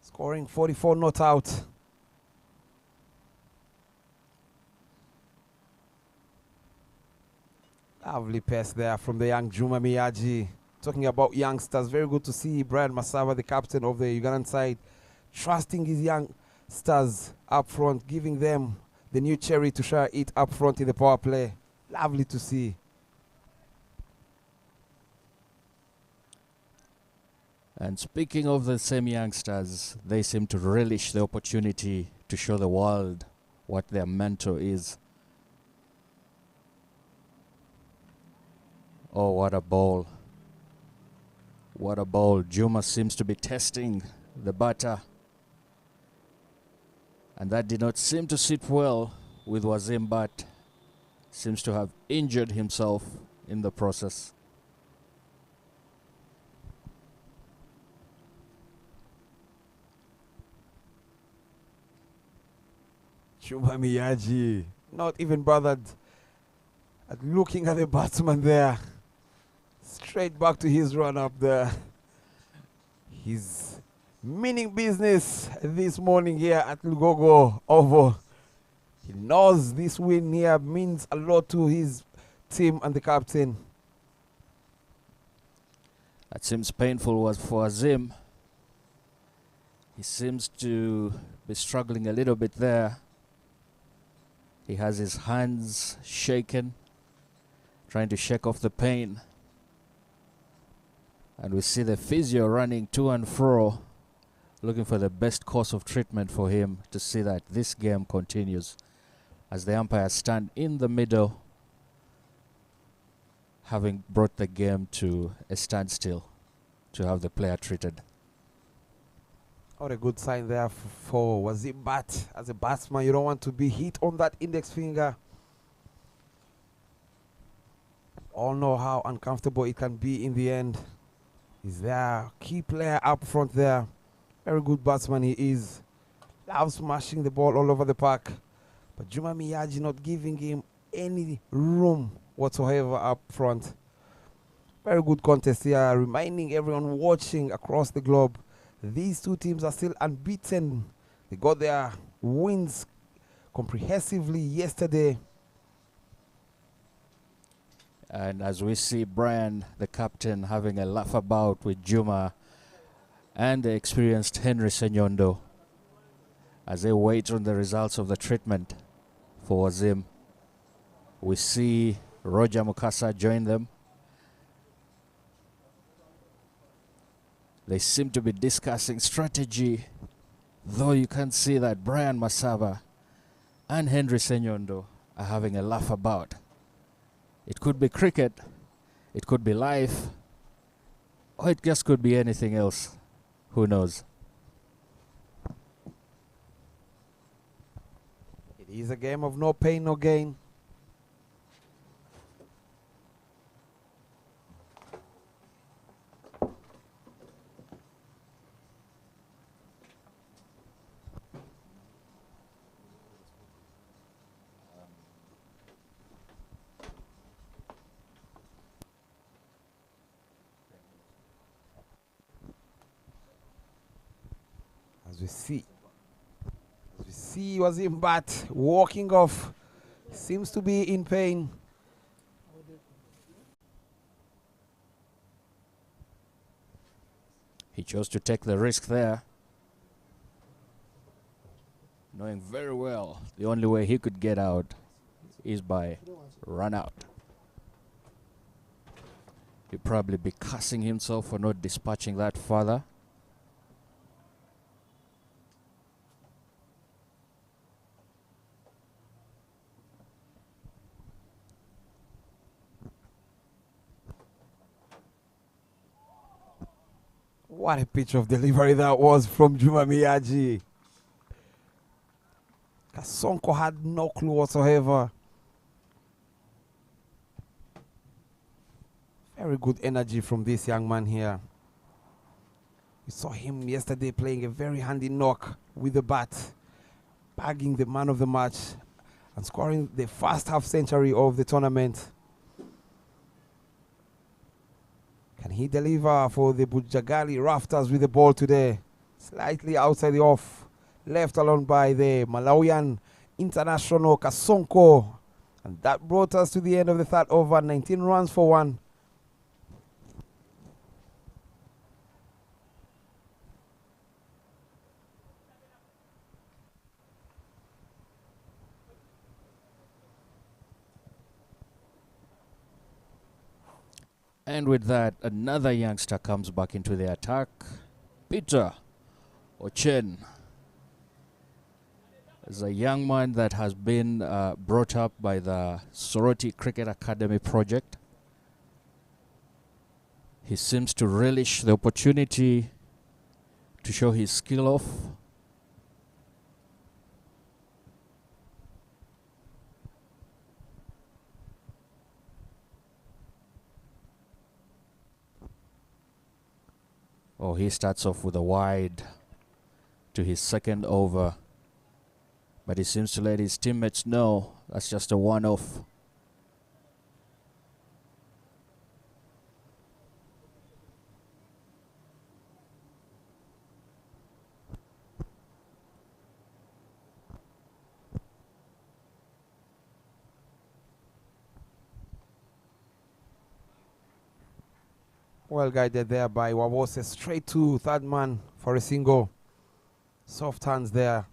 Scoring 44 not out. Lovely pass there from the young Juma Miyaji. Talking about youngsters, very good to see Brian Masava, the captain of the Ugandan side, trusting his youngsters up front, giving them the new cherry to share it up front in the power play. Lovely to see. And speaking of the same youngsters, they seem to relish the opportunity to show the world what their mentor is. Oh, what a ball. What a ball. Juma seems to be testing the batter. And that did not seem to sit well with Wazim, but seems to have injured himself in the process. Juma Miyaji, not even bothered at looking at the batsman there. Straight back to his run up there. He's meaning business this morning here at Lugogo Oval. He knows this win here means a lot to his team and the captain. That seems painful was for Azim. He seems to be struggling a little bit there. He has his hands shaken, trying to shake off the pain. And we see the physio running to and fro, looking for the best course of treatment for him to see that this game continues. As the umpires stand in the middle, having brought the game to a standstill to have the player treated. What a good sign there for Wazim Bat. As a batsman, you don't want to be hit on that index finger. All know how uncomfortable it can be in the end. He's there, key player up front there. Very good batsman he is. Loves smashing the ball all over the park. But Juma Miyaji not giving him any room whatsoever up front. Very good contest here, reminding everyone watching across the globe, these two teams are still unbeaten. They got their wins comprehensively yesterday. And as we see Brian, the captain, having a laugh about with Juma and the experienced Henry Senyondo as they wait on the results of the treatment for Wazim. We see Roger Mukasa join them. They seem to be discussing strategy, though you can see that Brian Masaba and Henry Senyondo are having a laugh about. It could be cricket, it could be life, or it just could be anything else. Who knows? It is a game of no pain, no gain. As we see Wazim Bat walking off. Seems to be in pain. He chose to take the risk there, knowing very well the only way he could get out is by run out. He'd probably be cussing himself for not dispatching that further. What a pitch of delivery that was from Juma Miyaji. Kasonko had no clue whatsoever. Very good energy from this young man here. We saw him yesterday playing a very handy knock with the bat, bagging the man of the match and scoring the first half century of the tournament. Can he deliver for the Bujjagali Rafters with the ball today? Slightly outside the off. Left alone by the Malawian international Kasonko. And that brought us to the end of the third over. 19 runs for one. And with that, another youngster comes back into the attack. Peter Ochen is a young man that has been brought up by the Soroti Cricket Academy project. He seems to relish the opportunity to show his skill off. Oh, he starts off with a wide to his second over. But he seems to let his teammates know that's just a one-off. Well guided there by Wawose. Straight to third man for a single. Soft hands there.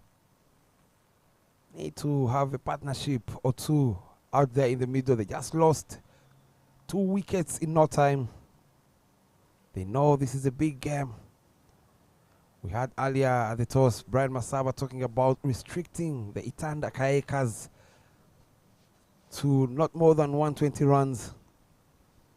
Need to have a partnership or two out there in the middle. They just lost 2 wickets in no time. They know this is a big game. We had earlier at the toss Brian Masaba talking about restricting the Itanda Kayakers to not more than 120 runs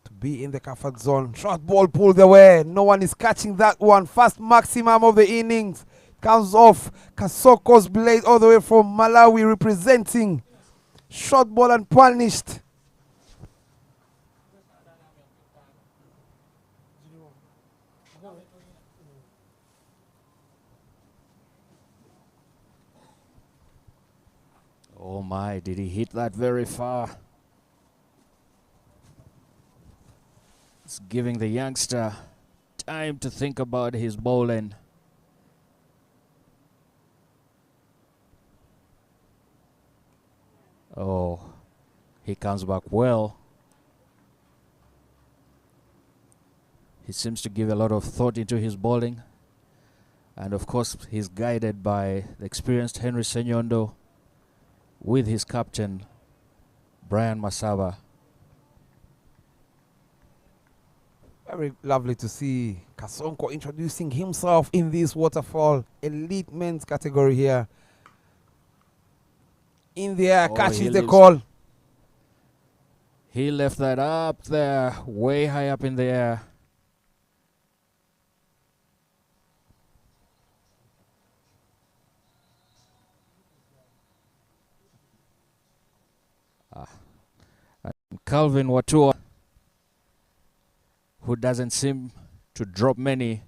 to be in the comfort zone. Short ball pulled away. No one is catching that one. First maximum of the innings. Comes off Kasoko's blade all the way from Malawi, representing. Short ball and punished. Oh my, did he hit that very far? It's giving the youngster time to think about his bowling. Oh, he comes back well. He seems to give a lot of thought into his bowling. And of course, he's guided by the experienced Henry Senyondo with his captain, Brian Masaba. Very lovely to see Kasonko introducing himself in this Waterfall elite men's category here. In the air, catches the call. He left that up there, way high up in the air. And Calvin Watua, who doesn't seem to drop many,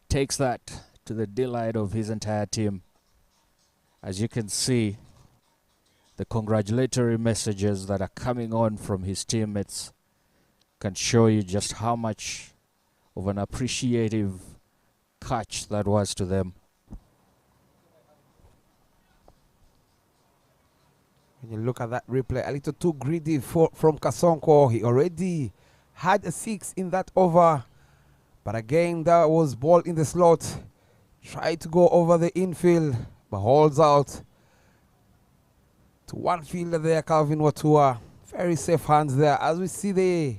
takes that to the delight of his entire team. As you can see, the congratulatory messages that are coming on from his teammates can show you just how much of an appreciative catch that was to them. When you look at that replay, a little too greedy from Kasonko. He already had a 6 in that over. But again, that was ball in the slot. Tried to go over the infield, but holds out to one fielder there, Calvin Watua. Very safe hands there. As we see the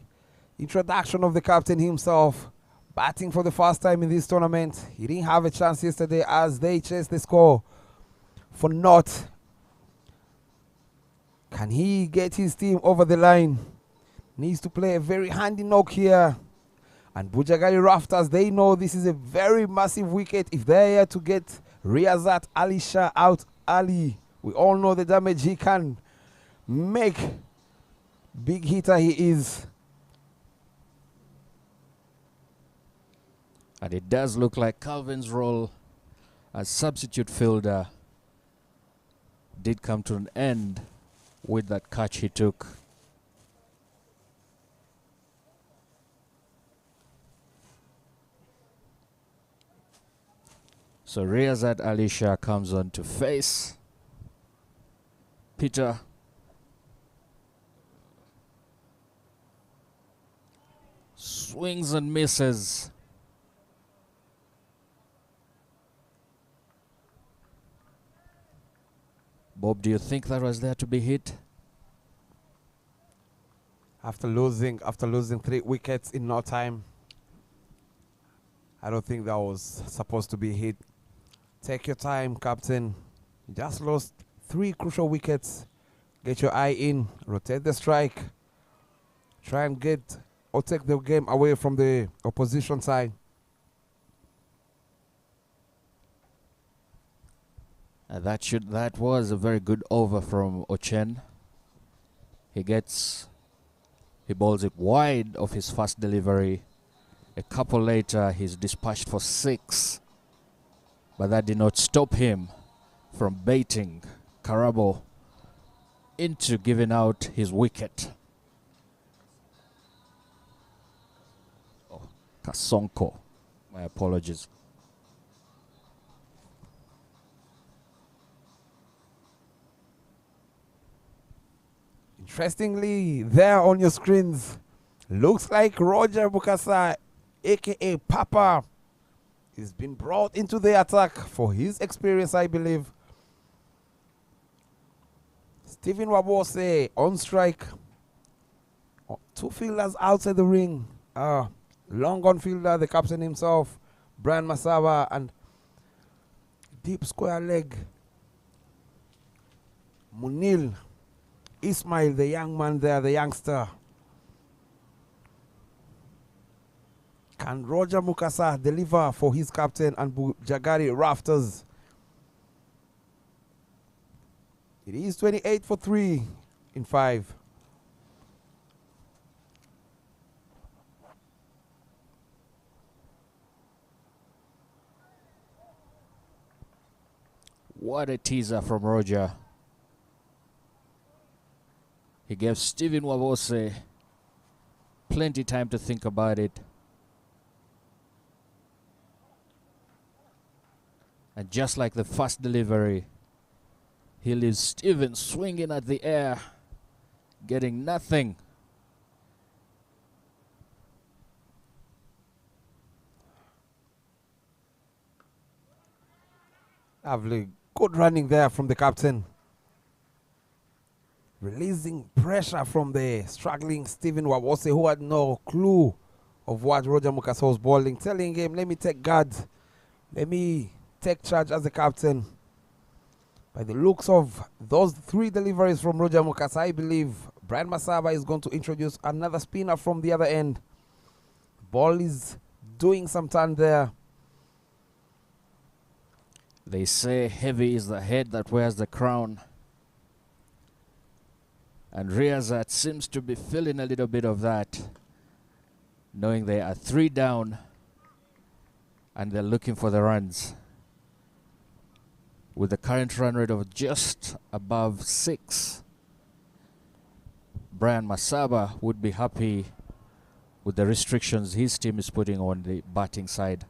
introduction of the captain himself, batting for the first time in this tournament. He didn't have a chance yesterday as they chased the score for naught. Can he get his team over the line? Needs to play a very handy knock here. And Bujjagali Rafters, they know this is a very massive wicket. If they're here to get Riyazat Ali Shah out early, we all know the damage he can make. Big hitter he is. And it does look like Calvin's role as substitute fielder did come to an end with that catch he took. So Riazat Alisha comes on to face Peter. Swings and misses. Bob, do you think that was there to be hit? After losing 3 wickets in no time, I don't think that was supposed to be hit. Take your time, captain. You just lost 3 crucial wickets. Get your eye in, rotate the strike. Try and get or take the game away from the opposition side. That was a very good over from Ochen. He bowls it wide of his first delivery. A couple later, he's dispatched for 6. But that did not stop him from baiting Karabo into giving out his wicket. Oh, Kasonko. My apologies. Interestingly, there on your screens, looks like Roger Bukasa, aka Papa, has been brought into the attack for his experience, I believe. Stephen Wabose on strike. 2 fielders outside the ring. Long on fielder, the captain himself, Brian Masaba, and deep square leg, Munil Ismail, the young man there, the youngster. Can Roger Mukasa deliver for his captain and Bujjagali Rafters? It is 28 for 3 in 5. What a teaser from Roger. He gave Stephen Wabose plenty time to think about it. And just like the first delivery, he leaves Stephen swinging at the air, getting nothing. Lovely. Good running there from the captain. Releasing pressure from the struggling Stephen Wabose, who had no clue of what Roger Mukasa was bowling, telling him, let me take guard. Let me take charge as the captain. By the looks of those 3 deliveries from Roger Mukasa, I believe Brian Masaba is going to introduce another spinner from the other end. The ball is doing some turn there. They say heavy is the head that wears the crown. And Riazat seems to be feeling a little bit of that, knowing they are 3 down and they're looking for the runs. With the current run rate of just above 6, Brian Masaba would be happy with the restrictions his team is putting on the batting side.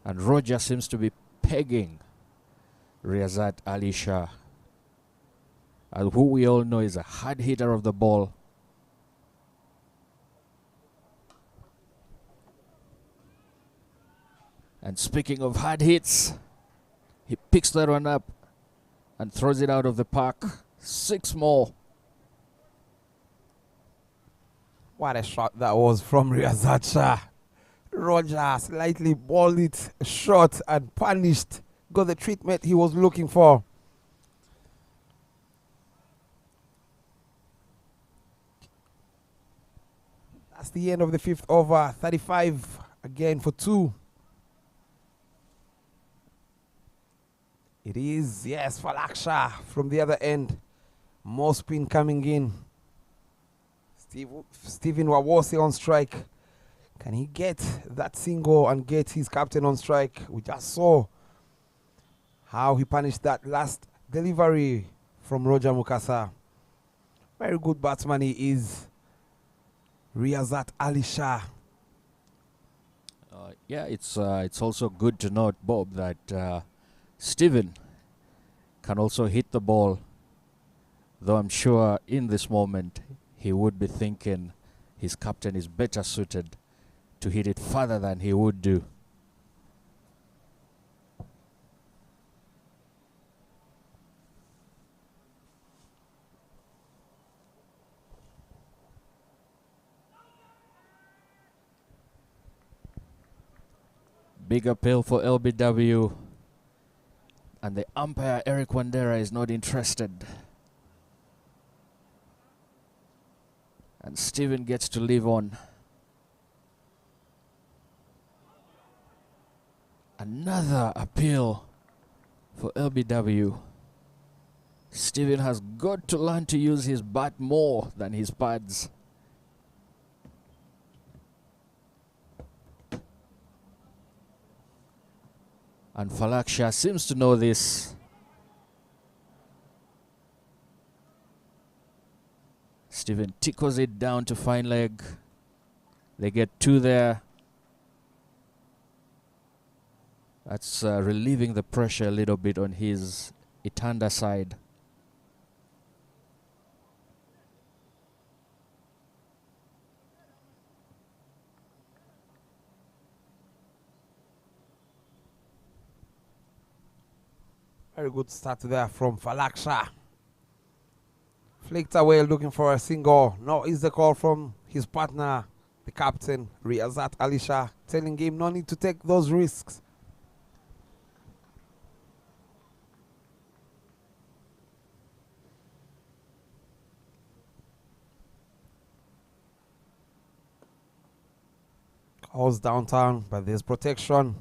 And Roger seems to be pegging Riazat Alisha, who we all know is a hard hitter of the ball. And speaking of hard hits, he picks that one up and throws it out of the park. 6 more. What a shot that was from Riazat Shah. Roger slightly bowled it short and punished. Got the treatment he was looking for. That's the end of the 5th over. 35 again for 2. It is, yes, Falaksha from the other end. More spin coming in. Stephen Wawose on strike. Can he get that single and get his captain on strike? We just saw how he punished that last delivery from Roger Mukasa. Very good batsman he is. Riazat Alisha. Yeah, it's also good to note, Bob, that Steven can also hit the ball, though I'm sure in this moment he would be thinking his captain is better suited to hit it further than he would do. Big appeal for LBW, and the umpire Eric Wandera is not interested. And Steven gets to live on. Another appeal for LBW. Steven has got to learn to use his bat more than his pads. And Falaksha seems to know this. Steven tickles it down to fine leg. They get two there. That's relieving the pressure a little bit on his Itanda side. Very good start there from Falaksha. Flicked away looking for a single. Now is the call from his partner, the captain, Riazat Alisha, telling him no need to take those risks. Calls downtown, but there's protection.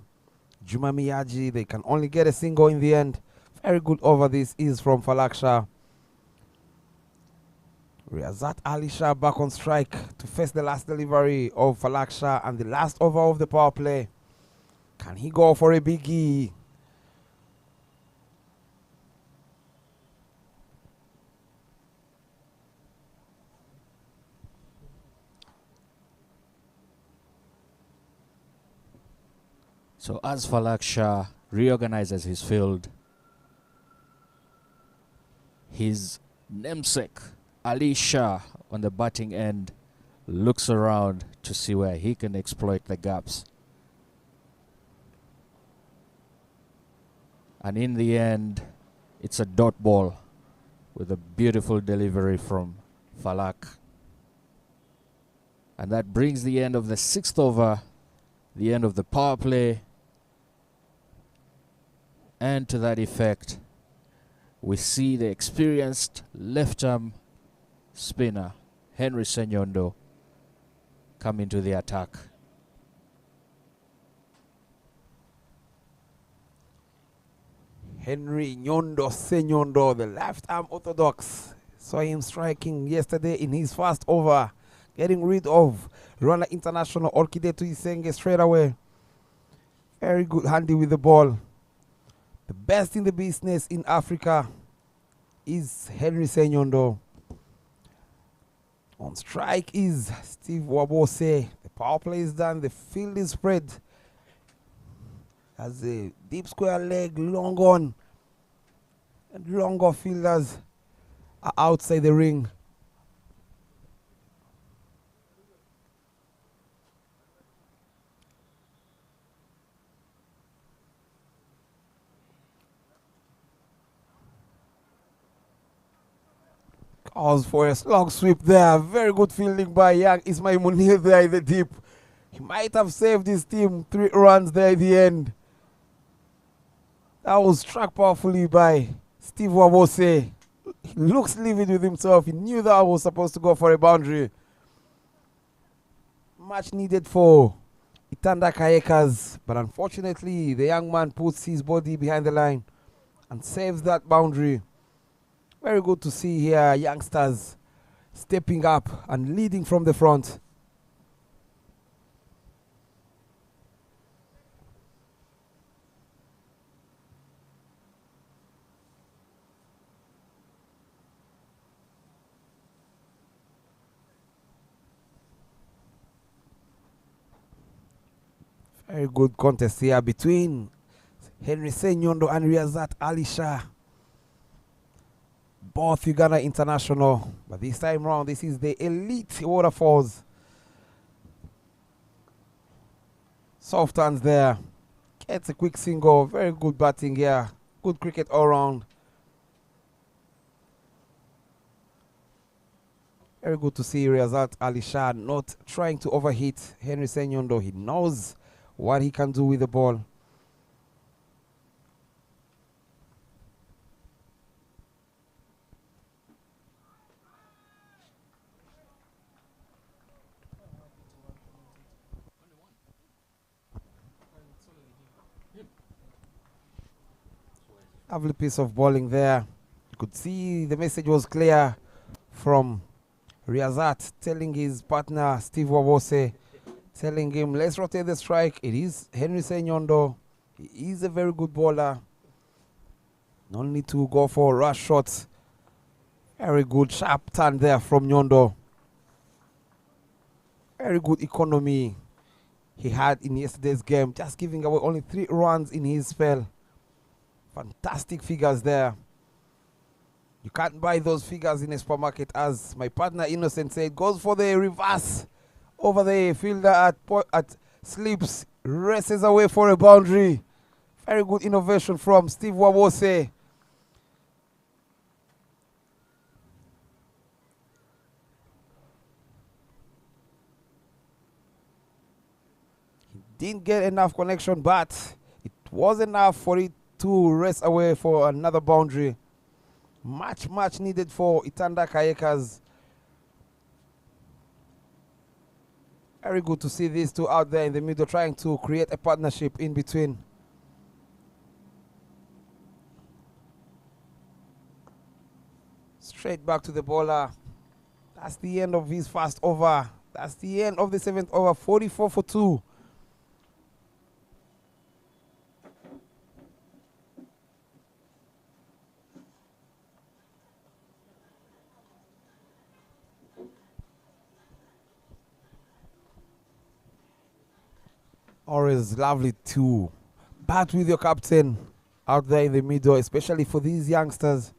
Juma Miyaji, they can only get a single in the end. Very good over this is from Falaksha. Riazat Alisha back on strike to face the last delivery of Falaksha and the last over of the power play. Can he go for a biggie? So as Falaksha reorganizes his field, his namesake, Ali Shah, on the batting end, looks around to see where he can exploit the gaps. And in the end, it's a dot ball with a beautiful delivery from Falak. And that brings the end of the sixth over, the end of the power play. And to that effect, we see the experienced left-arm spinner, Henry Senyondo, come into the attack. Henry Nyondo Senyondo, the left-arm orthodox. Saw him striking yesterday in his first over, getting rid of Rwanda International Orkidetu Isenge straight away. Very good handy with the ball. The best in the business in Africa is Henry Senyondo. On strike is Steve Wabose. The power play is done. The field is spread. As a deep square leg, long on. And longer fielders are outside the ring. Calls for a slog sweep there. Very good fielding by young Ismail Munir there in the deep. He might have saved his team 3 runs there at the end. That was struck powerfully by Steve Wabose. He looks livid with himself. He knew that was supposed to go for a boundary. Much needed for Itanda Kayakers. But unfortunately, the young man puts his body behind the line and saves that boundary. Very good to see here youngsters stepping up and leading from the front. Very good contest here between Henry Senyondo and Riazat Ali Shah. Both Uganda international. But this time round, this is the elite Waterfalls. Soft hands there. Gets a quick single. Very good batting here. Good cricket all round. Very good to see Riazat Ali Shah not trying to overhit Henry Senyondo. He knows what he can do with the ball. Lovely piece of bowling there. You could see the message was clear from Riazat telling his partner Steve Wawose, telling him, let's rotate the strike. It is Henry Senyondo. He is a very good bowler. No need to go for rush shots. Very good sharp turn there from Nyondo. Very good economy he had in yesterday's game, just giving away only 3 runs in his spell. Fantastic figures there. You can't buy those figures in a supermarket, as my partner Innocent said. Goes for the reverse over the fielder at slips, races away for a boundary. Very good innovation from Steve Wawose. He didn't get enough connection, but it was enough for it to race away for another boundary. Much needed for Itanda Kayakers. Very good to see these two out there in the middle trying to create a partnership in between. Straight back to the bowler. That's the end of his first over. That's the end of the 7th over. 44 for 2. Always lovely to bat with your captain out there in the middle, especially for these youngsters.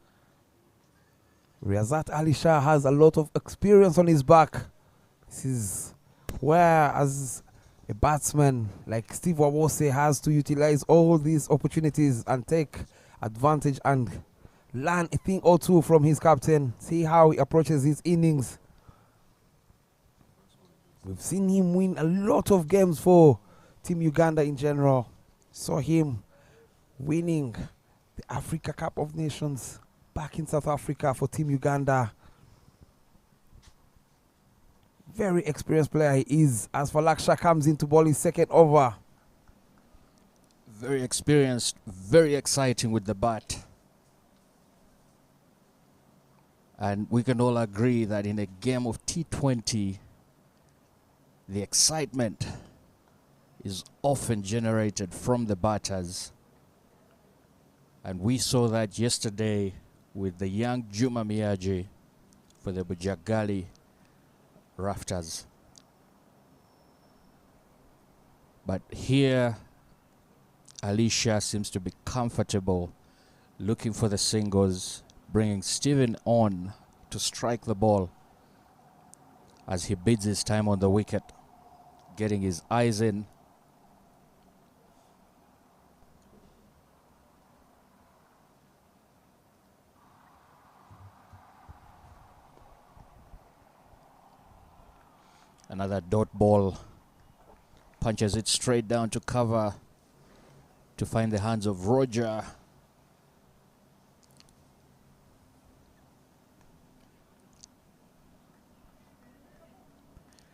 Riazat Ali Shah has a lot of experience on his back. This is where, as a batsman like Steve Wawose, has to utilize all these opportunities and take advantage and learn a thing or two from his captain. See how he approaches his innings. We've seen him win a lot of games for Team Uganda in general. Saw him winning the Africa Cup of Nations back in South Africa for Team Uganda. Very experienced player he is, as Falaksha comes in to bowl his 2nd over. Very experienced, very exciting with the bat. And we can all agree that in a game of T20, the excitement is often generated from the batters. And we saw that yesterday with the young Juma Miyaji for the Bujjagali Rafters. But here, Alicia seems to be comfortable looking for the singles, bringing Steven on to strike the ball as he bids his time on the wicket, getting his eyes in. Another dot ball, punches it straight down to cover to find the hands of Roger.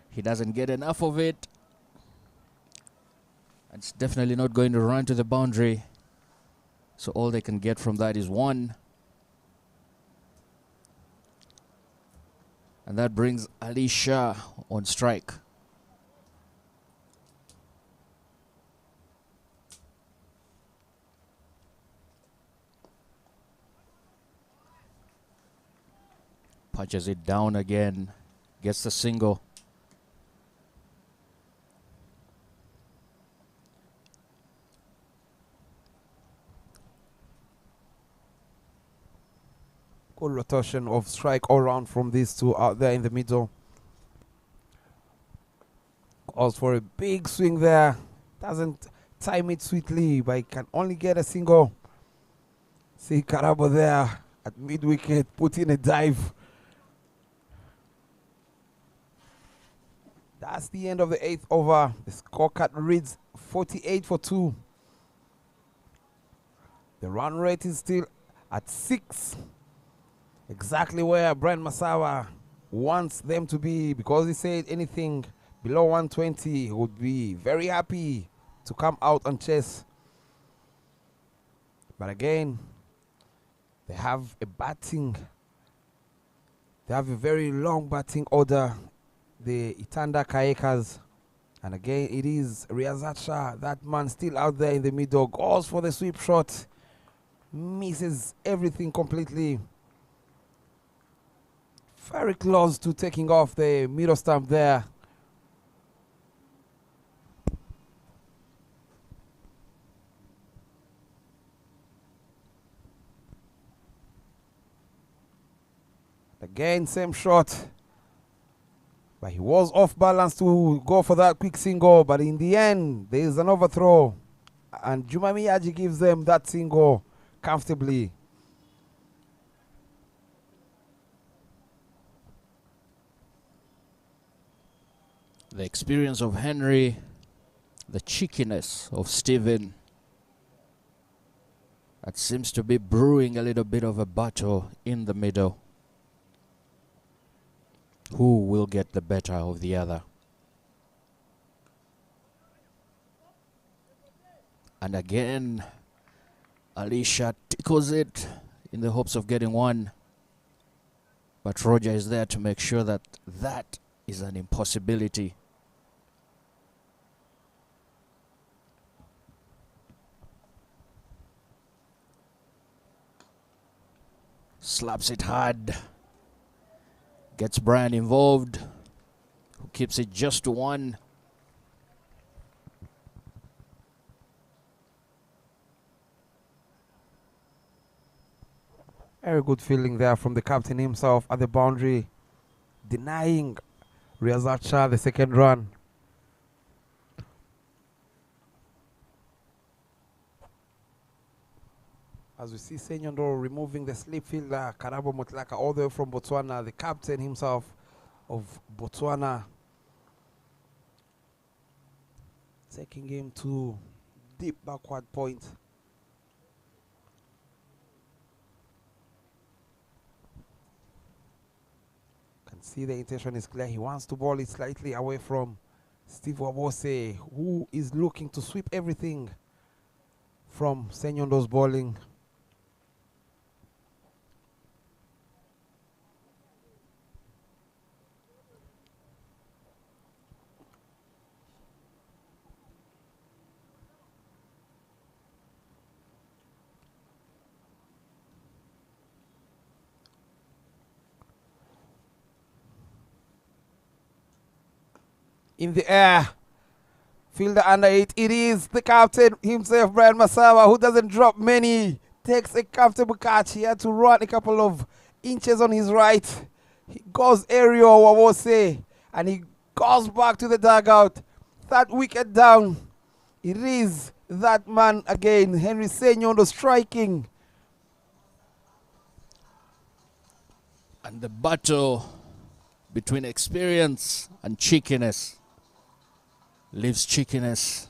He doesn't get enough of it. It's definitely not going to run to the boundary. So all they can get from that is 1. And that brings Ali Shah on strike. Punches it down again. Gets the single. Good rotation of strike all round from these two out there in the middle. Calls for a big swing there. Doesn't time it sweetly, but he can only get a single. See Karabo there at mid-wicket, put in a dive. That's the end of the 8th over. The scorecard reads 48 for 2. The run rate is still at 6. Exactly where Brian Masawa wants them to be, because he said anything below 120 he would be very happy to come out and chase. But again, they have a very long batting order, the Itanda Kayakers. And again, it is Riyazat Shah, that man still out there in the middle, goes for the sweep shot, misses everything completely. Very close to taking off the middle stump there. Again, same shot. But he was off balance to go for that quick single. But in the end, there is an overthrow. And Juma Miyaji gives them that single comfortably. The experience of Henry, the cheekiness of Steven. That seems to be brewing a little bit of a battle in the middle. Who will get the better of the other? And again, Alicia tickles it in the hopes of getting one. But Roger is there to make sure that that is an impossibility. Slaps it hard. Gets Brian involved, who keeps it just to 1. Very good feeling there from the captain himself at the boundary, denying Riyazat Shah the second run. As we see Senyondo removing the slip fielder, Karabo Motlaka, all the way from Botswana, the captain himself of Botswana, taking him to deep backward point. Can see the intention is clear. He wants to ball it slightly away from Steve Wabose, who is looking to sweep everything from Senyondo's bowling. In the air, fielder under it. It is the captain himself, Brian Masawa, who doesn't drop many. Takes a comfortable catch. He had to run a couple of inches on his right. He goes aerial, Wawose, and he goes back to the dugout. That wicket down. It is that man again, Henry Senyondo, striking. And the battle between experience and cheekiness leaves cheekiness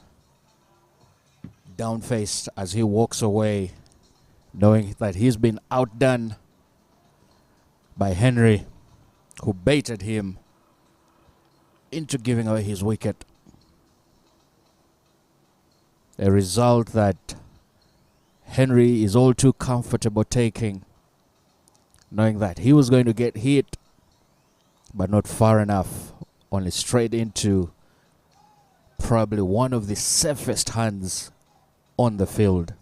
down-faced as he walks away, knowing that he's been outdone by Henry, who baited him into giving away his wicket. A result that Henry is all too comfortable taking, knowing that he was going to get hit, but not far enough, only straight into probably one of the safest hands on the field.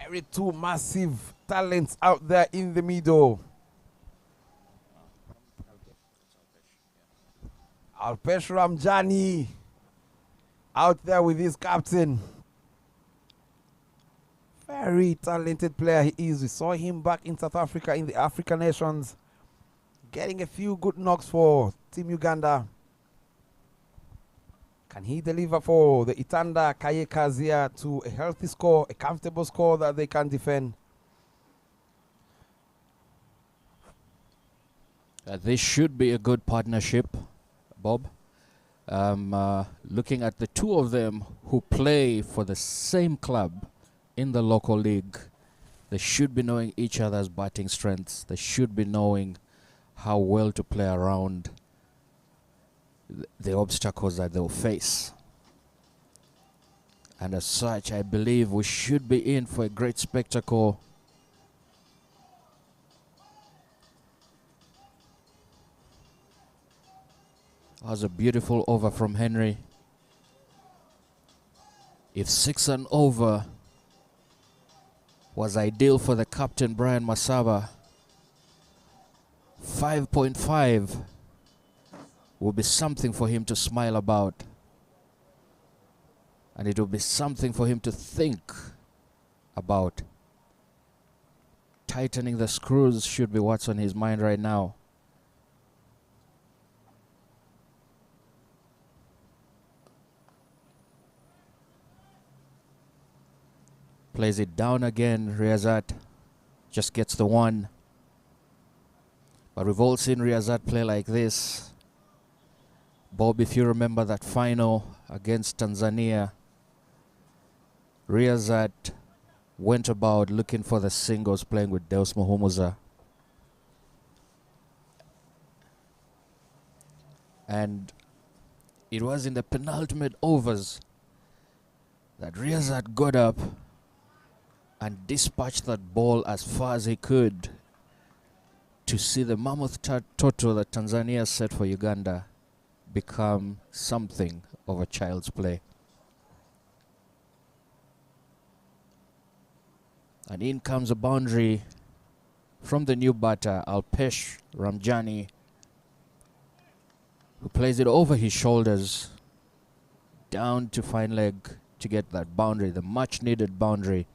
Every two massive talents out there in the middle. Alpesh Ramjani out there with his captain. Very talented player he is. We saw him back in South Africa in the African Nations, getting a few good knocks for Team Uganda. Can he deliver for the Itanda Kayakers here to a healthy score, a comfortable score that they can defend? This should be a good partnership, Bob. Looking at the two of them who play for the same club in the local league, they should be knowing each other's batting strengths. They should be knowing how well to play around the obstacles that they'll face. And as such, I believe we should be in for a great spectacle. That was a beautiful over from Henry. If 6 and over was ideal for the captain Brian Masaba, 5.5 will be something for him to smile about. And it will be something for him to think about. Tightening the screws should be what's on his mind right now. Plays it down again. Riyazat just gets the one. But we've all seen Riyazat play like this. Bob, if you remember that final against Tanzania, Riyazat went about looking for the singles, playing with Deus Muhumuza. And it was in the penultimate overs that Riyazat got up and dispatched that ball as far as he could to see the mammoth total that Tanzania set for Uganda become something of a child's play. And in comes a boundary from the new batter, Alpesh Ramjani, who plays it over his shoulders down to fine leg to get that boundary, the much needed boundary.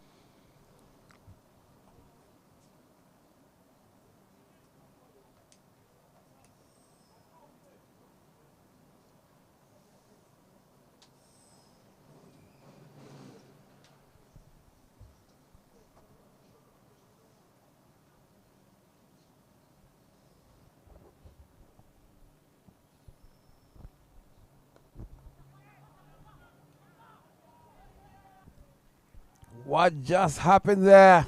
What just happened there?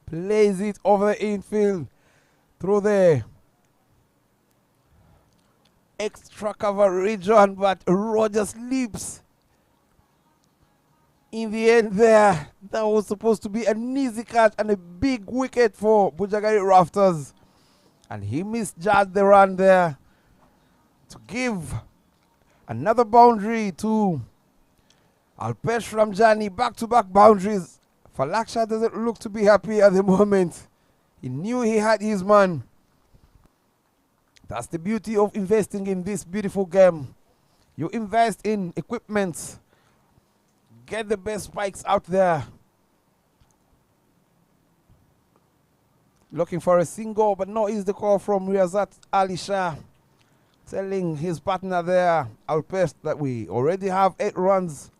Plays it over the infield through the extra cover region, but Roger slips. In the end there, that was supposed to be an easy catch and a big wicket for Bujjagali Rafters. And he misjudged the run there to give another boundary to Alpesh Ramjani. Back-to-back boundaries. Falaksha doesn't look to be happy at the moment. He knew he had his man. That's the beauty of investing in this beautiful game. You invest in equipment, get the best spikes out there. Looking for a single, but no is the call from Riyazat Ali Shah, telling his partner there, Alpesh, that we already have 8 runs.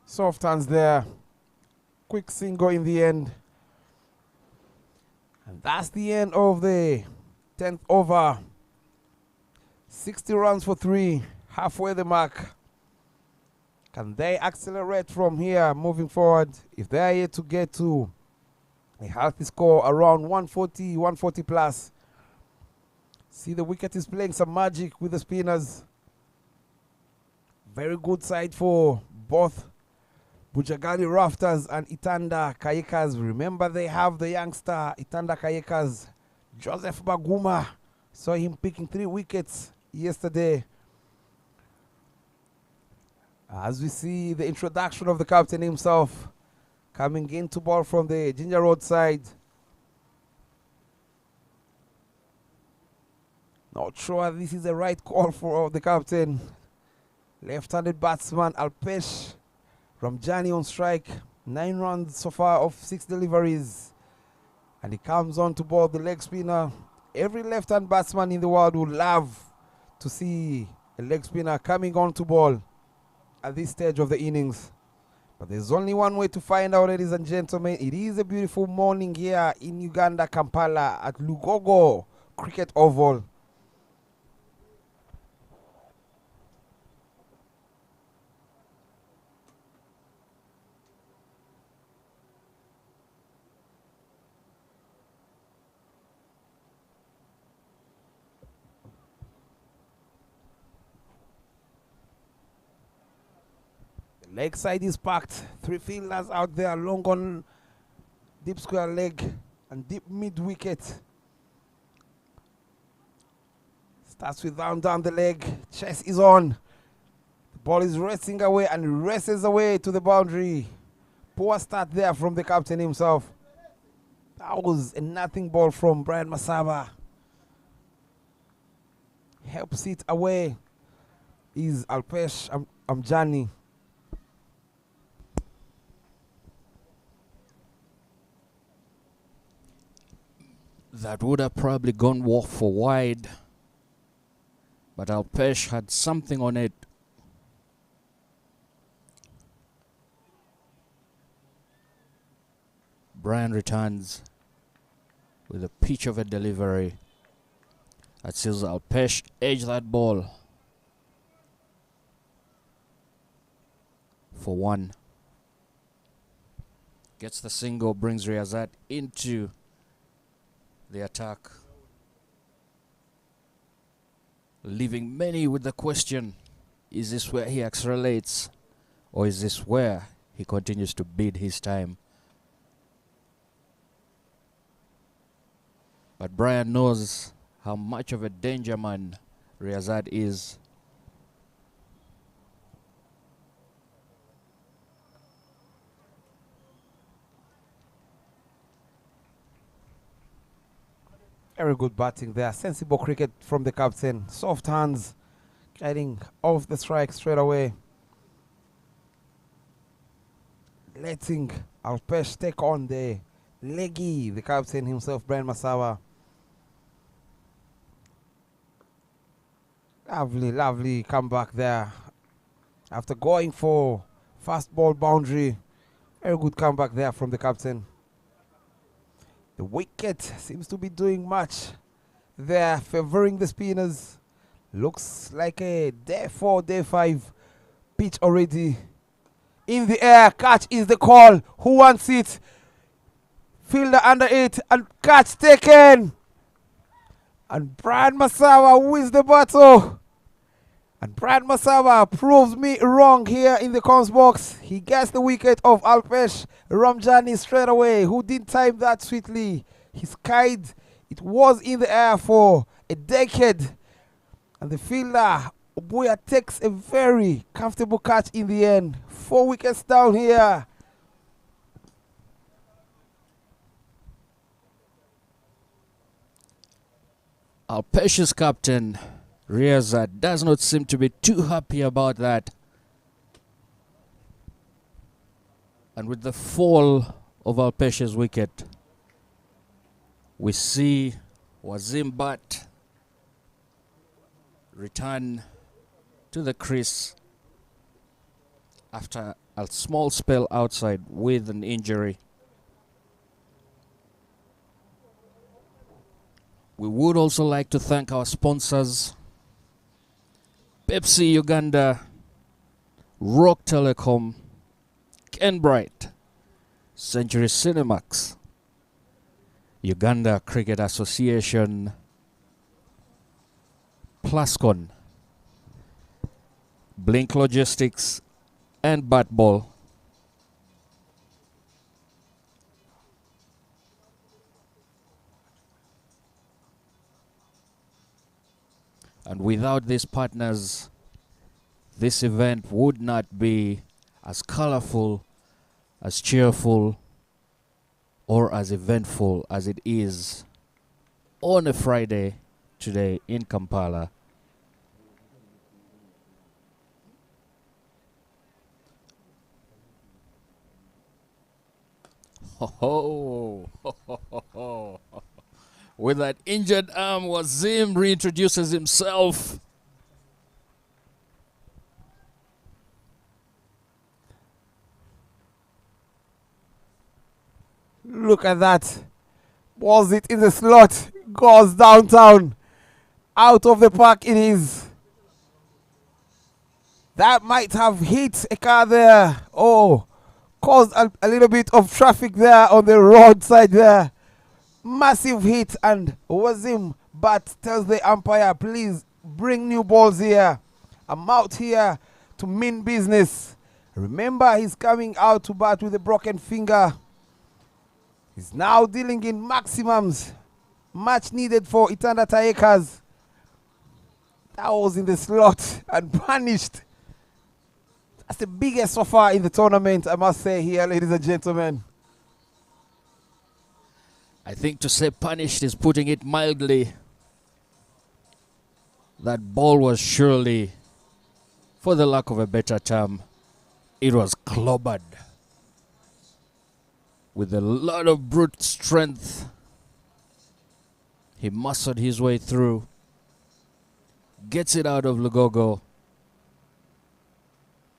Soft hands there. Quick single in the end. And that's the end of the 10th over. 60 runs for 3. Halfway the mark. Can they accelerate from here moving forward? If they are here to get to a healthy score around 140, 140 plus. See, the wicket is playing some magic with the spinners. Very good side for both Bujjagali Rafters and Itanda Kayakers. Remember, they have the youngster Itanda Kayakers Joseph Baguma, saw him picking 3 wickets yesterday. As we see the introduction of the captain himself coming into ball from the Ginger Road side. Not sure this is the right call for the captain. Left-handed batsman Alpesh Ramjani on strike. 9 runs so far of 6 deliveries. And he comes on to ball the leg spinner. Every left-hand batsman in the world would love to see a leg spinner coming on to ball at this stage of the innings. But there's only one way to find out, ladies and gentlemen. It is a beautiful morning here in Uganda, Kampala at Lugogo Cricket Oval. Leg side is packed. 3 fielders out there, long on deep square leg and deep mid wicket. Starts with down the leg. Chest is on. The ball is racing away and races away to the boundary. Poor start there from the captain himself. That was a nothing ball from Brian Masaba. Helps it away is Alpesh Amjani. That would have probably gone for wide, but Alpesh had something on it. Brian returns with a pitch of a delivery that sees Alpesh edge that ball for 1. Gets the single, brings Riyazat into the attack, leaving many with the question, is this where he accelerates or is this where he continues to bide his time? But Brian knows how much of a danger man Riyazat is. Very good batting there. Sensible cricket from the captain. Soft hands, getting off the strike straight away. Letting Alpesh take on the leggy, the captain himself, Brian Masawa. Lovely comeback there. After going for fast ball boundary. Very good comeback there from the captain. The wicket seems to be doing much there, favoring the spinners. Looks like a day 4, day 5 pitch already. In the air, catch is the call. Who wants it? Fielder under it, and catch taken. And Brian Masawa wins the battle. And Brian Masawa proves me wrong here in the comms box. He gets the wicket of Alpesh Ramjani straight away, who did time that sweetly. His kite, it was in the air for a decade. And the fielder, Obuya, takes a very comfortable catch in the end. 4 wickets down here. Alpesh's captain, Riyazat, does not seem to be too happy about that. And with the fall of Alpesh's wicket, we see Wazim Bat return to the crease after a small spell outside with an injury. We would also like to thank our sponsors, Pepsi Uganda, Rock Telecom, Kenbright, Century Cinemax, Uganda Cricket Association, Plascon, Blink Logistics, and Batball. And without these partners, this event would not be as colorful, as cheerful, or as eventful as it is on a Friday today in Kampala. Ho ho! With that injured arm, Wazim reintroduces himself. Look at that. Was it in the slot? Goes downtown. Out of the park it is. That might have hit a car there. Oh, caused a little bit of traffic there on the roadside there. Massive hit, and Wazim Bat tells the umpire, please bring new balls here. I'm out here to mean business. Remember, he's coming out to bat with a broken finger. He's now dealing in maximums. Much needed for Itanda Kayakers. That was in the slot and punished. That's the biggest so far in the tournament, I must say here, ladies and gentlemen. I think to say punished is putting it mildly. That ball was surely, for the lack of a better term, it was clobbered with a lot of brute strength. He muscled his way through, gets it out of Lugogo,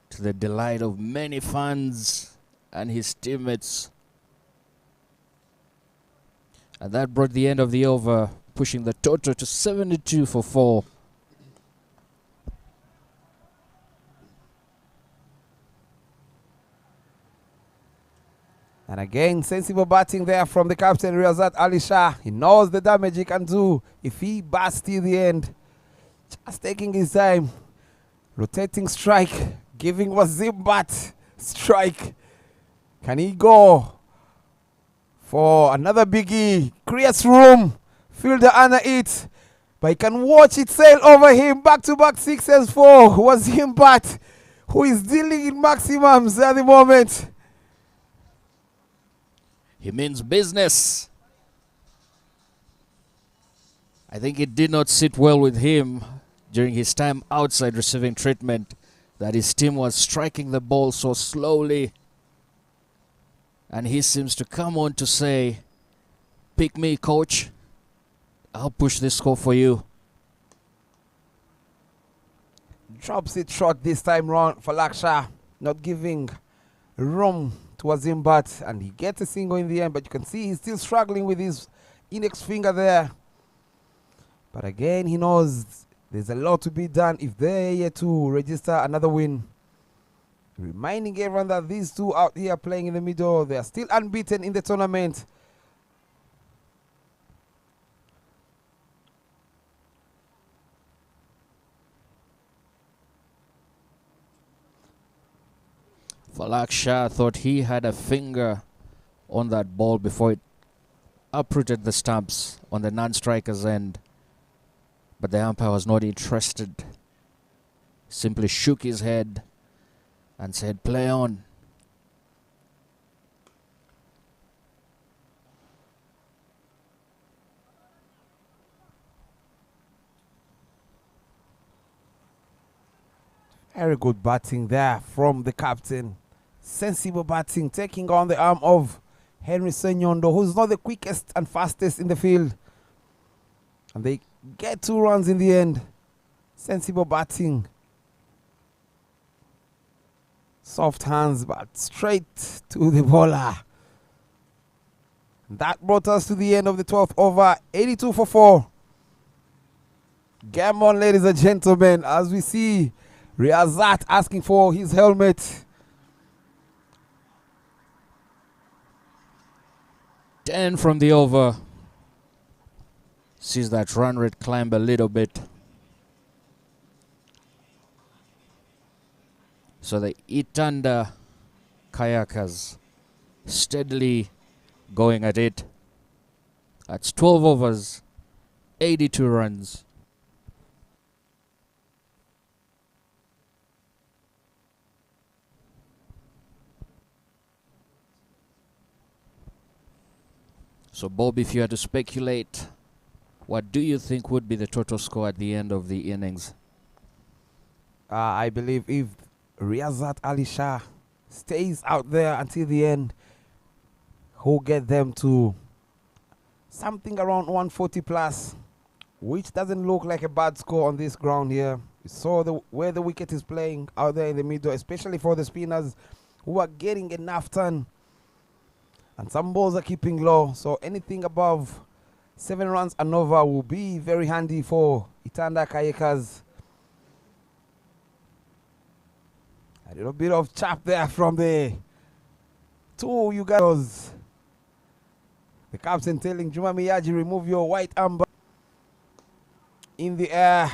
to the delight of many fans and his teammates. And that brought the end of the over, pushing the total to 72 for 4. And again, sensible batting there from the captain, Riazat Ali Shah. He knows the damage he can do if he bats till the end. Just taking his time. Rotating strike. Giving Wazim Bat strike. Can he go for another biggie? Creates room. Fielder under it. But he can watch it sail over him. Back-to-back sixes for Wazim Bat, who is dealing in maximums at the moment. He means business. I think it did not sit well with him during his time outside receiving treatment that his team was striking the ball so slowly. And he seems to come on to say, pick me, coach. I'll push this score for you. Drops it short this time round for Laksha. Not giving room to Wazim Bat, and he gets a single in the end, but you can see he's still struggling with his index finger there. But again, he knows there's a lot to be done if they're here to register another win. Reminding everyone that these two out here playing in the middle, they are still unbeaten in the tournament. Falak Shah thought he had a finger on that ball before it uprooted the stumps on the non-striker's end. But the umpire was not interested. Simply shook his head and said, play on. Very good batting there from the captain. Sensible batting, taking on the arm of Henry Senyondo, who's not the quickest and fastest in the field. And they get 2 runs in the end. Sensible batting. Soft hands, but straight to the bowler. That brought us to the end of the 12th over, 82 for 4. Game on, ladies and gentlemen, as we see Riazat asking for his helmet. 10 from the over. Sees that run rate climb a little bit. So the Itanda Kayakers steadily going at it. That's 12 overs, 82 runs. So, Bob, if you had to speculate, what do you think would be the total score at the end of the innings? I believe if Riazat Ali Shah stays out there until the end, he'll get them to something around 140 plus, which doesn't look like a bad score on this ground here. You saw where the wicket is playing out there in the middle, especially for the spinners who are getting enough turn. And some balls are keeping low, so anything above 7 runs and over will be very handy for Itanda Kayakers. A little bit of chap there from the two you guys. The captain telling Juma Miyaji, remove your white amber in the air.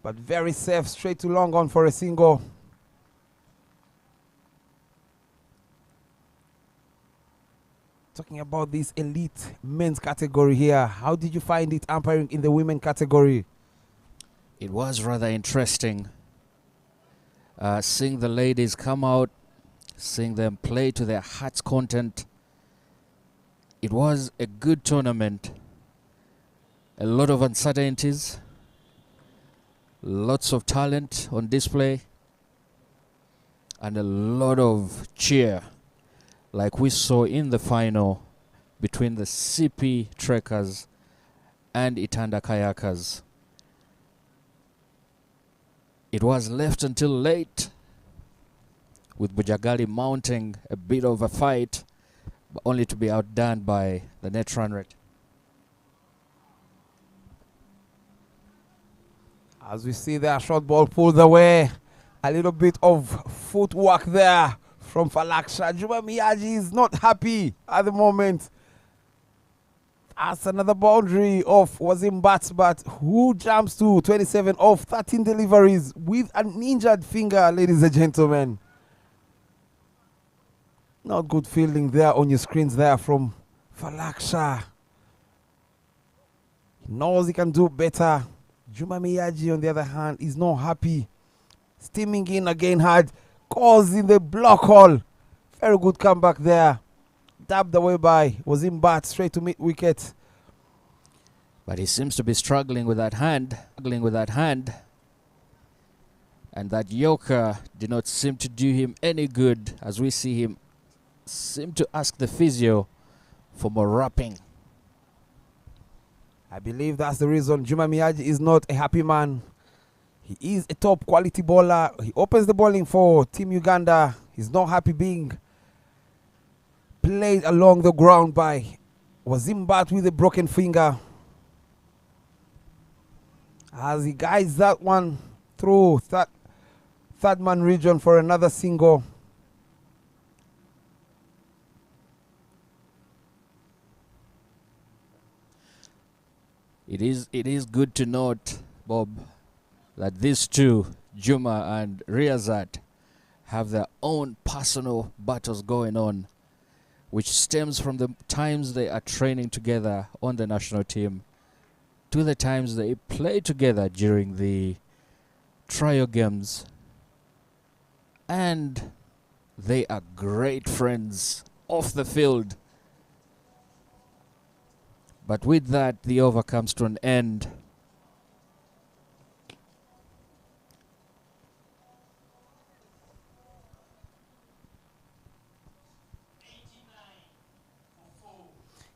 But very safe, straight to long on for a single. Talking about this elite men's category here, how did you find it umpiring in the women category? It was rather interesting. Seeing the ladies come out, seeing them play to their heart's content. It was a good tournament. A lot of uncertainties. Lots of talent on display. And a lot of cheer, like we saw in the final between the CP Trekkers and Itanda Kayakers. It was left until late, with Bujjagali mounting a bit of a fight, but only to be outdone by the net run rate. As we see there, short ball pulled away. A little bit of footwork there from Falaksha. Juma Miyaji is not happy at the moment. That's another boundary of Wazim Batsbat, who jumps to 27 of 13 deliveries with an injured finger, ladies and gentlemen. Not good fielding there on your screens there from Falaksha. He knows he can do better. Juma Miyaji, on the other hand, is not happy. Steaming in again hard, causing the block hole. Very good comeback there. Dabbed away by Wazim Bat, straight to mid wicket. But he seems to be struggling with that hand. And that Yorker did not seem to do him any good, as we see him seem to ask the physio for more wrapping. I believe that's the reason Juma Miyaji is not a happy man. He is a top quality bowler. He opens the bowling for Team Uganda. He's not happy being played along the ground by Wazim Bat with a broken finger. As he guides that one through third man region for another single. It is good to note, Bob, that these two, Juma and Riazat, have their own personal battles going on, which stems from the times they are training together on the national team to the times they play together during the trial games. And they are great friends off the field. But with that, the over comes to an end.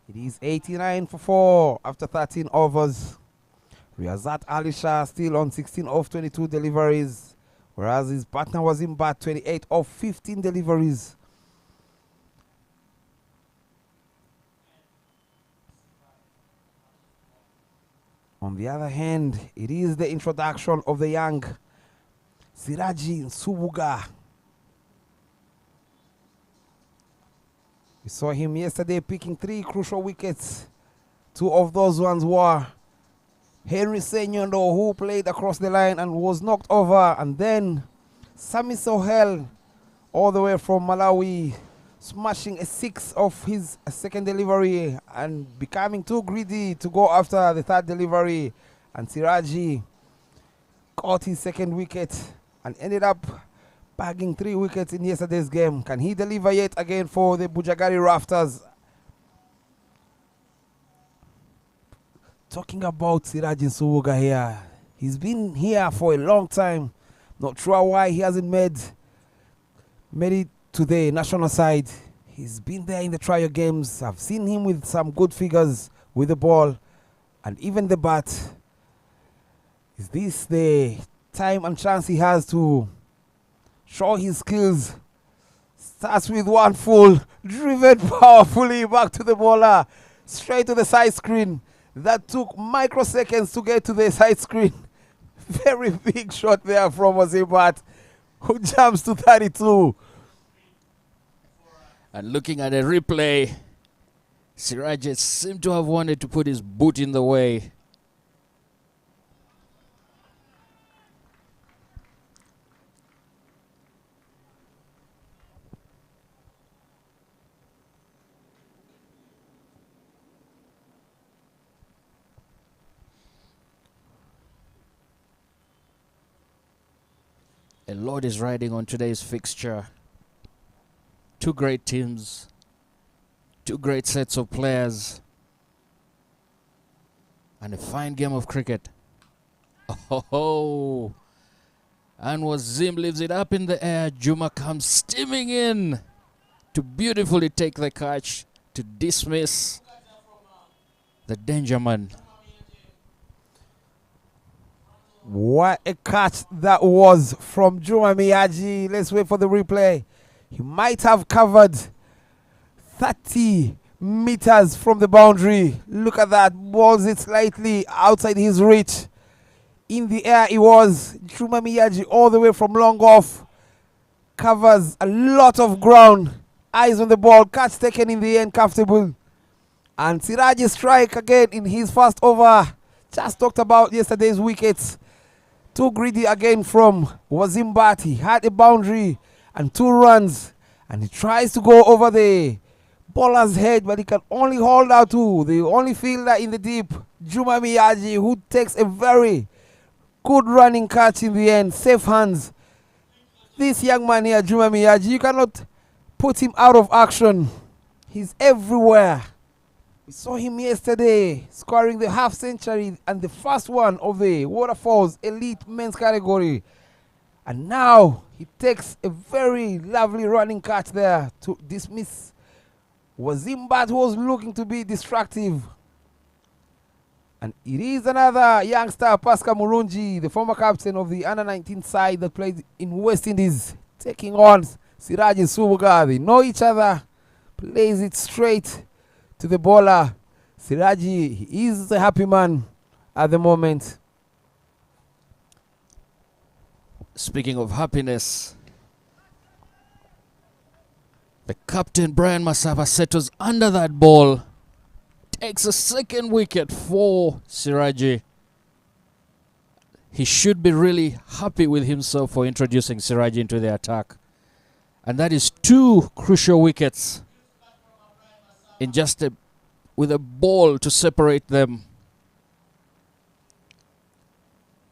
It is 89 for 4 after 13 overs. Riazat Ali Shah still on 16 of 22 deliveries, whereas his partner was in bat 28 of 15 deliveries. On the other hand, it is the introduction of the young Siraji Subuga. We saw him yesterday picking 3 crucial wickets. 2 of those ones were Henry Senyondo, who played across the line and was knocked over, and then Sami Sohel, all the way from Malawi, smashing a 6 of his second delivery and becoming too greedy to go after the third delivery. And Siraji caught his second wicket and ended up bagging 3 wickets in yesterday's game. Can he deliver yet again for the Bujjagali Rafters? talking about Siraji Nsubuga here. He's been here for a long time. Not sure why he hasn't made it to the national side. He's been there in the trial games. I've seen him with some good figures with the ball and even the bat. Is this the time and chance he has to show his skills? Starts with one full, driven powerfully back to the bowler, straight to the side screen. That took microseconds to get to the side screen. Very big shot there from Wazibat, who jumps to 32. And looking at a replay, Siraji seemed to have wanted to put his boot in the way. A lot is riding on today's fixture. Two great teams, two great sets of players, and a fine game of cricket. Oh, and Wazim leaves it up in the air. Juma comes steaming in to beautifully take the catch to dismiss the danger man. What a catch that was from Juma Miyaji. Let's wait for the replay. He might have covered 30 meters from the boundary. Look at that. Balls it slightly outside his reach. In the air he was. Juma Miyaji all the way from long off. Covers a lot of ground. Eyes on the ball. Catch taken in the end. Comfortable. And Siraji strike again in his first over. Just talked about yesterday's wickets. Too greedy again from Wazim Bati. Had a boundary and 2 runs. And he tries to go over the bowler's head, but he can only hold out to the only fielder in the deep, Juma Miyaji, who takes a very good running catch in the end. Safe hands. This young man here, Juma Miyaji, you cannot put him out of action. He's everywhere. We saw him yesterday scoring the half century and the first one of the Waterfalls elite men's category. And now he takes a very lovely running catch there to dismiss Wazimbat, who was looking to be destructive. And it is another youngster, Pascal Murunji, the former captain of the under-19 side that played in West Indies, taking on Siraji Nsubuga. They know each other, plays it straight to the bowler. Siraji, he is a happy man at the moment. Speaking of happiness, the captain Brian Masaba settles under that ball, takes a second wicket for Siraji. He should be really happy with himself for introducing Siraji into the attack. And that is 2 crucial wickets in just with a ball to separate them.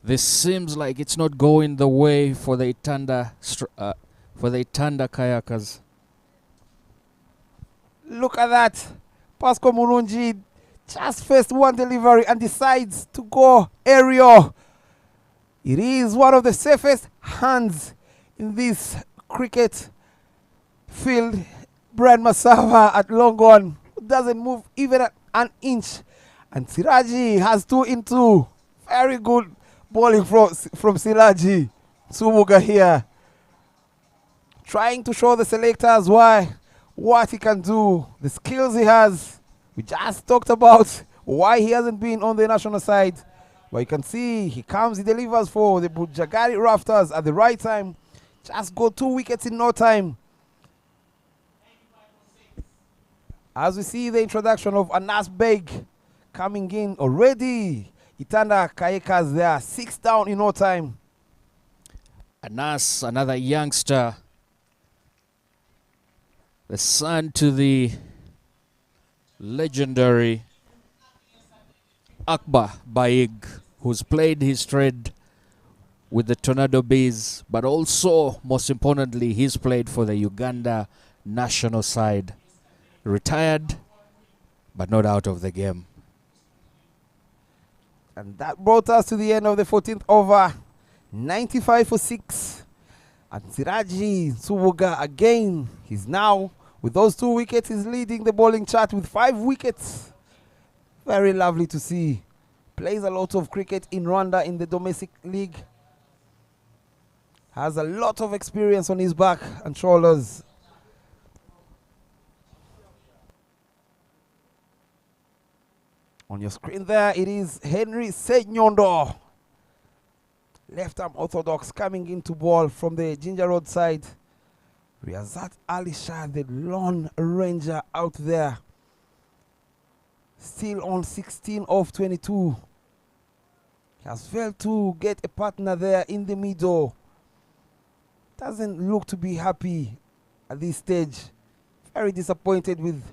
This seems like it's not going the way for the Itanda Kayakers. Look at that. Pascal Murunji just faced one delivery and decides to go aerial. It is one of the safest hands in this cricket field. Brian Masava at long on doesn't move even an inch. And Siraji has 2 into. Very good bowling from Siraji Nsubuga here. Trying to show the selectors what he can do, the skills he has. We just talked about why he hasn't been on the national side. But you can see he comes, he delivers for the Bujjagali Rafters at the right time. Just got 2 wickets in no time. As we see the introduction of Anas Beg coming in already. Itanda Kayakers there, 6 down in no time. Anas, another youngster, the son to the legendary Akbar Baig, who's played his trade with the Tornado Bees, but also, most importantly, he's played for the Uganda national side. Retired, but not out of the game. And that brought us to the end of the 14th over. 95 for 6. And Siraji Subuga again. He's now, with those 2 wickets, he's leading the bowling chart with 5 wickets. Very lovely to see. Plays a lot of cricket in Rwanda in the domestic league. Has a lot of experience on his back and shoulders. On your screen there, it is Henry Senyondo. Left-arm orthodox coming into ball from the Ginger Road side. Riazat Ali Shah, the lone ranger out there. Still on 16 of 22. He has failed to get a partner there in the middle. Doesn't look to be happy at this stage. Very disappointed with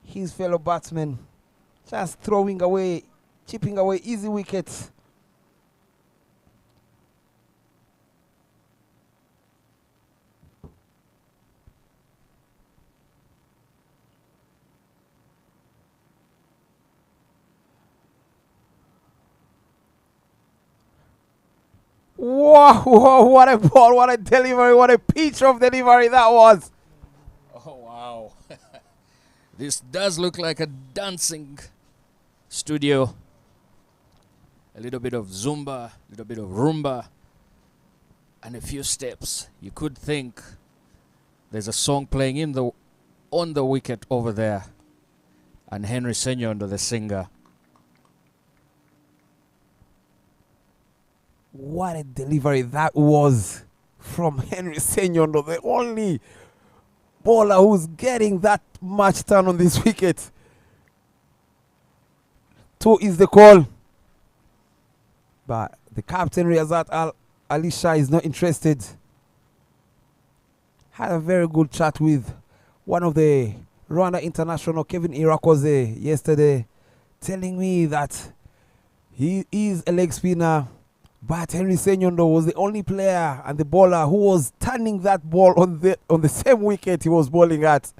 his fellow batsmen. Just throwing away, chipping away easy wickets. Whoa, what a ball, what a delivery, what a pitch of delivery that was. Oh, wow. This does look like a dancing studio. A little bit of Zumba, a little bit of Rumba, and a few steps. You could think there's a song playing on the wicket over there. And Henry Senyondo, the singer. What a delivery that was from Henry Senyondo, the only bowler who's getting that much turn on this wicket. 2 is the call. But the captain, Riazat Ali Shah, is not interested. Had a very good chat with one of the Rwanda international, Kevin Irakoze, yesterday, telling me that he is a leg spinner. But Henry Senyondo was the only player and the bowler who was turning that ball on the same wicket he was bowling at.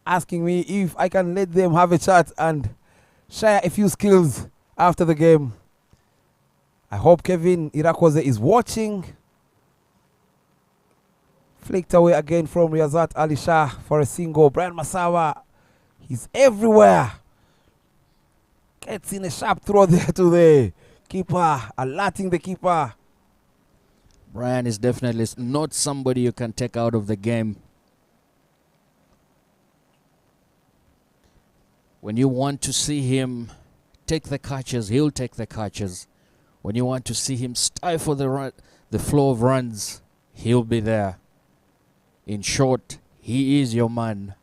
Asking me if I can let them have a chat and share a few skills after the game. I hope Kevin Irakoze is watching. Flicked away again from Riazat Ali Shah for a single. Brian Masawa, he's everywhere. Gets in a sharp throw there to the keeper, alerting the keeper. Brian is definitely not somebody you can take out of the game. When you want to see him take the catches, he'll take the catches. When you want to see him stifle the flow of runs, he'll be there. In short, he is your man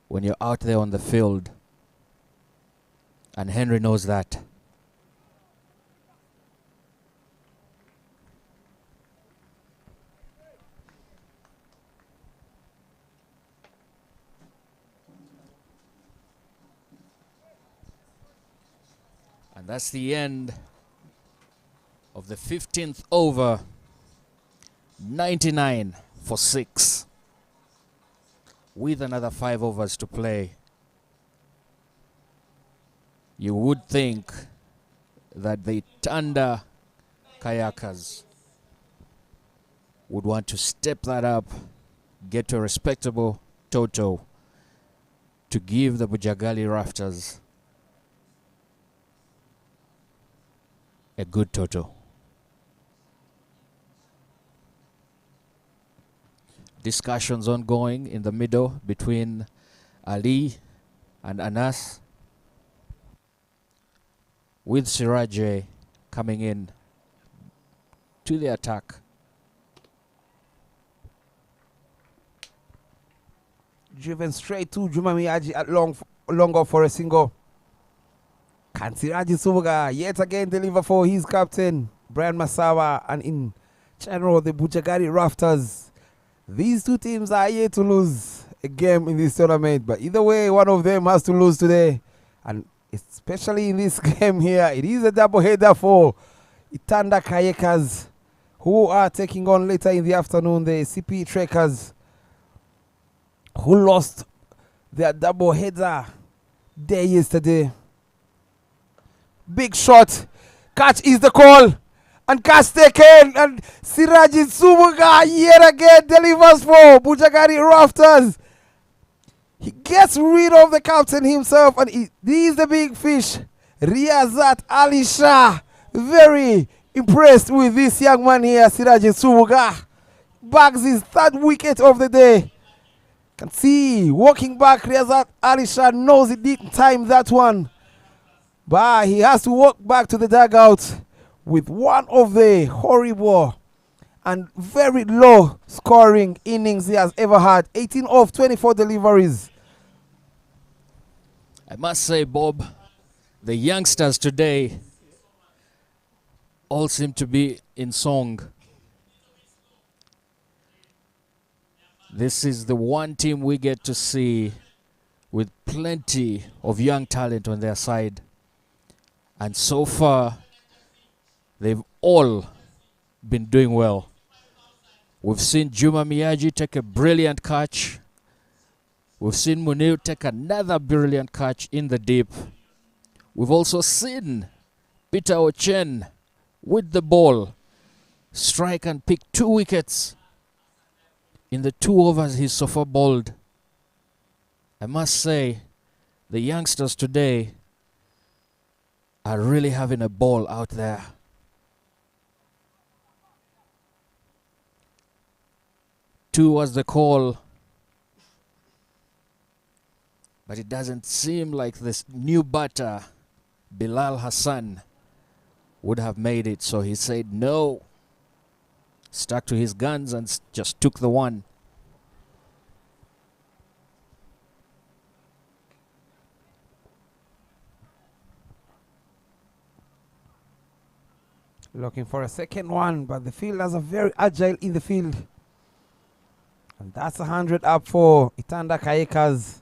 when you're out there on the field. And Henry knows that. And that's the end of the 15th over. 99 for 6. With another 5 overs to play. You would think that the Itanda Kayakers would want to step that up, get to a respectable total to give the Bujjagali Rafters a good total. Discussions ongoing in the middle between Ali and Anas, with Siraje coming in to the attack. Driven straight to Juma Miyaji at long off for a single. Can Siraji Subuga yet again deliver for his captain, Brian Masawa, and in general the Bujjagali Rafters. These two teams are yet to lose a game in this tournament, but either way, one of them has to lose today. And especially in this game here, it is a double header for Itanda Kayakers, who are taking on later in the afternoon the CP Trekkers, who lost their double header day yesterday. Big shot. Catch is the call. And catch taken. And Siraji Subuga yet again delivers for Bujjagali Rafters. He gets rid of the captain himself, and this is the big fish. Riazat Ali Shah. Very impressed with this young man here, Siraji Subuga. Bags his third wicket of the day. Can see walking back, Riazat Ali Shah knows he didn't time that one. But he has to walk back to the dugout with one of the horrible and very low scoring innings he has ever had. 18 of 24 deliveries. I must say, Bob, the youngsters today all seem to be in song. This is the one team we get to see with plenty of young talent on their side. And so far, they've all been doing well. We've seen Juma Miyaji take a brilliant catch. We've seen Munir take another brilliant catch in the deep. We've also seen Peter Ochen with the ball strike and pick 2 wickets in the 2 overs he's so far bowled. I must say, the youngsters today are really having a ball out there. Two was the call, but it doesn't seem like this new batter, Bilal Hassan, would have made it. So he said no, stuck to his guns and just took the one. Looking for a second one, but the fielders are very agile in the field. And that's 100 up for Itanda Kayakers.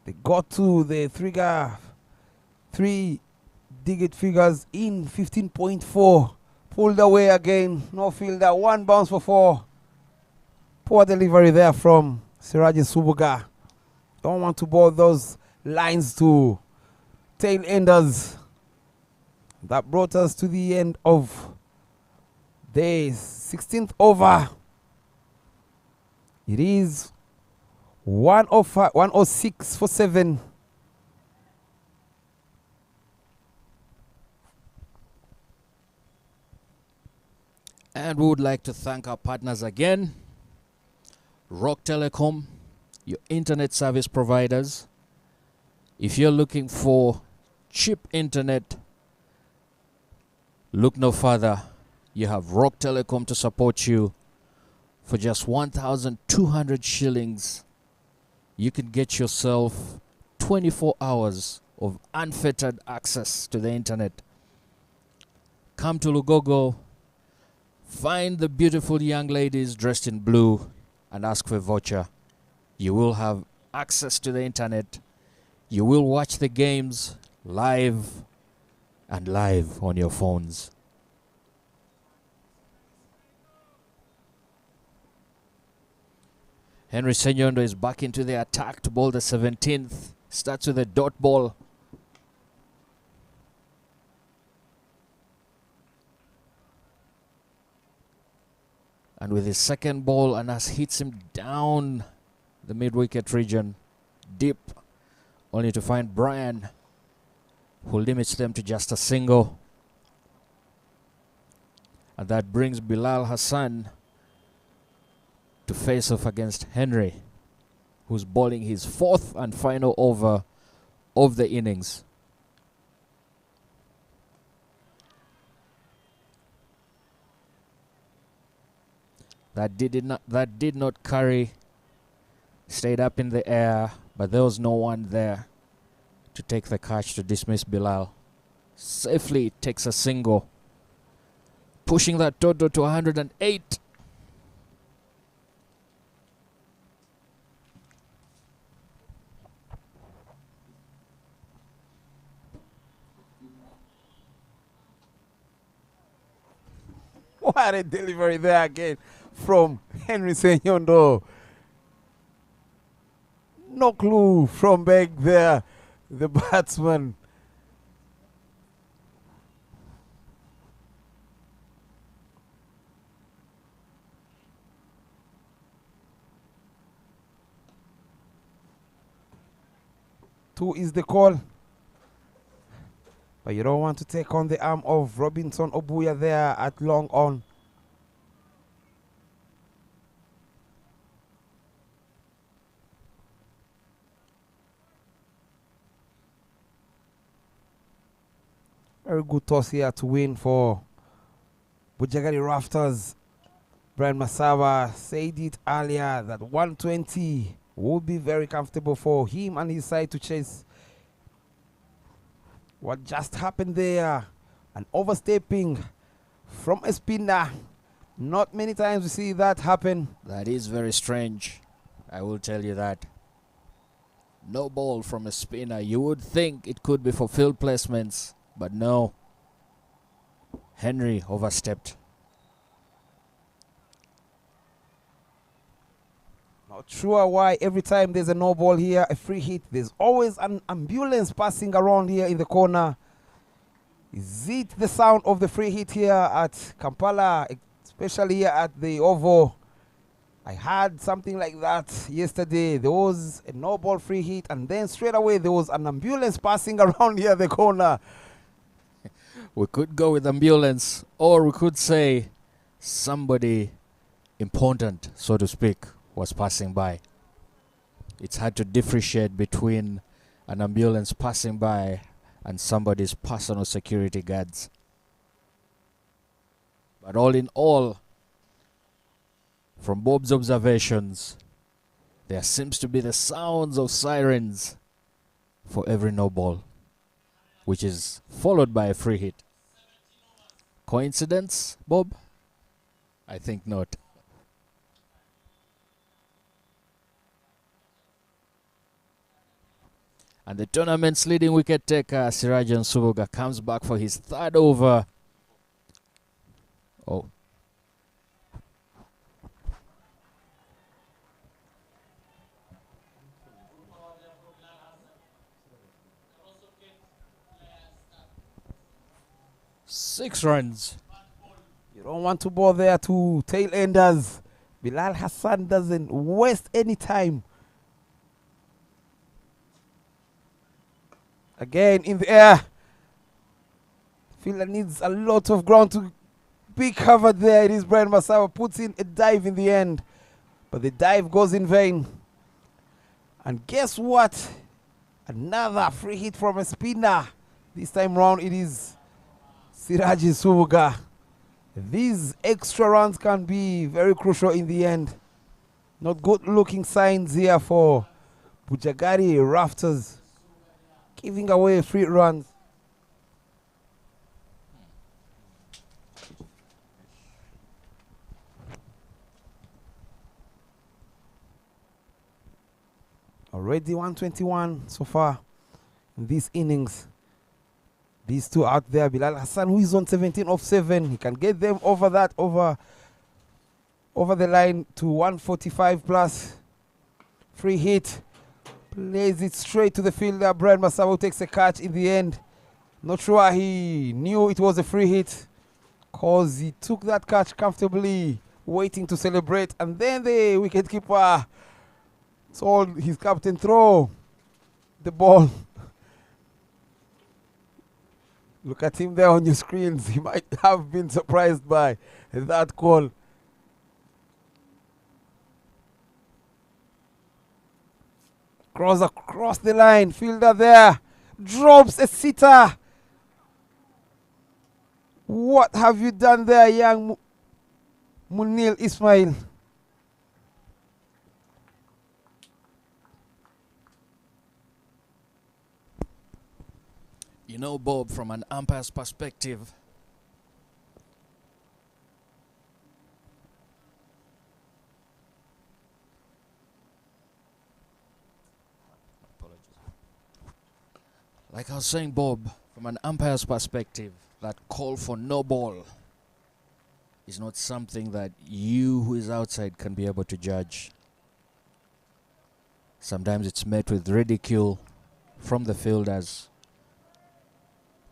They got to the three-digit figures in 15.4. Pulled away again. No fielder. 1 bounce for 4. Poor delivery there from Siraji Subuga. Don't want to bowl those lines to tail enders. That brought us to the end of the 16th over. It is 106 for 7. And we would like to thank our partners again. Rock Telecom, your internet service providers. If you're looking for cheap internet, look no further. You have Rock Telecom to support you. For just 1,200 shillings, you can get yourself 24 hours of unfettered access to the internet. Come to Lugogo, find the beautiful young ladies dressed in blue and ask for a voucher. You will have access to the internet. You will watch the games live and live on your phones. Henry Senyondo is back into the attack to bowl the 17th. Starts with a dot ball. And with his second ball, Anas hits him down the mid-wicket region, deep, only to find Brian, who limits them to just a single. And that brings Bilal Hassan to face off against Henry, who's bowling his 4th and final over of the innings. That did not carry, stayed up in the air, but there was no one there to take the catch to dismiss Bilal. Safely takes a single, pushing that total to 108. What a delivery there again from Henry Senyondo. No clue from back there, the batsman. 2 is the call. But you don't want to take on the arm of Robinson Obuya there at long on. Very good toss here to win for Bujjagali Rafters. Brian Masaba said it earlier that 120 would be very comfortable for him and his side to chase. What just happened there? An overstepping from a spinner. Not many times we see that happen. That is very strange. I will tell you that. No ball from a spinner. You would think it could be for field placements, but no. Henry overstepped. Not sure why every time there's a no ball here, a free hit, there's always an ambulance passing around here in the corner. Is it the sound of the free hit here at Kampala, especially here at the Oval? I had something like that yesterday. There was a no ball free hit, and then straight away there was an ambulance passing around here the corner. We could go with ambulance, or we could say somebody important, so to speak, was passing by. It's hard to differentiate between an ambulance passing by and somebody's personal security guards. But all in all, from Bob's observations, there seems to be the sounds of sirens for every no ball, which is followed by a free hit. Coincidence, Bob? I think not. And the tournament's leading wicket taker, Sirajan Subuga, comes back for his third over. Oh. Six runs. You don't want to ball there to tail enders. Bilal Hassan doesn't waste any time. Again in the air. Fielder needs a lot of ground to be covered there. It is Brian Masawa puts in a dive in the end, but the dive goes in vain. And guess what? Another free hit from a spinner. This time round it is Siraji Subuga. These extra runs can be very crucial in the end. Not good looking signs here for Bujjagali Rafters, giving away free runs. Already 121 so far in this innings. These two out there, Bilal Hassan, who is on 17 of 7, he can get them over that, over the line to 145 plus. Free hit, plays it straight to the fielder. Brian Masabo takes a catch in the end. Not sure he knew it was a free hit, because he took that catch comfortably, waiting to celebrate, and then the wicketkeeper told his captain, throw the ball. Look at him there on your screens. He might have been surprised by that call. Cross across the line. Fielder there. Drops a sitter. What have you done there, young Munil Ismail? You know, Bob, from an umpire's perspective, like I was saying, Bob, from an umpire's perspective, that call for no ball is not something that you who is outside can be able to judge. Sometimes it's met with ridicule from the fielders.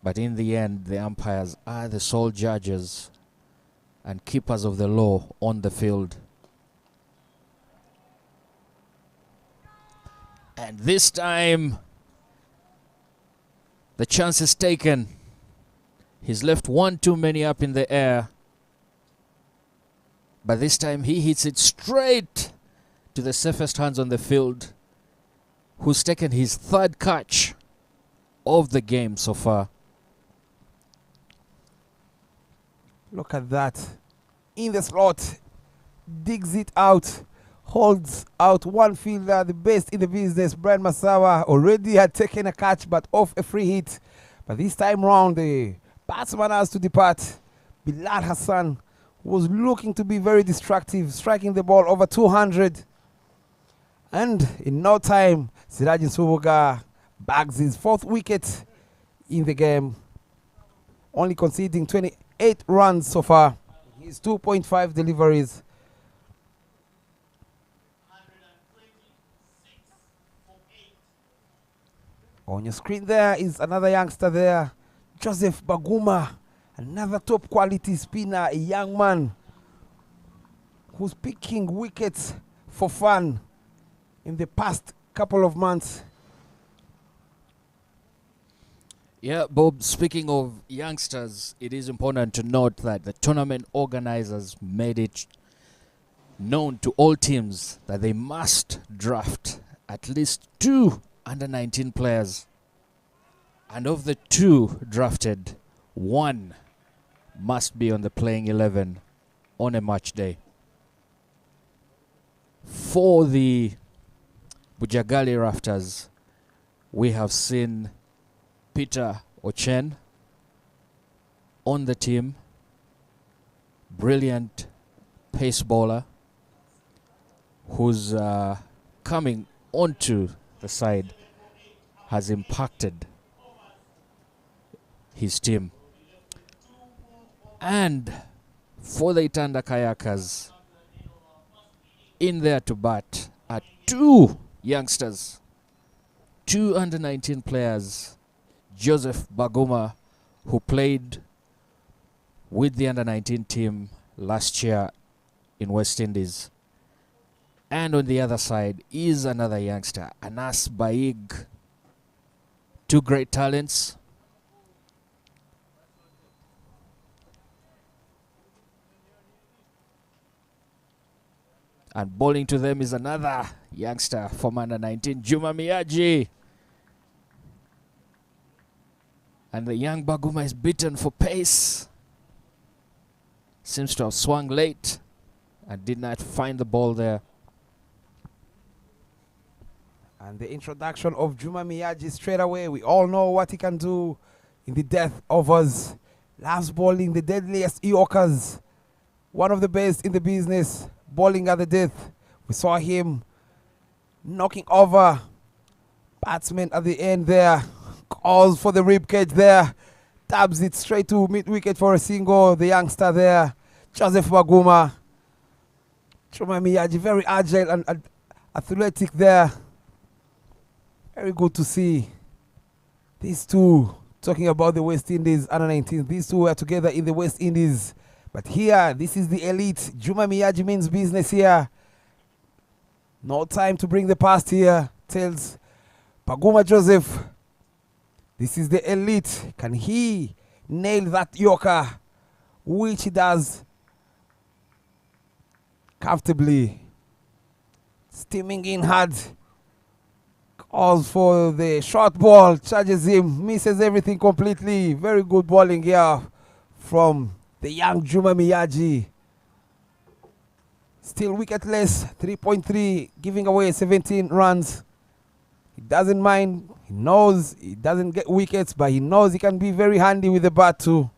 But in the end, the umpires are the sole judges and keepers of the law on the field. And this time, The chance is taken. He's left one too many up in the air. But this time he hits it straight to the safest hands on the field, who's taken his third catch of the game so far. Look at that. In the slot. Digs it out. Holds out one fielder, the best in the business. Brian Masawa already had taken a catch but off a free hit. But this time round, the batsman has to depart. Bilal Hassan was looking to be very destructive, striking the ball over 200. And in no time, Siraj Subuga bags his fourth wicket in the game, only conceding 28 runs so far. His 2.5 deliveries. On your screen there is another youngster there, Joseph Baguma, another top quality spinner, a young man who's picking wickets for fun in the past couple of months. Yeah, Bob, speaking of youngsters, it is important to note that the tournament organizers made it known to all teams that they must draft at least 2 under-19 players. And of the 2 drafted, 1 must be on the playing 11 on a match day. For the Bujjagali Rafters, we have seen Peter Ochen on the team. Brilliant pace bowler who's coming onto the side, has impacted his team. And for the Itanda Kayakers, in there to bat are 2 youngsters, 2 under-19 players. Joseph Baguma, who played with the under-19 team last year in West Indies. And on the other side is another youngster, Anas Baig. 2 great talents. And bowling to them is another youngster from under-19, Juma Miyaji. And the young Baguma is beaten for pace. Seems to have swung late and did not find the ball there. And the introduction of Juma Miyaji straight away. We all know what he can do in the death overs. Loves bowling the deadliest Yorkers. One of the best in the business, bowling at the death. We saw him knocking over batsmen at the end there. Calls for the rib cage there. Tabs it straight to mid-wicket for a single. The youngster there, Joseph Baguma. Juma Miyaji, very agile and athletic there. Very good to see these 2, talking about the West Indies under-19. These 2 were together in the West Indies. But here, this is the elite. Juma Miyaji means business here. No time to bring the past here, tells Baguma Joseph. This is the elite. Can he nail that Yorker? Which he does comfortably. Steaming in hard. Calls for the short ball, charges him, misses everything completely. Very good bowling here from the young Juma Miyaji. Still wicketless, 3.3, giving away 17 runs. He doesn't mind. He knows he doesn't get wickets, but he knows he can be very handy with the bat too.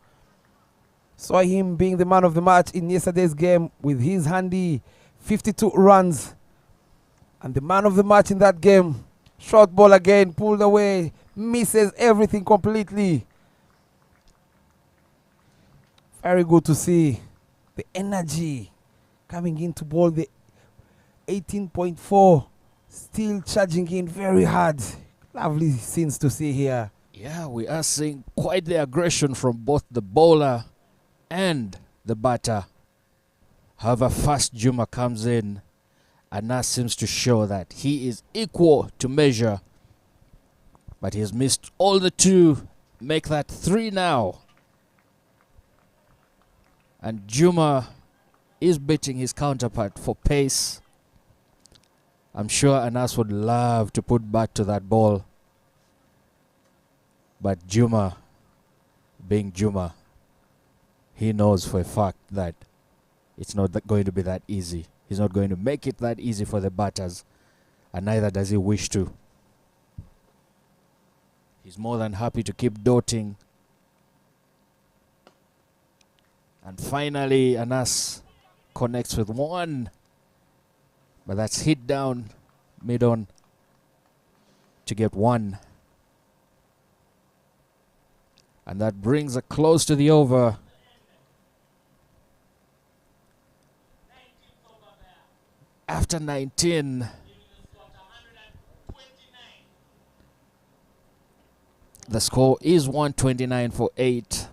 Saw him being the man of the match in yesterday's game with his handy 52 runs. And the man of the match in that game, short ball again, pulled away, misses everything completely. Very good to see the energy coming in to bowl the 18.4, still charging in very hard. Lovely scenes to see here. Yeah, we are seeing quite the aggression from both the bowler and the batter. However, first Juma comes in and now seems to show that he is equal to measure But he has missed all the two. Make that 3 now. And Juma is beating his counterpart for pace. I'm sure Anas would love to put back to that ball. But Juma, being Juma, he knows for a fact that it's not going to be that easy. He's not going to make it that easy for the batters, and neither does he wish to. He's more than happy to keep dotting. And finally, Anas connects with 1. But that's hit down mid-on to get 1. And that brings a close to the over. After 19, the score is 129 for 8.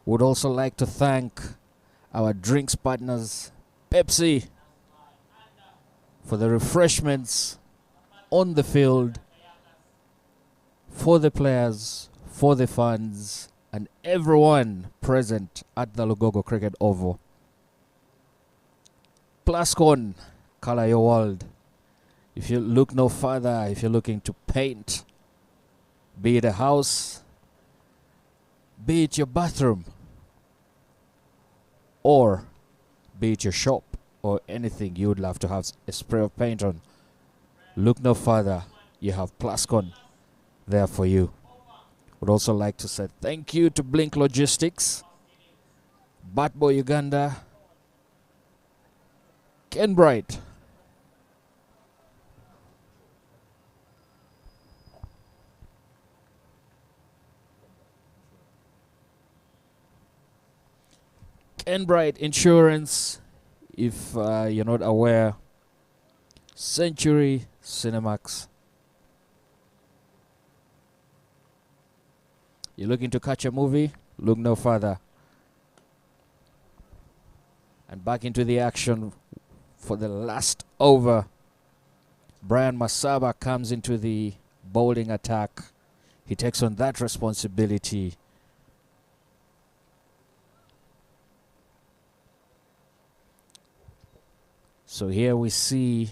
Would also like to thank our drinks partners, Pepsi, for the refreshments on the field, for the players, for the fans, and everyone present at the Lugogo Cricket Oval. Plascon, color your world. If you look no further, if you're looking to paint, be it a house, be it your bathroom, or be it your shop, or anything you would love to have a spray of paint on, look no further. You have Plascon there for you. Would also like to say thank you to Blink Logistics, Batboy Uganda, Ken Bright, Ken Bright Insurance, if you're not aware, Century Cinemax. You're looking to catch a movie? Look no further. And back into the action for the last over. Brian Masaba comes into the bowling attack. He takes on that responsibility. So here we see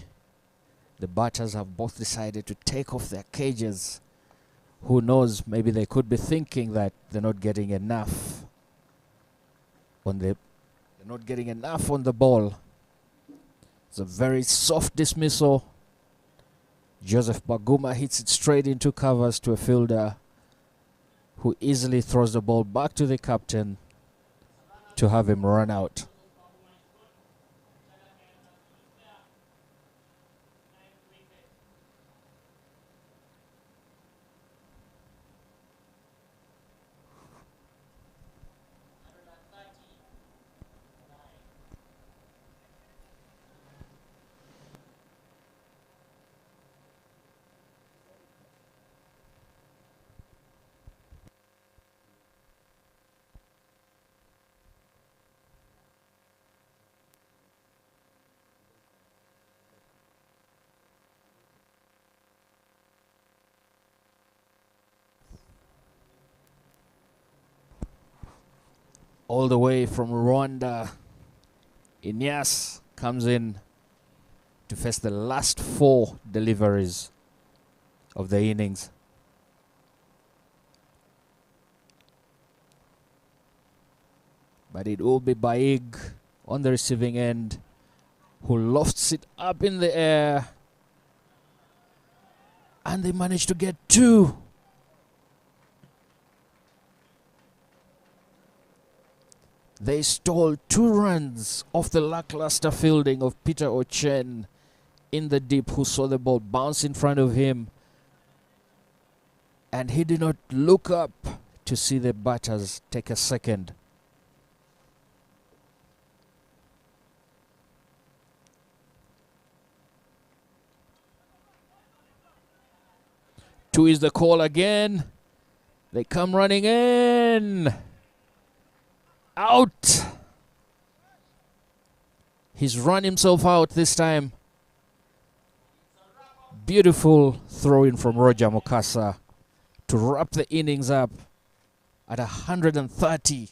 the batters have both decided to take off their cages. Who knows, maybe they could be thinking that they're not getting enough on the ball. It's a very soft dismissal. Joseph Baguma hits it straight into covers to a fielder who easily throws the ball back to the captain to have him run out. All the way from Rwanda, Inyas comes in to face the last 4 deliveries of the innings. But it will be Baig on the receiving end who lofts it up in the air. And they manage to get 2. They stole 2 runs off the lackluster fielding of Peter Ochen in the deep, who saw the ball bounce in front of him. And he did not look up to see the batters take a second. Two is the call again. They come running in. Out. He's run himself out this time. Beautiful throw-in from Roger Mukasa to wrap the innings up at 130.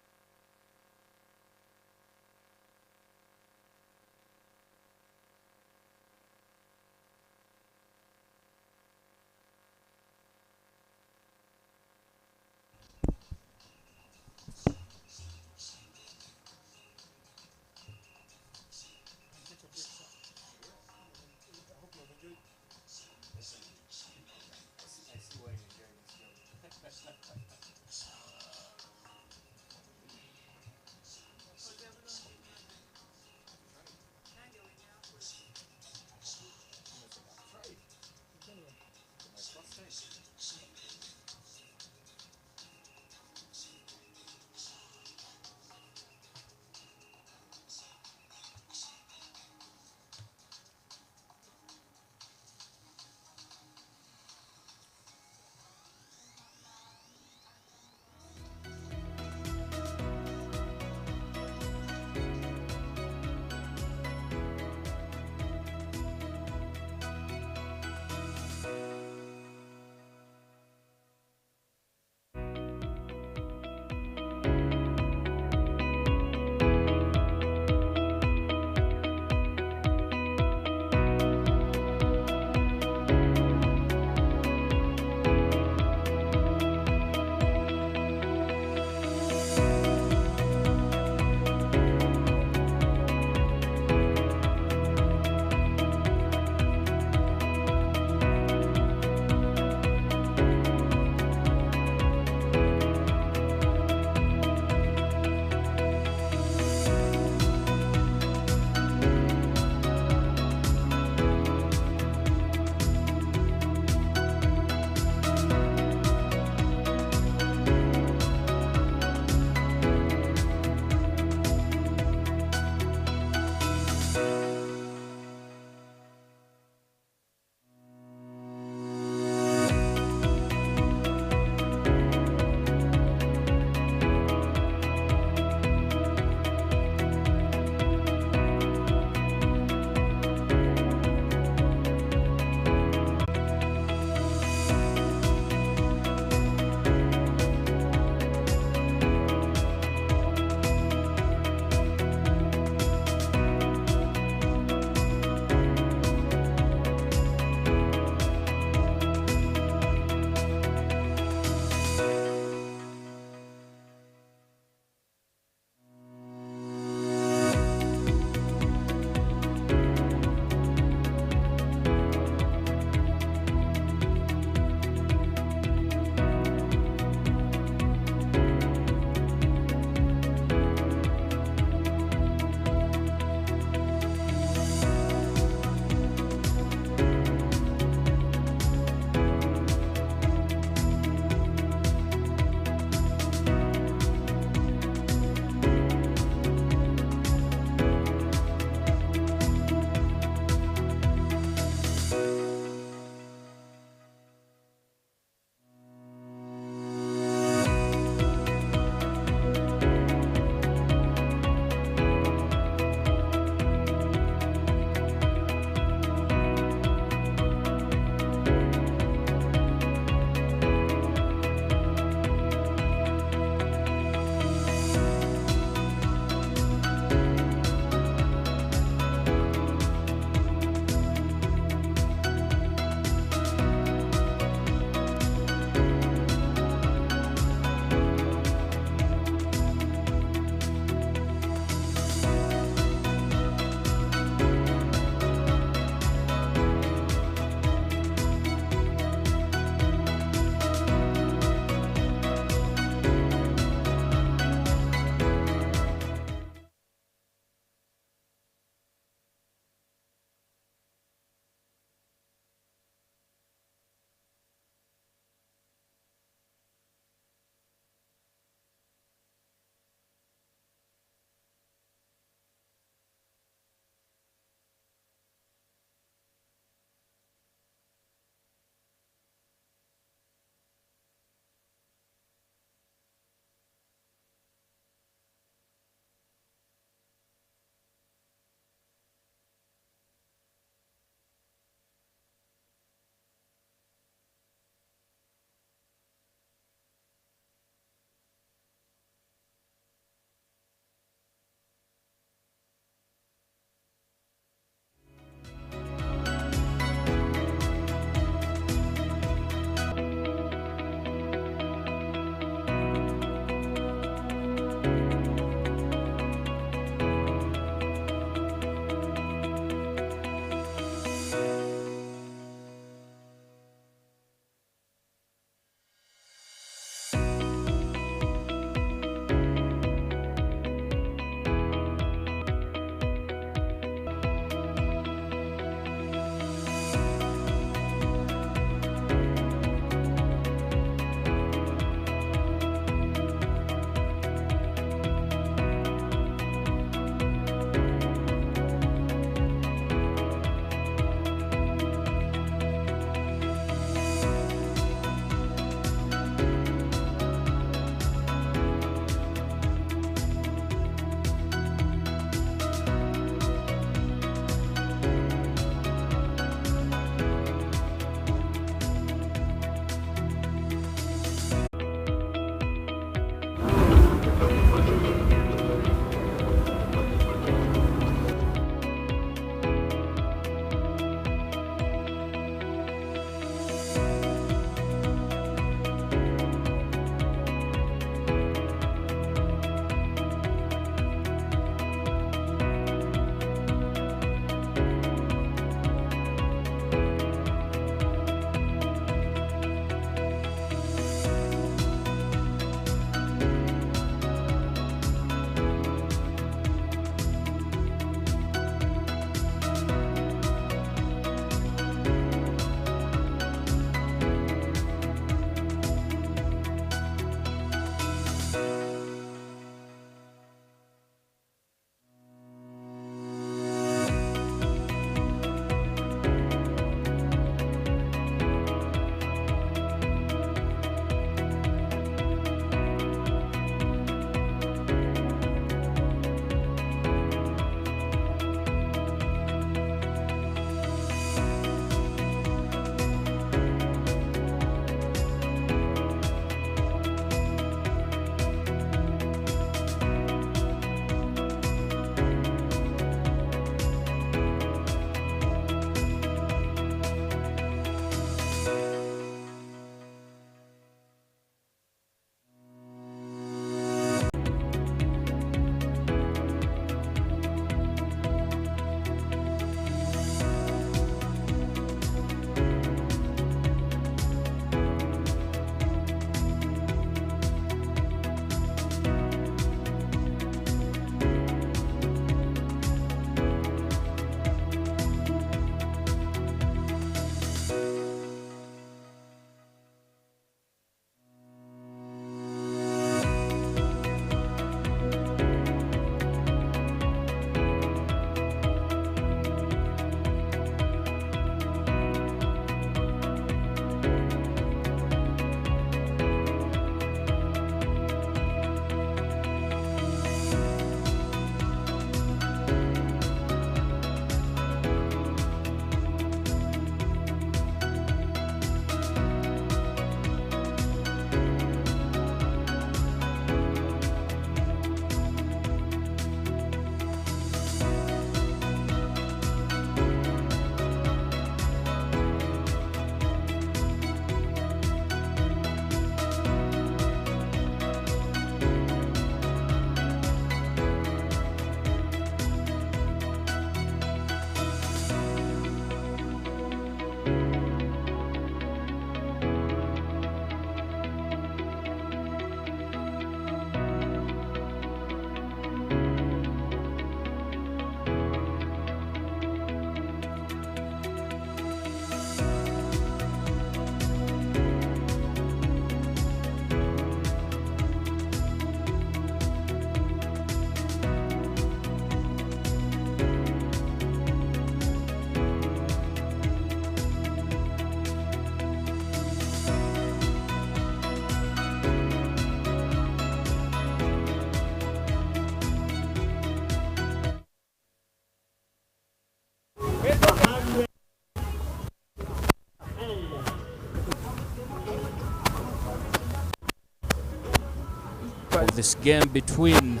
of this game between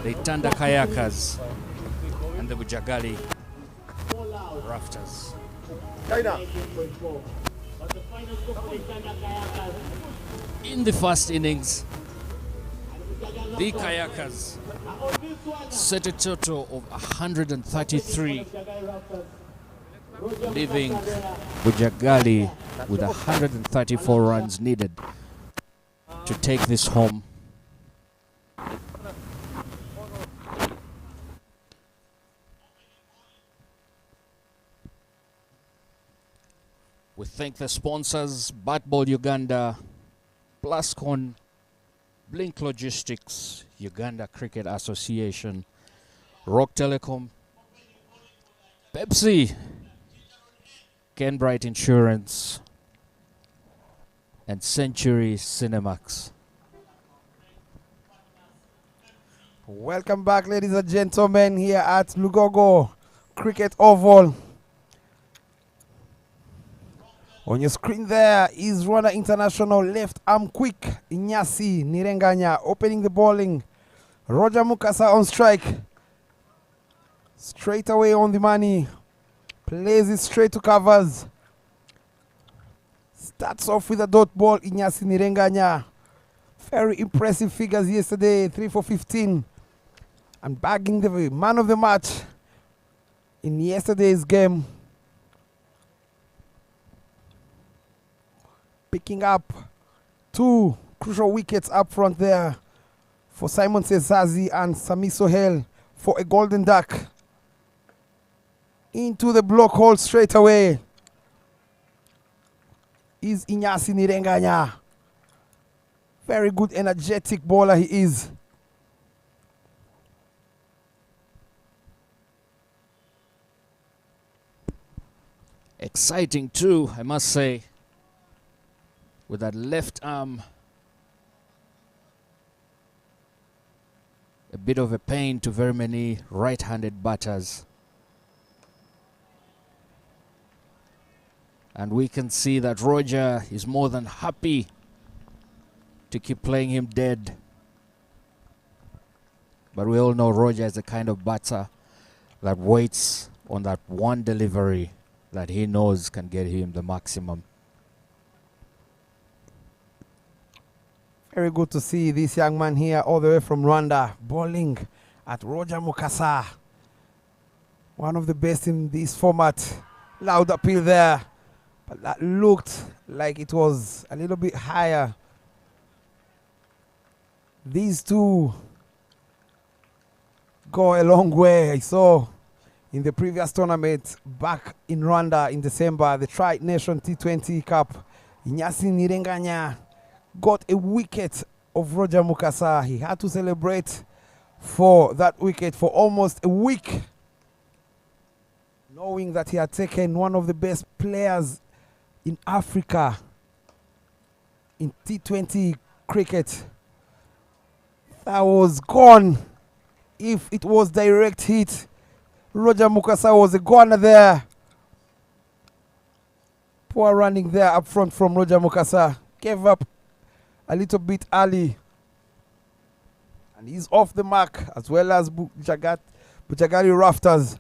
the Itanda Kayakers and the Bujjagali Rafters. In the first innings, the Kayakers set a total of 133, leaving Bujjagali with 134 runs needed to take this home. We thank the sponsors, Batball Uganda, Plascon, Blink Logistics, Uganda Cricket Association, Rock Telecom, Pepsi, Ken Bright Insurance, and Century Cinemax. Welcome back, ladies and gentlemen, here at Lugogo Cricket Oval. On your screen there is Rwanda International left arm quick Inyasi Nirenganya opening the bowling. Roger Mukasa on strike. Straight away on the money. Plays it straight to covers. Starts off with a dot ball Inyasi Nirenganya. Very impressive figures yesterday, 3 for 15. And bagging the man of the match in yesterday's game. Picking up 2 crucial wickets up front there for Simon Sezazi and Sami Sohel for a golden duck. Into the block hole straight away is Inyasi Nirenganya. Very good energetic bowler he is. Exciting too, I must say, with that left arm. A bit of a pain to very many right-handed batters. And we can see that Roger is more than happy to keep playing him dead. But we all know Roger is the kind of batter that waits on that one delivery that he knows can get him the maximum. Very good to see this young man here all the way from Rwanda bowling at Roger Mukasa. One of the best in this format. Loud appeal there. But that looked like it was a little bit higher. These two go a long way. I saw in the previous tournament back in Rwanda in December, the Tri-Nation T20 Cup, Inyasi Nirenganya got a wicket of Roger Mukasa. He had to celebrate for that wicket for almost a week, knowing that he had taken one of the best players in Africa in T20 cricket. That was gone. If it was direct hit, Roger Mukasa was a goner there. Poor running there up front from Roger Mukasa. Gave up a little bit early. And he's off the mark, as well as Bujjagali Rafters.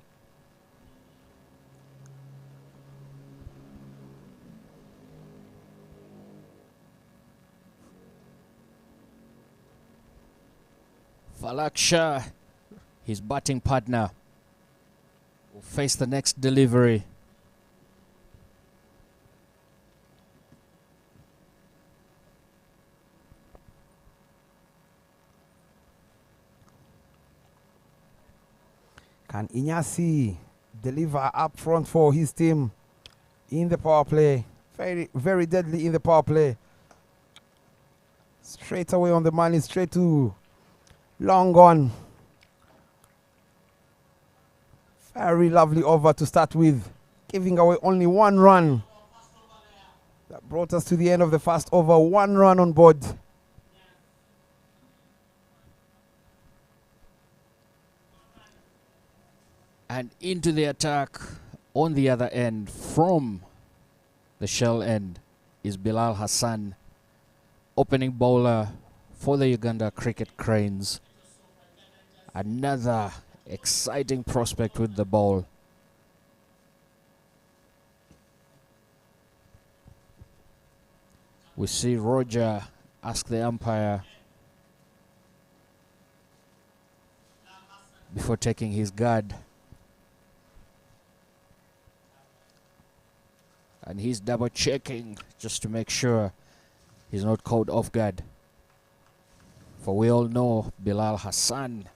Falak Shah, his batting partner, will face the next delivery. Can Inyasi deliver up front for his team in the power play? Very, very deadly in the power play. Straight away on the money, straight to long on. Very lovely over to start with, giving away only 1 run. That brought us to the end of the first over, 1 run on board. And into the attack on the other end from the shell end is Bilal Hassan, opening bowler for the Uganda Cricket Cranes. Another exciting prospect with the ball. We see Roger ask the umpire before taking his guard. And he's double checking just to make sure he's not caught off guard. For we all know Bilal Hassan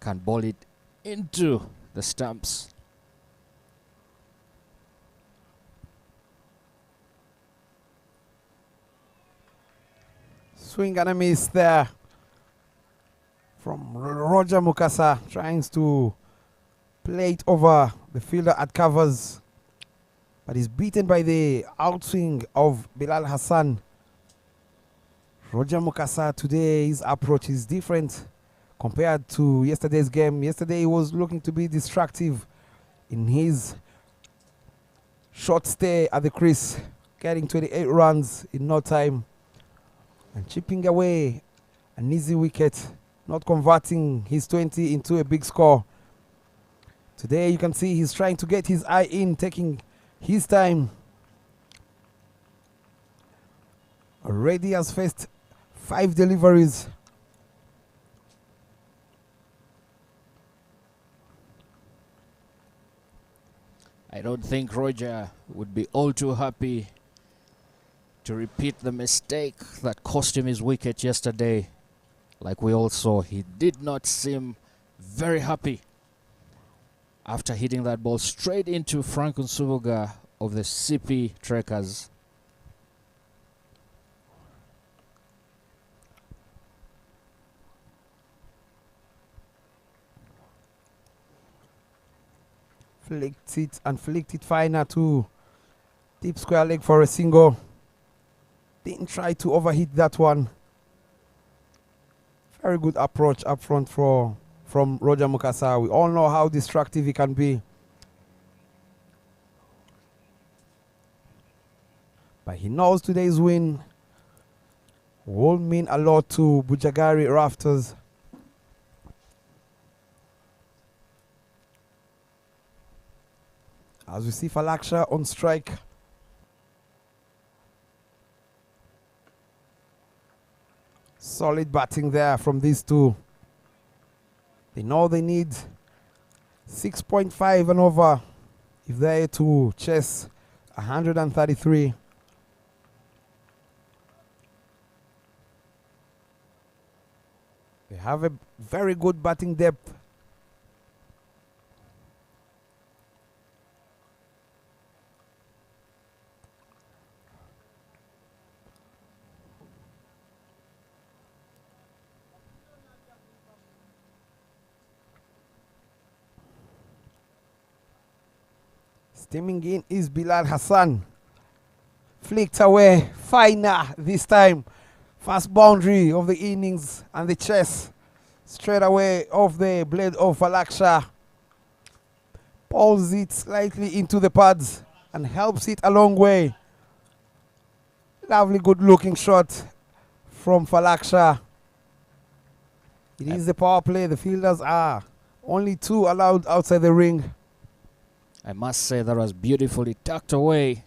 can ball it into the stumps. Swing and a miss there from Roger Mukasa, trying to play it over the fielder at covers, but he's beaten by the outswing of Bilal Hassan. Roger Mukasa today, his approach is different compared to yesterday's game. Yesterday he was looking to be destructive in his short stay at the crease, getting 28 runs in no time and chipping away an easy wicket, not converting his 20 into a big score. Today you can see he's trying to get his eye in, taking his time. Already has faced 5 deliveries. I don't think Roger would be all too happy to repeat the mistake that cost him his wicket yesterday. Like we all saw, he did not seem very happy after hitting that ball straight into Frank Nsubuga of the CP Trekkers. Flicked it finer to deep square leg for a single. Didn't try to overhit that one. Very good approach up front from Roger Mukasa. We all know how destructive he can be. But he knows today's win will mean a lot to Bujjagali Rafters. As we see Falaksha on strike. Solid batting there from these two. They know they need 6.5 and over if they're to chase 133. They have a very good batting depth. Steaming in is Bilal Hassan. Flicked away. Finer this time. First boundary of the innings and the chase. Straight away off the blade of Falaksha. Pulls it slightly into the pads and helps it a long way. Lovely good looking shot from Falaksha. It is the power play. The fielders are only 2 allowed outside the ring. I must say that was beautifully tucked away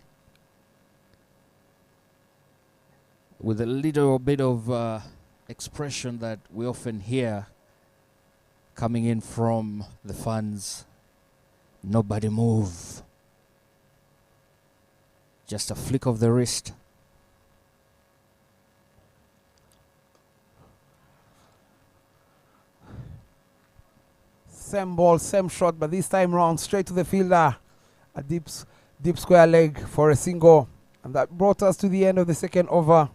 with a little bit of expression that we often hear coming in from the fans. Nobody move. Just a flick of the wrist. Same ball, same shot, but this time round straight to the fielder. A deep square leg for a single. And that brought us to the end of the second over.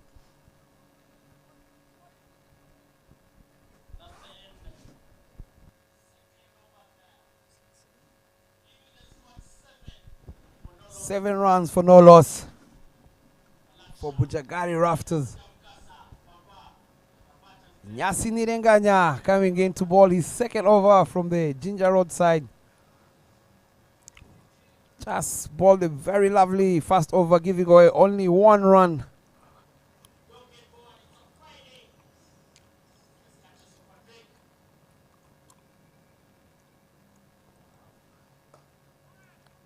Seven runs for no loss for Bujjagali Rafters. Nyasi Nirenganya coming in to ball his second over from the Ginger Road side. Just balled a very lovely fast over, giving away only 1 run.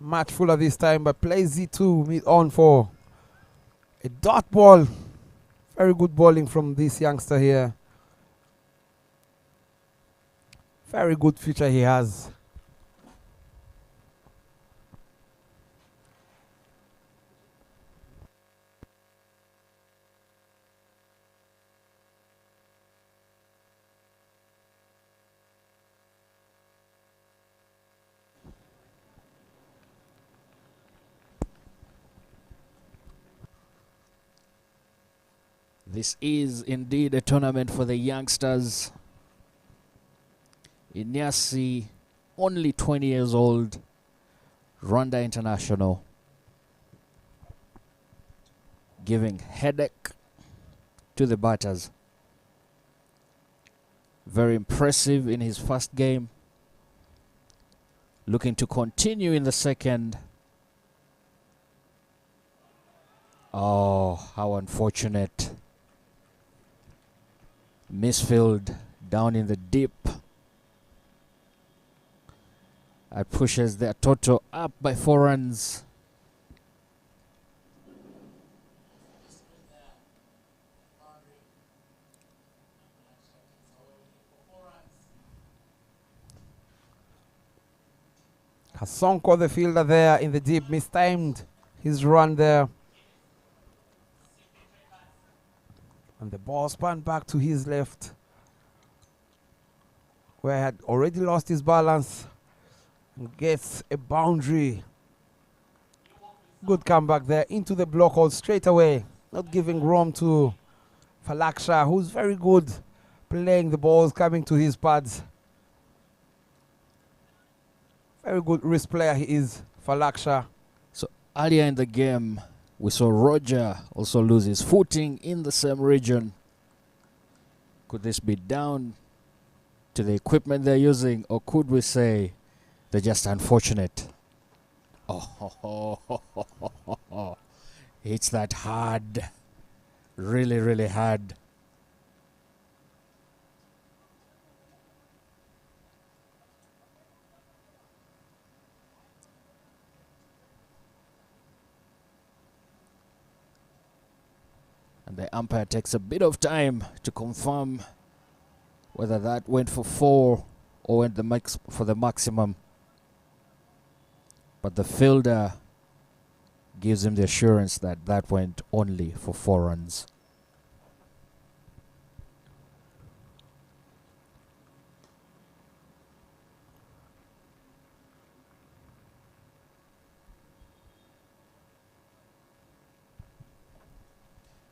Much fuller this time, but plays Z2 mid on for a dot ball. Very good bowling from this youngster here. Very good future he has. This is indeed a tournament for the youngsters. Inyasi, only 20 years old, Rwanda international, giving headache to the batters. Very impressive in his first game. Looking to continue in the second. Oh, how unfortunate. Misfield down in the deep. That pushes their total up by 4 runs. Kasonko, the fielder there in the deep, mistimed his run there. And the ball spun back to his left, where he had already lost his balance. And gets a boundary. Good comeback there into the block hole straight away. Not giving room to Falaksha, who's very good playing the balls coming to his pads. Very good wrist player he is, Falaksha. So earlier in the game, we saw Roger also lose his footing in the same region. Could this be down to the equipment they're using, or could we say they're just unfortunate? Oh, hits that hard. Really, really hard. And the umpire takes a bit of time to confirm whether that went for 4 or went for the maximum. But the fielder gives him the assurance that that went only for 4 runs.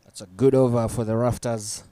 That's a good over for the Rafters.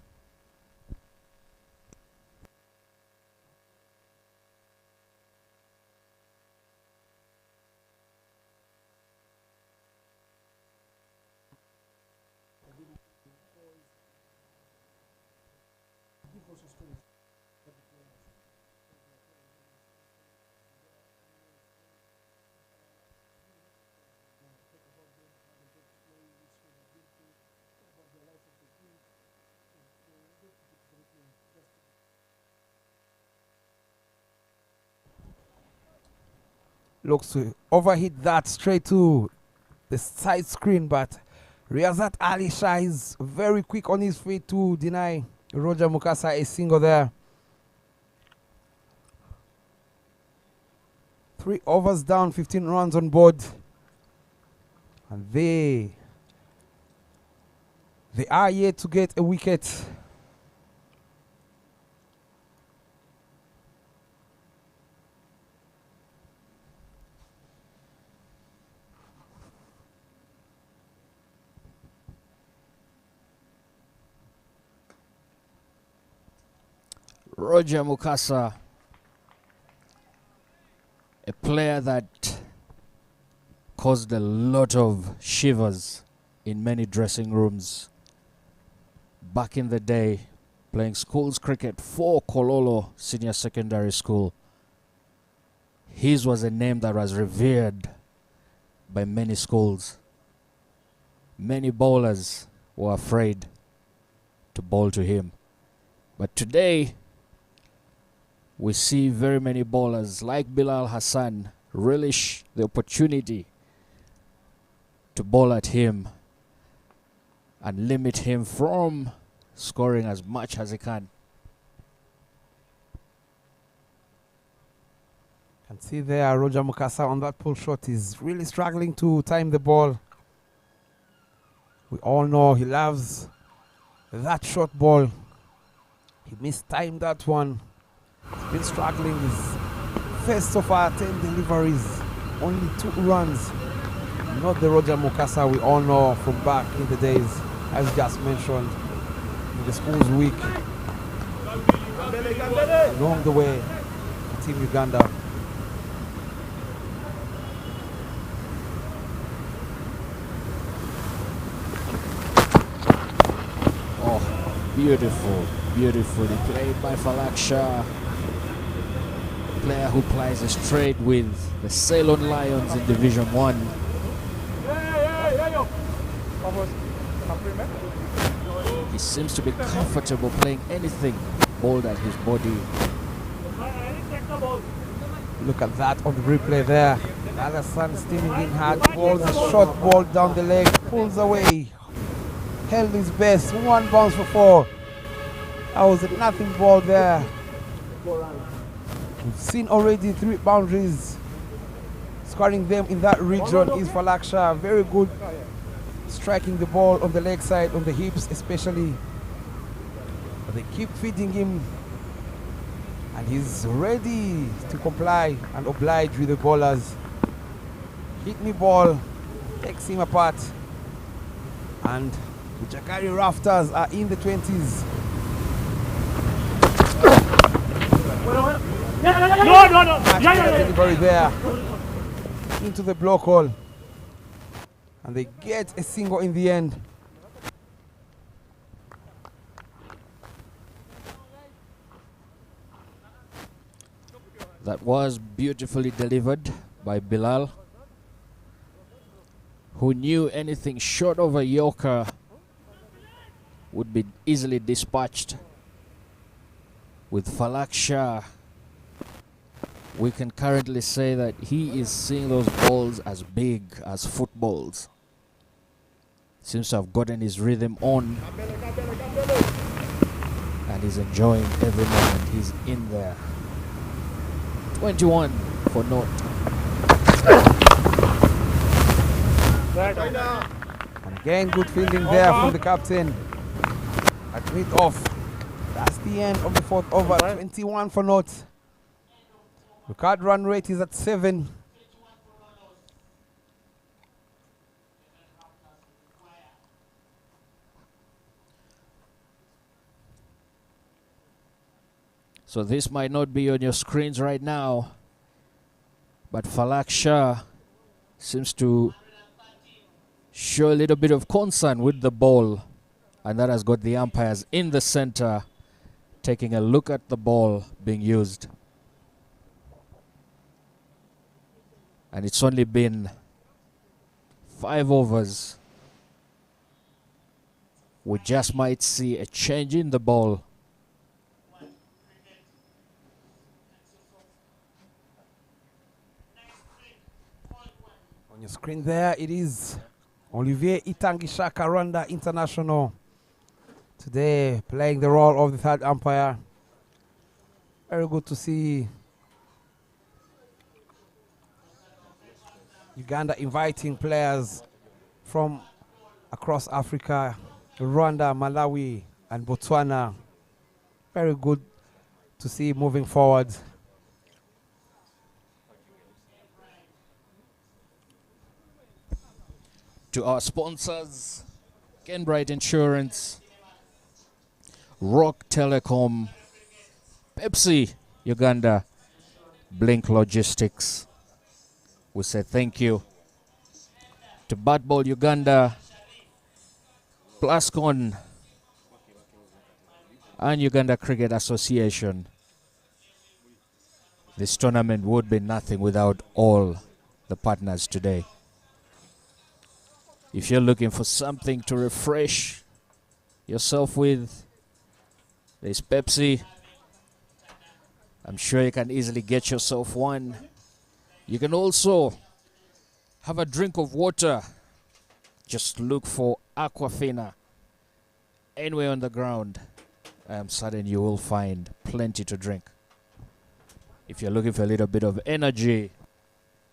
Looks to overhit that straight to the side screen, but Riazat Ali Shah is very quick on his feet to deny Roger Mukasa a single there. 3 overs down, 15 runs on board. And they are yet to get a wicket. Roger Mukasa, a player that caused a lot of shivers in many dressing rooms back in the day, playing schools cricket for Kololo Senior Secondary School. His was a name that was revered by many schools. Many bowlers were afraid to bowl to him. But today, we see very many bowlers like Bilal Hassan relish the opportunity to bowl at him and limit him from scoring as much as he can. Can see there Roger Mukasa on that pull shot is really struggling to time the ball. We all know he loves that short ball. He mistimed that one. He's been struggling. His first so far 10 deliveries, only 2 runs. Not the Roger Mukasa we all know from back in the days, as just mentioned, in the schools week. Along the way, Team Uganda. Oh, beautiful, beautifully played by Falaksha. Player who plays straight with the Ceylon Lions in Division 1. He seems to be comfortable playing anything bowled at his body. Look at that on the replay there. Alassane steaming in hard, balls a short ball down the leg, pulls away, held his best, 1 bounce for 4. That was a nothing ball there. We've seen already 3 boundaries. Scoring them in that region is Falaksha. Very good striking the ball on the leg side, on the hips especially. But they keep feeding him, and he's ready to comply and oblige with the bowlers. Hit me ball takes him apart, and Bujjagali Rafters are in the 20s. Delivery there into the block hole, and they get a single in the end. That was beautifully delivered by Bilal, who knew anything short of a Yorker would be easily dispatched. With Falaksha, we can currently say that he is seeing those balls as big as footballs. Seems to have gotten his rhythm on, and he's enjoying every moment he's in there. 21 for North. And again, good fielding there from the captain. At mid-off. That's the end of the 4th over. 21 for North. The card run rate is at 7. So this might not be on your screens right now, but Falaksha seems to show a little bit of concern with the ball, and that has got the umpires in the center taking a look at the ball being used. And it's only been 5 overs. We just might see a change in the ball. On your screen there, it is Olivier Itangishaka, Rwanda International. Today, playing the role of the 3rd umpire. Very good to see Uganda inviting players from across Africa, Rwanda, Malawi, and Botswana. Very good to see moving forward. To our sponsors, Kenbright Insurance, Rock Telecom, Pepsi Uganda, Blink Logistics. We say thank you to Batball Uganda, Plascon, and Uganda Cricket Association. This tournament would be nothing without all the partners today. If you're looking for something to refresh yourself with, there's Pepsi. I'm sure you can easily get yourself one. You can also have a drink of water. Just look for Aquafina anywhere on the ground. I am certain you will find plenty to drink. If you're looking for a little bit of energy,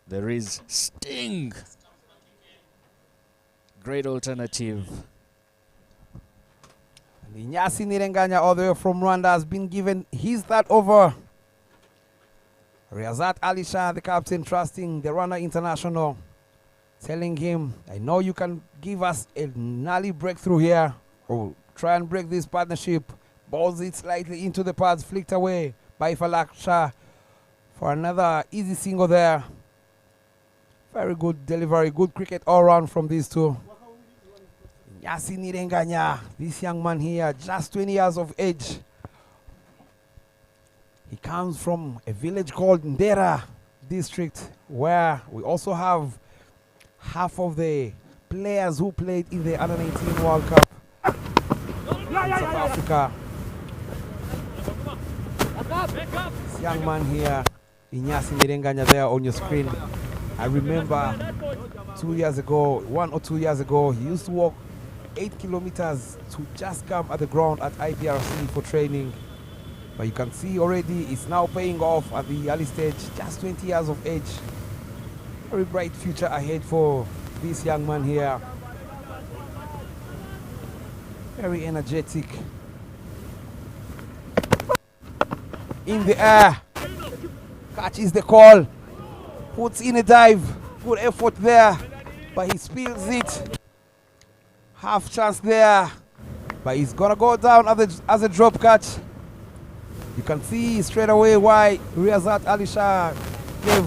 there is Sting. Great alternative. Inyasi Nirenganya, all the way from Rwanda, has been given his third over. Riazat Alisha, the captain, trusting the Rwanda international, telling him, I know you can give us a gnarly breakthrough here, or try and break this partnership. Balls it slightly into the pads, flicked away by Falaksha for another easy single there. Very good delivery, good cricket all round from these two. Yasi Nirenganya, this young man here, just 20 years of age. He comes from a village called Ndera district, where we also have half of the players who played in the Under-19 World Cup in South Africa. This young man here, Inyasi Nirenganya, there on your screen. I remember 2 years ago, 1 or 2 years ago, he used to walk 8 kilometers to just come at the ground at IBRC for training. But you can see already it's now paying off at the early stage, just 20 years of age. Very bright future ahead for this young man here. Very energetic. In the air, catches the call, puts in a dive, good effort there, but he spills it. Half chance there, but he's gonna go down as a drop catch. You can see straight away why Riazat Alisha gave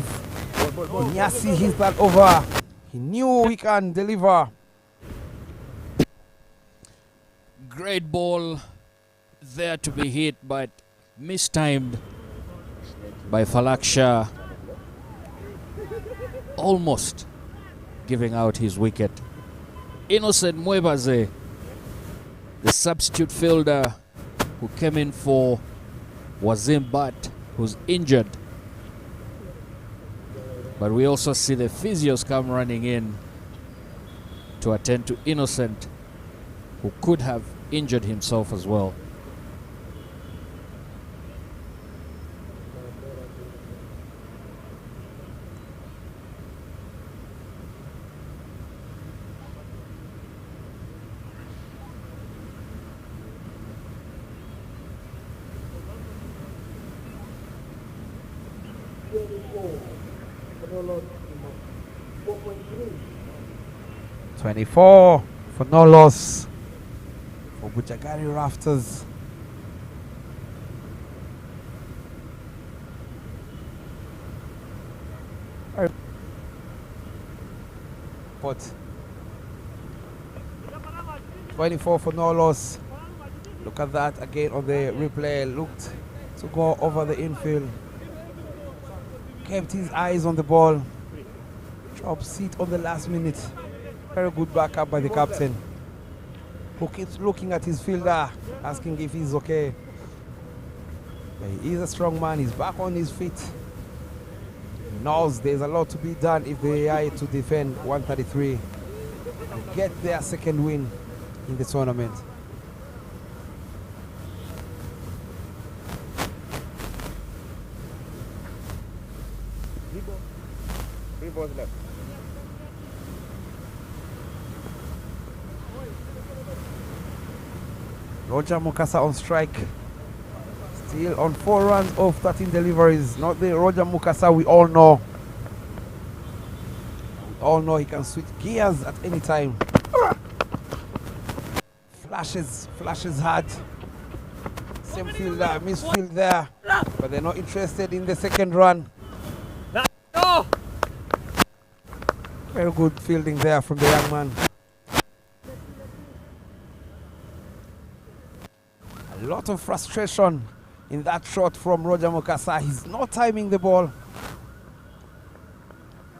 Nyasi his that over. He knew he can deliver. Great ball there to be hit, but mistimed by Falaksha, almost giving out his wicket. Innocent Mwebaze, the substitute fielder who came in for Wazim Bat, who's injured. But we also see the physios come running in to attend to Innocent, who could have injured himself as well. .24 for no loss for Bujjagali Rafters. But 24 for no loss. Look at that again on the replay. Looked to go over the infield. Kept his eyes on the ball. Dropped seat on the last minute. Very good backup by the captain, who keeps looking at his fielder, asking if he's okay. But he is a strong man. He's back on his feet. He knows there's a lot to be done if they are to defend 133 and get their second win in the tournament. Three balls left. Roger Mukasa on strike. Still on 4 runs off 13 deliveries. Not the Roger Mukasa we all know. We all know he can switch gears at any time. Flashes hard. Same fielder, misfield there. But they're not interested in the second run. Very good fielding there from the young man. A lot of frustration in that shot from Roger Mukasa. He's not timing the ball.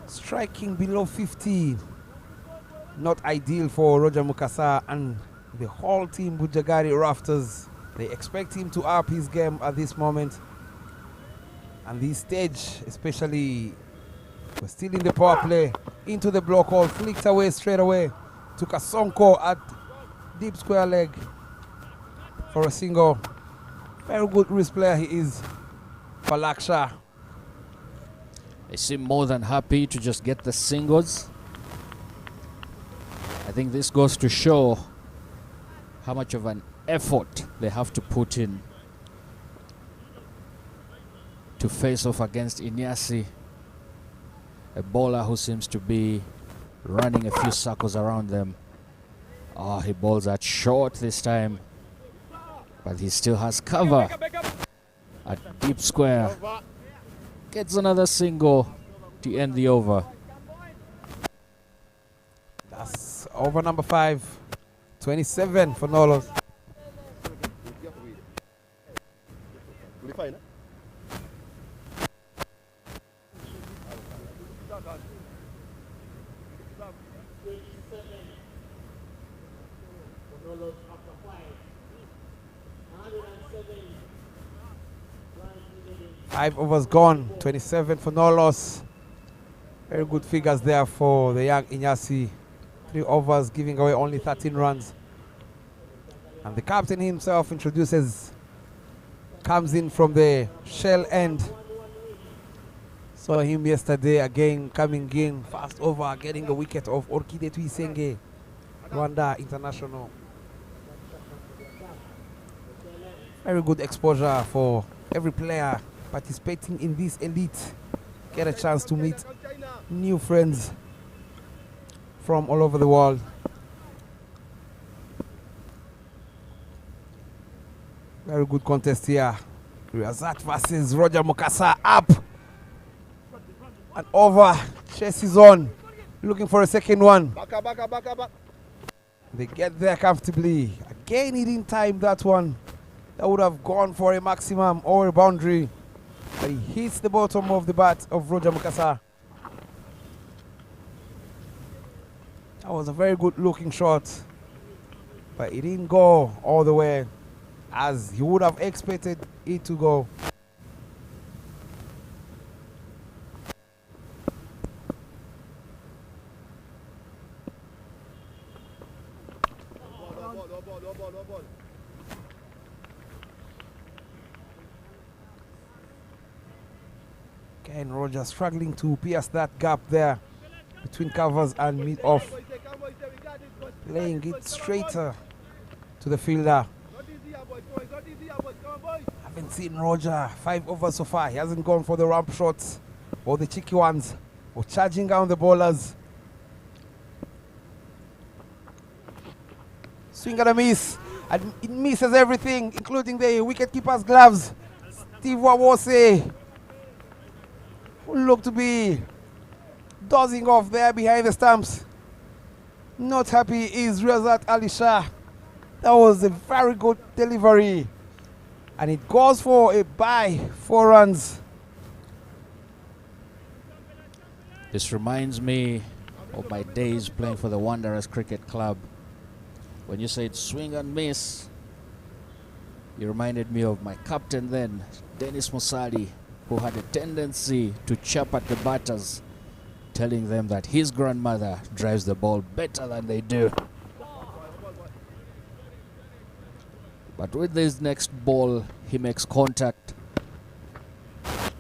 Striking below 50. Not ideal for Roger Mukasa and the whole team Bujjagali Rafters. They expect him to up his game at this moment. And this stage, especially We're still in the power play. Into the block hole. Flicked away straight away. Took a Sonko at deep square leg for a single. Very good wrist player he is. Falaksha. They seem more than happy to just get the singles. I think this goes to show how much of an effort they have to put in to face off against Inyasi, a bowler who seems to be running a few circles around them. Oh, he bowls that short this time, but he still has cover at deep square. Gets another single to end the over. That's over number 5. 27 for Nolos. Five overs gone, 27 for no loss. Very good figures there for the young Inyasi. 3 overs, giving away only 13 runs. And the captain himself comes in from the shell end. Saw him yesterday again coming in, fast over, getting the wicket of Orkide Tuisenge, Rwanda International. Very good exposure for every player participating in this elite. Get a chance to meet new friends from all over the world. Very good contest here. Riazat versus Roger Mukasa, up and over. Chase is on, looking for a second one. They get there comfortably. Again, he didn't time that one. That would have gone for a maximum or a boundary. But he hits the bottom of the bat of Roger Mukasa. That was a very good looking shot, but it didn't go all the way as he would have expected it to go. Again, Roger struggling to pierce that gap there between covers and mid-off. Playing it straighter to the fielder. Haven't seen Roger 5 overs so far. He hasn't gone for the ramp shots or the cheeky ones or charging down the bowlers. Swing and a miss, and it misses everything, including the wicket-keeper's gloves. Steve Wawose, who looked to be dozing off there behind the stumps. Not happy is Riazat Ali Shah. That was a very good delivery, and it goes for a bye, 4 runs. This reminds me of my days playing for the Wanderers Cricket Club. When you said swing and miss, you reminded me of my captain then, Dennis Musali, who had a tendency to chap at the batters, telling them that his grandmother drives the ball better than they do. But with this next ball, he makes contact,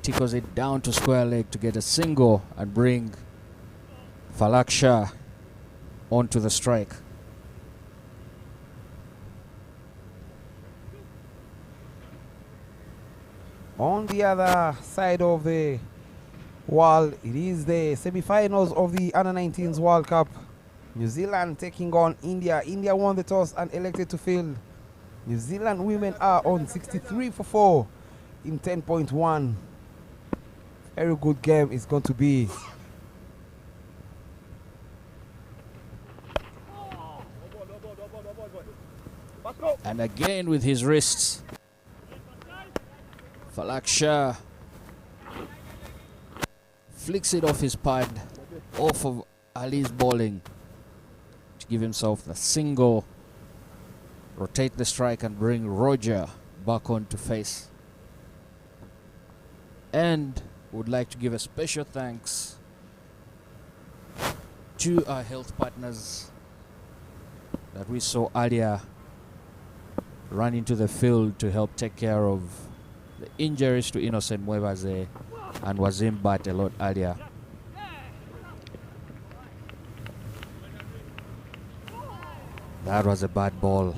tickles it down to square leg to get a single and bring Falaksha onto the strike. On the other side of the wall, it is the semi-finals of the Under-19s World Cup. New Zealand taking on India. India won the toss and elected to field. New Zealand women are on 63 for 4 in 10.1. Very good game it's going to be. And again with his wrists, Falaksha flicks it off his pad, off of Ali's bowling, to give himself the single, rotate the strike and bring Roger back on to face. And would like to give a special thanks two health partners that we saw earlier run into the field to help take care of the injuries to Innocent Mwebaze and Wazim Bat a lot earlier. That was a bad ball.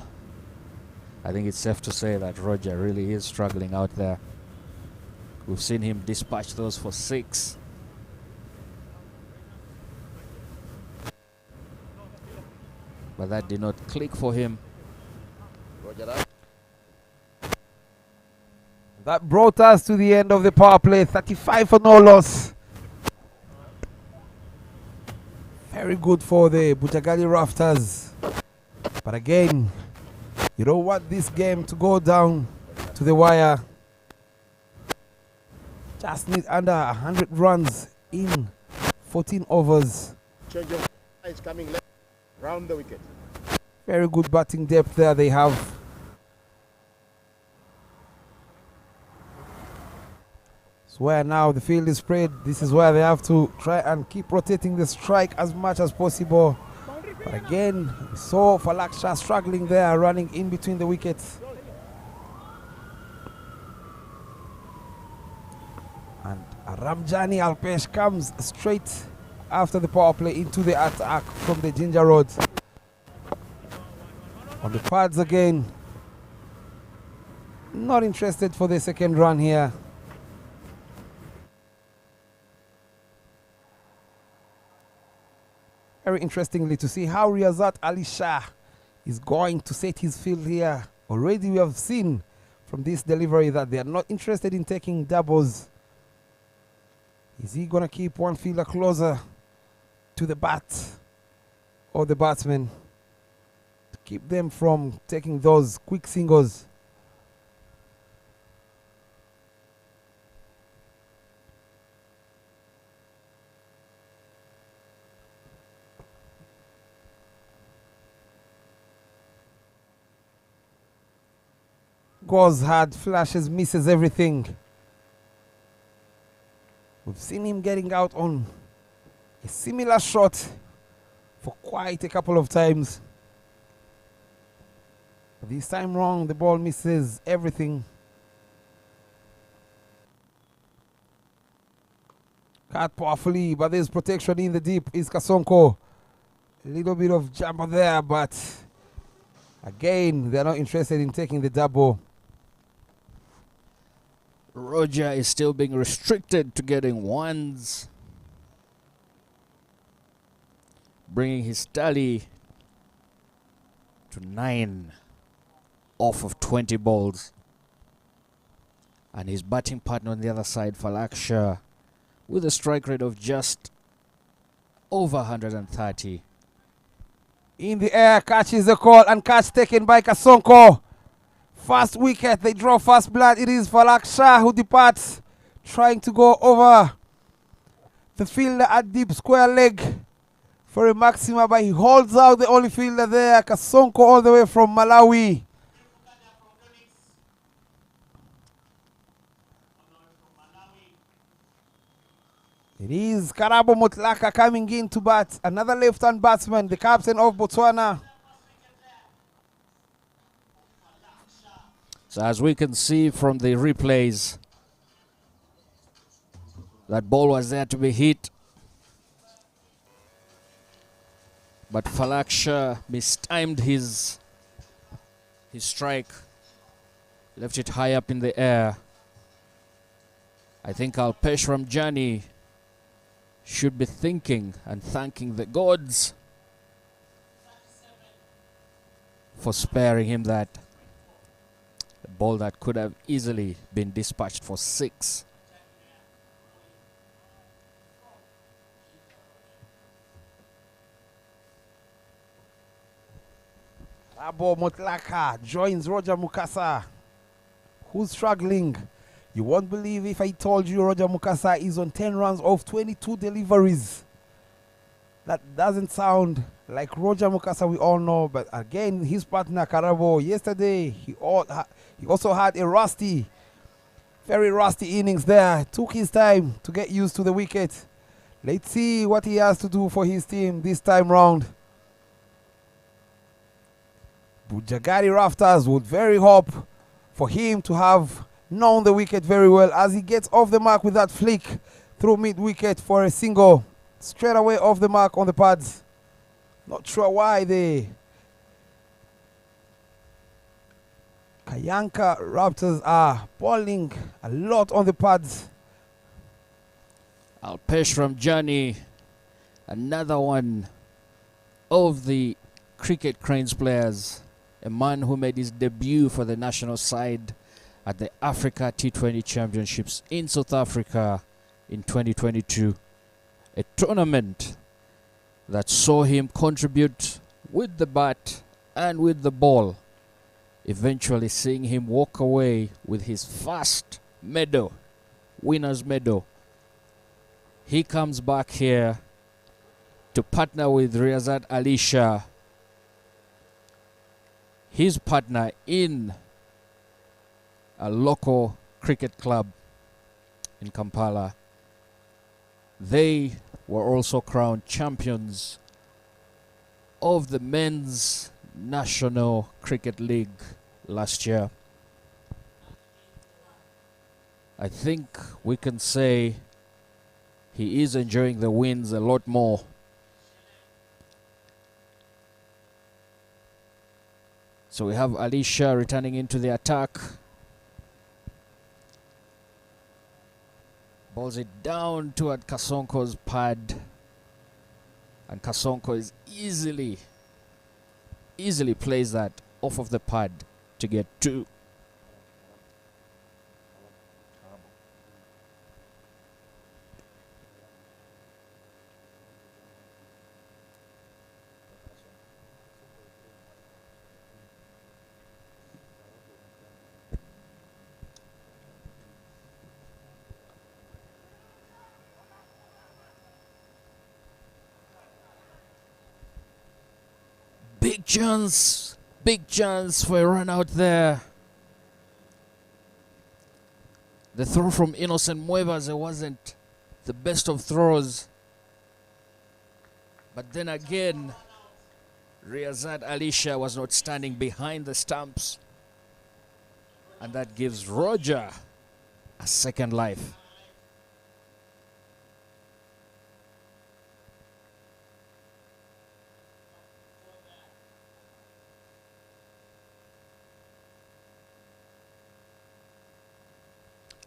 I think it's safe to say that Roger really is struggling out there. We've seen him dispatch those for 6. But that did not click for him. That brought us to the end of the power play. 35 for no loss. Very good for the Bujjagali Rafters. But again, you don't want this game to go down to the wire. Just need under 100 runs in 14 overs. Change of is coming left round the wicket. Very good batting depth there they have. So where now the field is spread, this is where they have to try and keep rotating the strike as much as possible. But again, we saw Falaksha struggling there, running in between the wickets. And Ramjani Alpesh comes straight after the power play into the attack from the Ginger Road. On the pads again. Not interested for the second run here. Very interestingly to see how Riyazat Ali Shah is going to set his field here. Already we have seen from this delivery that they are not interested in taking doubles. Is he going to keep one fielder closer to the bat or the batsman to keep them from taking those quick singles? Goes hard, flashes, misses everything. We've seen him getting out on a similar shot for quite a couple of times. This time round, the ball misses everything. Cut powerfully, but there's protection in the deep. Is Kasonko. A little bit of jumper there, but again, they're not interested in taking the double. Roger is still being restricted to getting ones, bringing his tally to 9 off of 20 balls. And his batting partner on the other side, Falaksha, with a strike rate of just over 130. In the air, catch is the call, and catch taken by Kasonko. First wicket, they draw first blood. It is Falaksha who departs, trying to go over the fielder at deep square leg for a maximum, but he holds out the only fielder there, Kasonko, all the way from Malawi. It is Karabo Motlaka coming in to bat, another left-hand batsman, the captain of Botswana. So as we can see from the replays, that ball was there to be hit, but Falaksha mistimed his strike, left it high up in the air. I think Alpesh Ramjani should be thinking and thanking the gods for sparing him that. A ball that could have easily been dispatched for 6. Rabo Motlaka joins Roger Mukasa, who's struggling. You won't believe if I told you Roger Mukasa is on 10 runs off 22 deliveries. That doesn't sound like Roger Mukasa, we all know, but again, his partner Karabo, yesterday, he also had a very rusty innings there. Took his time to get used to the wicket. Let's see what he has to do for his team this time round. Bujjagali Rafters would very hope for him to have known the wicket very well as he gets off the mark with that flick through mid-wicket for a single. Straight away off the mark on the pads. Not sure why the Kayakers Raptors are bowling a lot on the pads. Alpesh Ramjani, another one of the Cricket Cranes players, a man who made his debut for the national side at the Africa T20 Championships in South Africa in 2022. A tournament that saw him contribute with the bat and with the ball, eventually seeing him walk away with his first medal, winner's medal. He comes back here to partner with Riyazat Ali Shah, his partner in a local cricket club in Kampala. They were also crowned champions of the Men's National Cricket League last year. I think we can say he is enjoying the wins a lot more. So we have Alisha returning into the attack. Balls it down toward Kasonko's pad. And Kasonko is easily plays that off of the pad to get two. Big chance for a run out there. The throw from Innocent Muevas, it wasn't the best of throws. But then again, Riyazat Alisha was not standing behind the stumps. And that gives Roger a second life.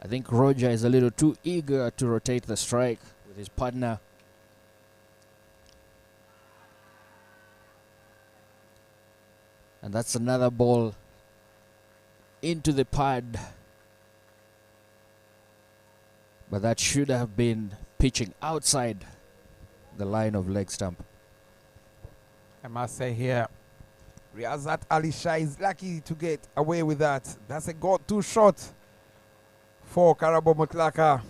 I think Roger is a little too eager to rotate the strike with his partner. And that's another ball into the pad. But that should have been pitching outside the line of leg stump. I must say here, Riyazat Ali Shah is lucky to get away with that. That's a go-to shot for Karabo Mutlaka.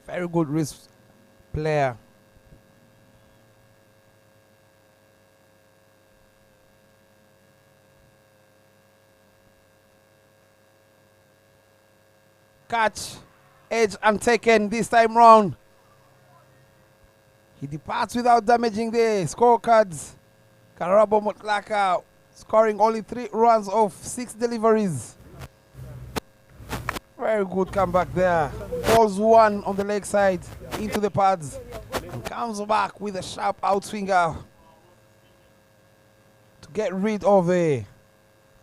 Very good wrist player. Catch, edge untaken this time round. He departs without damaging the scorecards. Karabo Mutlaka scoring only 3 runs off 6 deliveries. Very good comeback there. Balls one on the leg side into the pads. And comes back with a sharp outswinger to get rid of the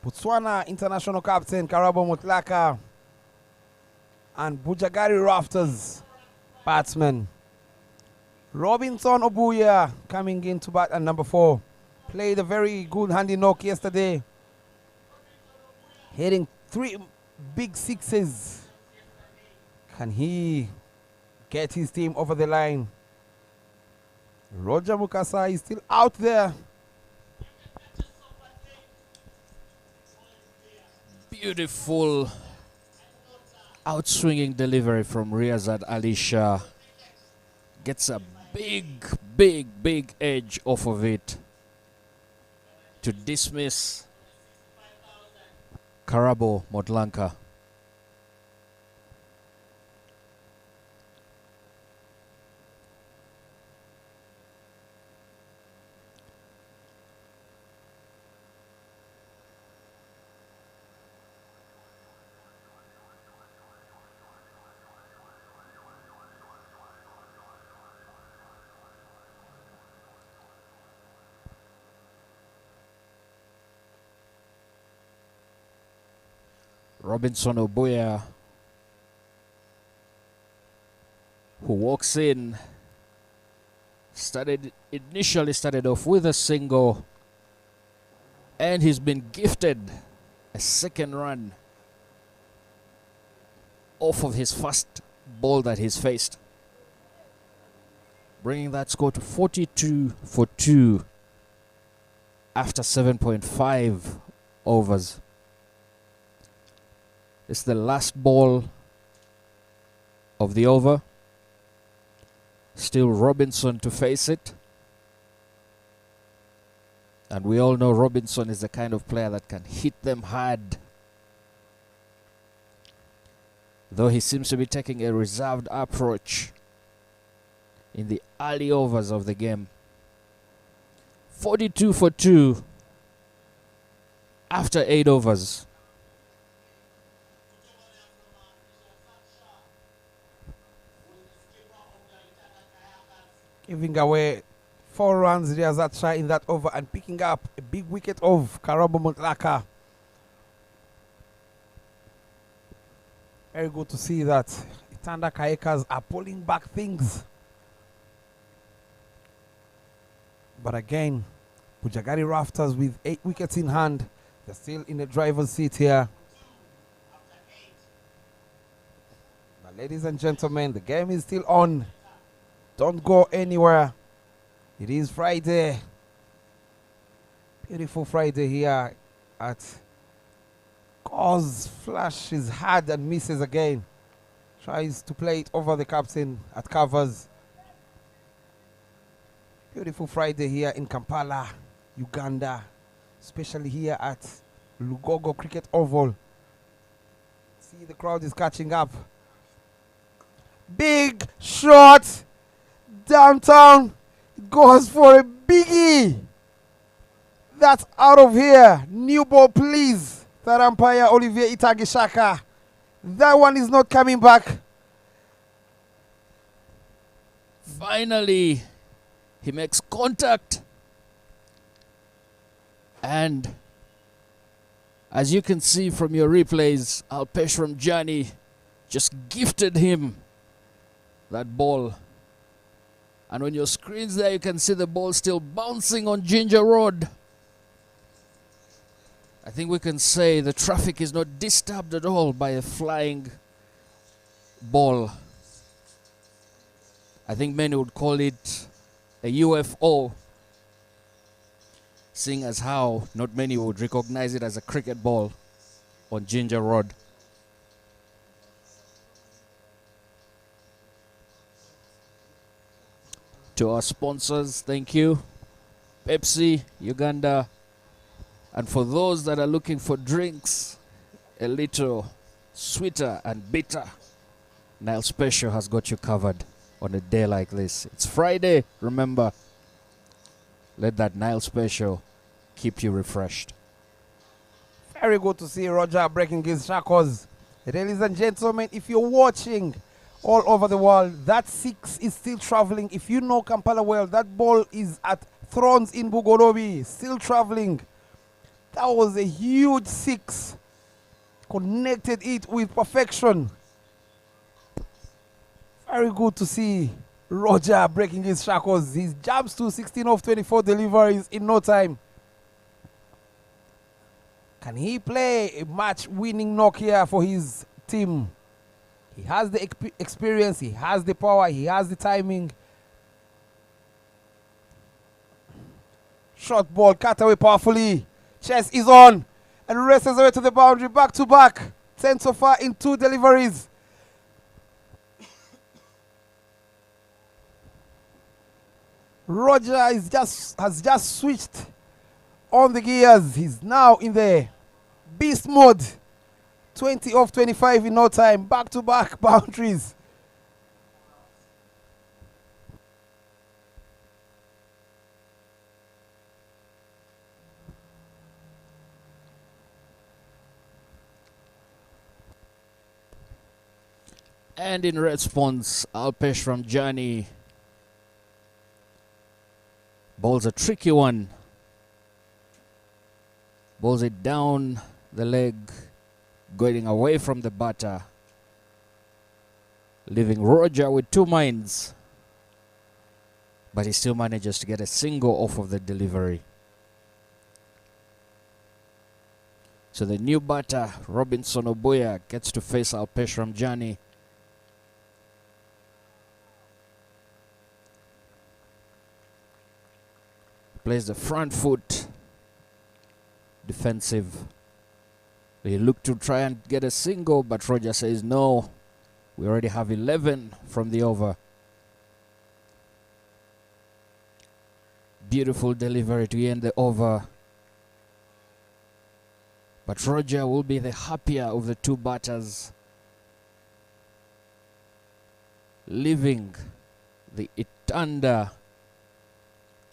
Botswana international captain Karabo Mutlaka and Bujjagali Rafters batsman. Robinson Obuya coming in to bat at number 4. Played a very good handy knock yesterday, hitting 3 big sixes. Can he get his team over the line? Roger Mukasa is still out there. Beautiful outswinging delivery from Riyazat Ali Shah. Gets a big edge off of it to dismiss Karabo Motlaka. Robinson Obuya, who walks in, initially started off with a single, and he's been gifted a second run off of his first ball that he's faced, bringing that score to 42 for 2 after 7.5 overs. It's the last ball of the over. Still Robinson to face it. And we all know Robinson is the kind of player that can hit them hard. Though he seems to be taking a reserved approach in the early overs of the game. 42 for 2 after 8 overs. Giving away 4 runs, Riazat Shah in that over and picking up a big wicket of Karabo Mutlaka. Very good to see that Itanda Kayakers are pulling back things. But again, Bujjagali Rafters with 8 wickets in hand. They're still in the driver's seat here. But ladies and gentlemen, the game is still on. Don't go anywhere. It is Friday. Beautiful Friday here at Cause. Flashes hard and misses again. Tries to play it over the captain at covers. Beautiful Friday here in Kampala, Uganda. Especially here at Lugogo Cricket Oval. See, the crowd is catching up. Big shot. Downtown. It goes for a biggie. That's out of here. New ball, please. That umpire, Olivier Itagishaka. That one is not coming back. Finally, he makes contact. And as you can see from your replays, Alpesh Ramjani just gifted him that ball. And on your screens there, you can see the ball still bouncing on Ginger Road. I think we can say the traffic is not disturbed at all by a flying ball. I think many would call it a UFO, seeing as how not many would recognize it as a cricket ball on Ginger Road. To our sponsors, thank you. Pepsi, Uganda. And for those that are looking for drinks, a little sweeter and bitter, Nile Special has got you covered on a day like this. It's Friday, remember. Let that Nile Special keep you refreshed. Very good to see Roger breaking his shackles. Ladies and gentlemen, if you're watching all over the world, that 6 is still traveling. If you know Kampala well, that ball is at Thrones in Bugorobi, still traveling. That was a huge 6. Connected it with perfection. Very good to see Roger breaking his shackles. He jumps to 16 of 24 deliveries in no time. Can he play a match-winning knock here for his team? He has the experience, he has the power, he has the timing. Short ball, cut away powerfully. Chest is on and races away to the boundary, back to back. 10 so far in 2 deliveries. Roger has just switched on the gears. He's now in the beast mode. 20 of 25 in no time. Back to back boundaries. And in response, Alpesh Ramjani bowls a tricky one. Bowls it down the leg going away from the batter, leaving Roger with 2 minds. But he still manages to get a single off of the delivery. So the new batter, Robinson Obuya, gets to face Alpesh Ramjani. Plays the front foot, defensive. He looked to try and get a single, but Roger says no. We already have 11 from the over. Beautiful delivery to end the over. But Roger will be the happier of the 2 batters, leaving the Itanda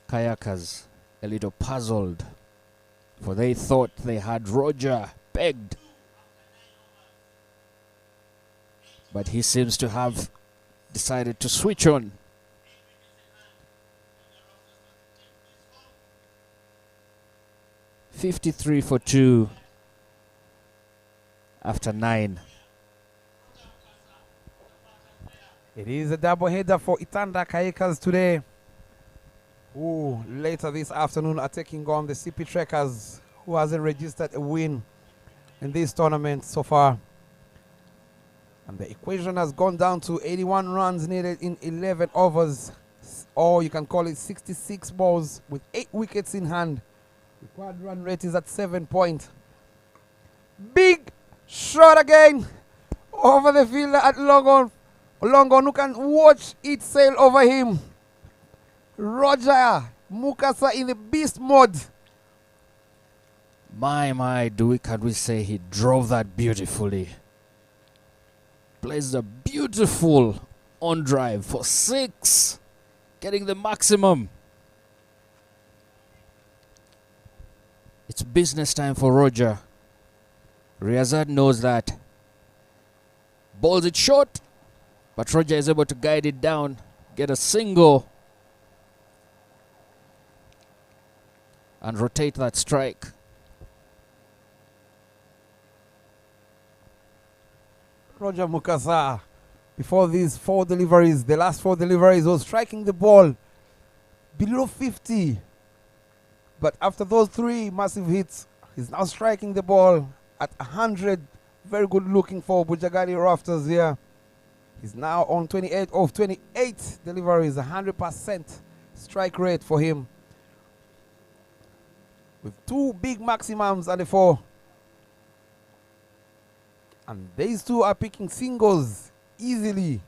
Kayakers a little puzzled, for they thought they had Roger pegged. But he seems to have decided to switch on. .53 for 2 after 9. It is a double header for Itanda Kayakers today, who later this afternoon are taking on the CP Trekkers, who hasn't registered a win in this tournament so far. And the equation has gone down to 81 runs needed in 11 overs, or you can call it 66 balls with 8 wickets in hand. Required run rate is at 7 point. Big shot again over the fielder at Longon. Longon, who can watch it sail over him. Roger Mukasa in the beast mode. My, can we say he drove that beautifully. Plays a beautiful on drive for 6, getting the maximum. It's business time for Roger. Riazad knows that. Balls it short, but Roger is able to guide it down, get a single, and rotate that strike. Roger Mukasa, before these 4 deliveries, the last 4 deliveries, was striking the ball below 50. But after those 3 massive hits, he's now striking the ball at 100. Very good looking for Bujjagali Rafters here. He's now on 28 of 28 deliveries, 100% strike rate for him, with 2 big maximums and a 4. And these 2 are picking singles easily.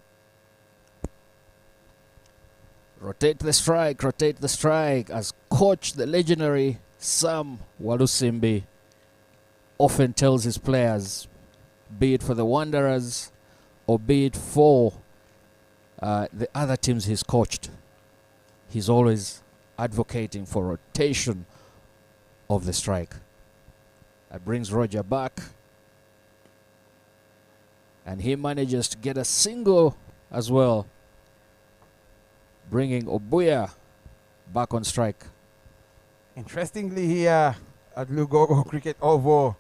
Rotate the strike, as coach, the legendary Sam Walusimbi, often tells his players, be it for the Wanderers or be it for the other teams he's coached. He's always advocating for rotation of the strike. That brings Roger back, and he manages to get a single as well, bringing Obuya back on strike. Interestingly here at Lugogo Cricket Oval,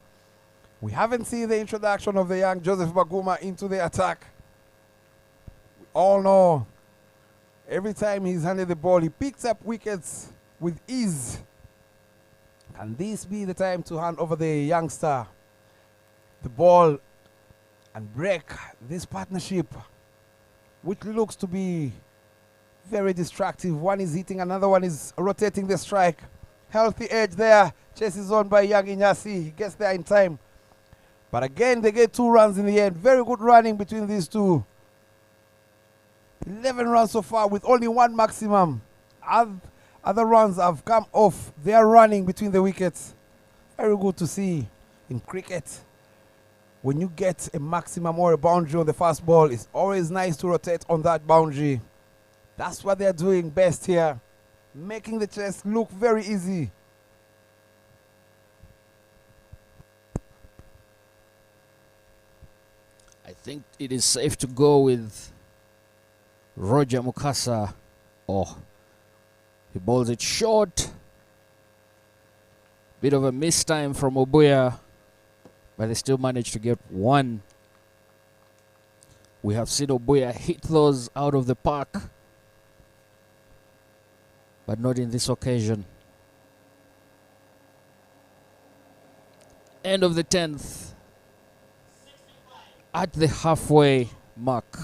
we haven't seen the introduction of the young Joseph Baguma into the attack. We all know every time he's handed the ball, he picks up wickets with ease. Can this be the time to hand over the youngster the ball and break this partnership, which looks to be very destructive? One is hitting, another one is rotating the strike. Healthy edge there. Chase is on by Young Inyasi. He gets there in time. But again, they get 2 runs in the end. Very good running between these 2. 11 runs so far with only 1 maximum. Other runs have come off their running between the wickets. Very good to see in cricket. When you get a maximum or a boundary on the first ball, it's always nice to rotate on that boundary. That's what they're doing best here, making the chase look very easy. I think it is safe to go with Roger Mukasa. Oh, he bowls it short. Bit of a miss time from Obuya. but they still managed to get one. We have seen Obuya hit those out of the park, but not in this occasion. End of the 10th. At the halfway mark.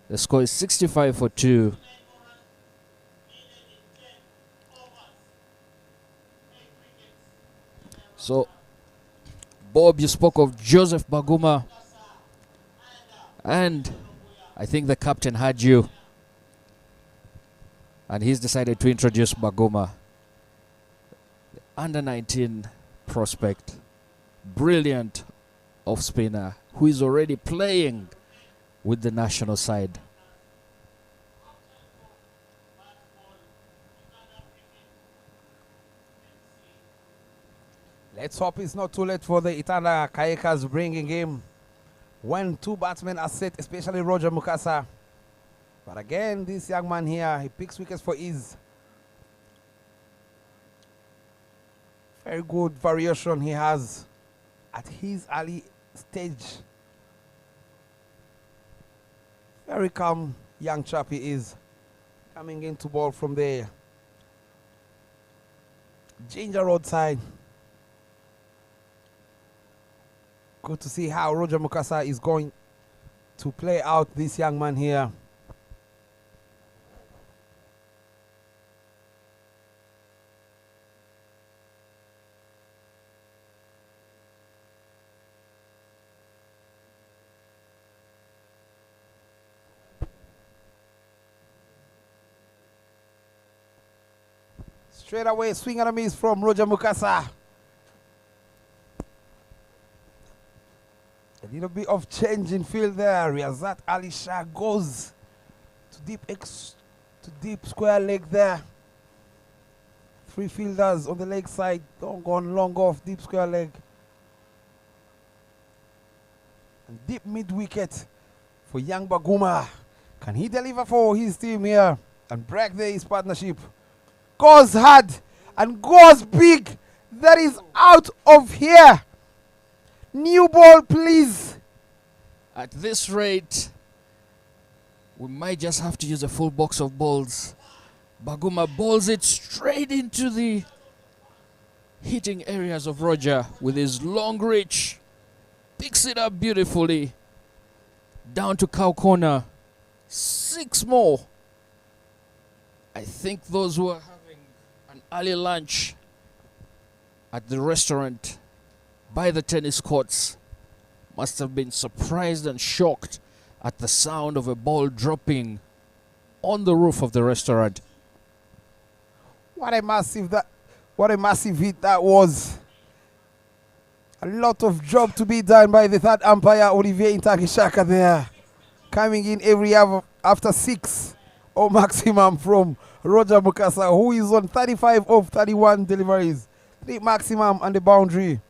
The score is 65-2. So, Bob, you spoke of Joseph Baguma, and I think the captain had you, and he's decided to introduce Baguma, the under-19 prospect, brilliant off spinner who is already playing with the national side. Let's hope it's not too late for the Itanda Kayakers bringing him when two batsmen are set, especially Roger Mukasa. But again, this young man here, he picks wickets for ease. Very good variation he has at his early stage. Very calm young chap he is. Coming into ball from the Ginger Road side. Good to see how Roger Mukasa is going to play out this young man here. Straight away, swing and a miss from Roger Mukasa. A little bit of change in field there. Riazat Ali Shah goes to deep square leg there. Three fielders on the leg side. Don't go on long off, deep square leg. And deep mid wicket for young Baguma. Can he deliver for his team here and break his partnership? Goes hard and goes big. That is out of here. New ball, please. At this rate, we might just have to use a full box of balls. Baguma balls it straight into the hitting areas of Roger with his long reach. Picks it up beautifully. Down to cow corner. 6 more. I think those who are having an early lunch at the restaurant by the tennis courts must have been surprised and shocked at the sound of a ball dropping on the roof of the restaurant. What a massive hit that was. A lot of job to be done by the third umpire, Olivier Intagishaka there. Coming in every hour after 6 or maximum from Roger Mukasa, who is on 35 of 31 deliveries. 3 maximum on the boundary.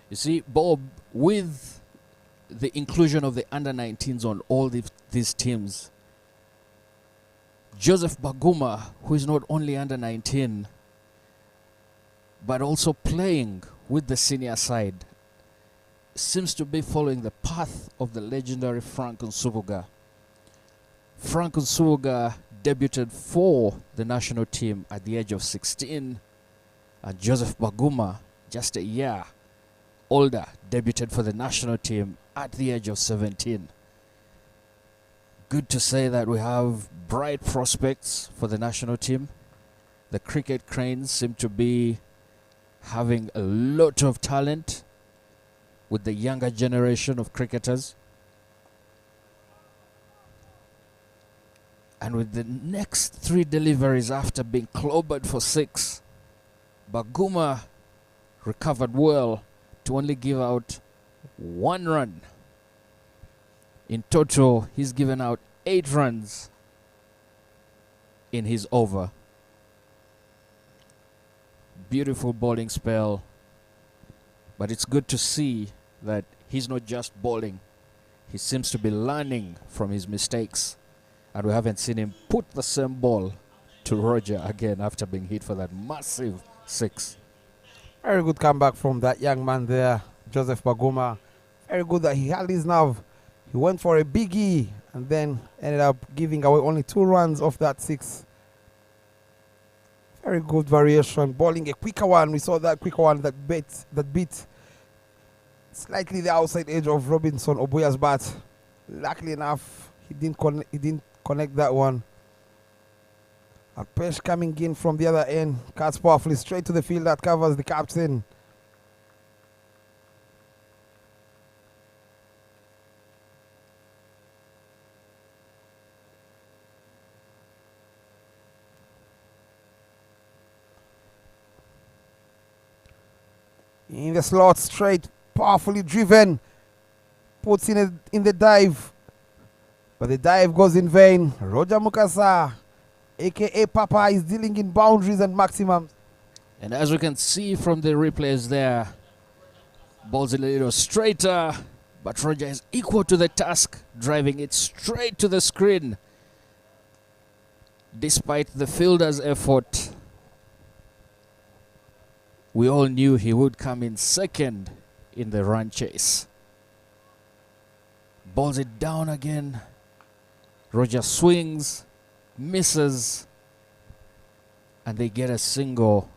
You see, Bob, with the inclusion of the under-19s on all these teams, Joseph Baguma, who is not only under-19, but also playing with the senior side, seems to be following the path of the legendary Frank Nsubuga. Frank Nsubuga debuted for the national team at the age of 16, and Joseph Baguma, just a year older, debuted for the national team at the age of 17. Good to say that we have bright prospects for the national team. The cricket cranes seem to be having a lot of talent with the younger generation of cricketers. And with the next 3 deliveries after being clobbered for 6, Baguma recovered well to only give out 1 run. In total, he's given out 8 runs in his over. Beautiful bowling spell. But it's good to see that he's not just bowling. He seems to be learning from his mistakes. And we haven't seen him put the same ball to Roger again after being hit for that massive 6. Very good comeback from that young man there, Joseph Baguma. Very good that he held his nerve. He went for a biggie and then ended up giving away only 2 runs off that 6. Very good variation. Bowling a quicker one. We saw that quicker one that beat slightly the outside edge of Robinson Obuya's bat. Luckily enough, he didn't connect that one. Alpesh coming in from the other end. Cuts powerfully straight to the field that covers the captain. In the slot, straight, powerfully driven. Puts in the dive. But the dive goes in vain. Roger Mukasa, a.k.a. Papa, is dealing in boundaries and maximums. And as we can see from the replays there, ball's a little straighter, but Roger is equal to the task, driving it straight to the screen. Despite the fielder's effort, we all knew he would come in second in the run chase. Balls it down again. Roger swings, misses, and they get a single.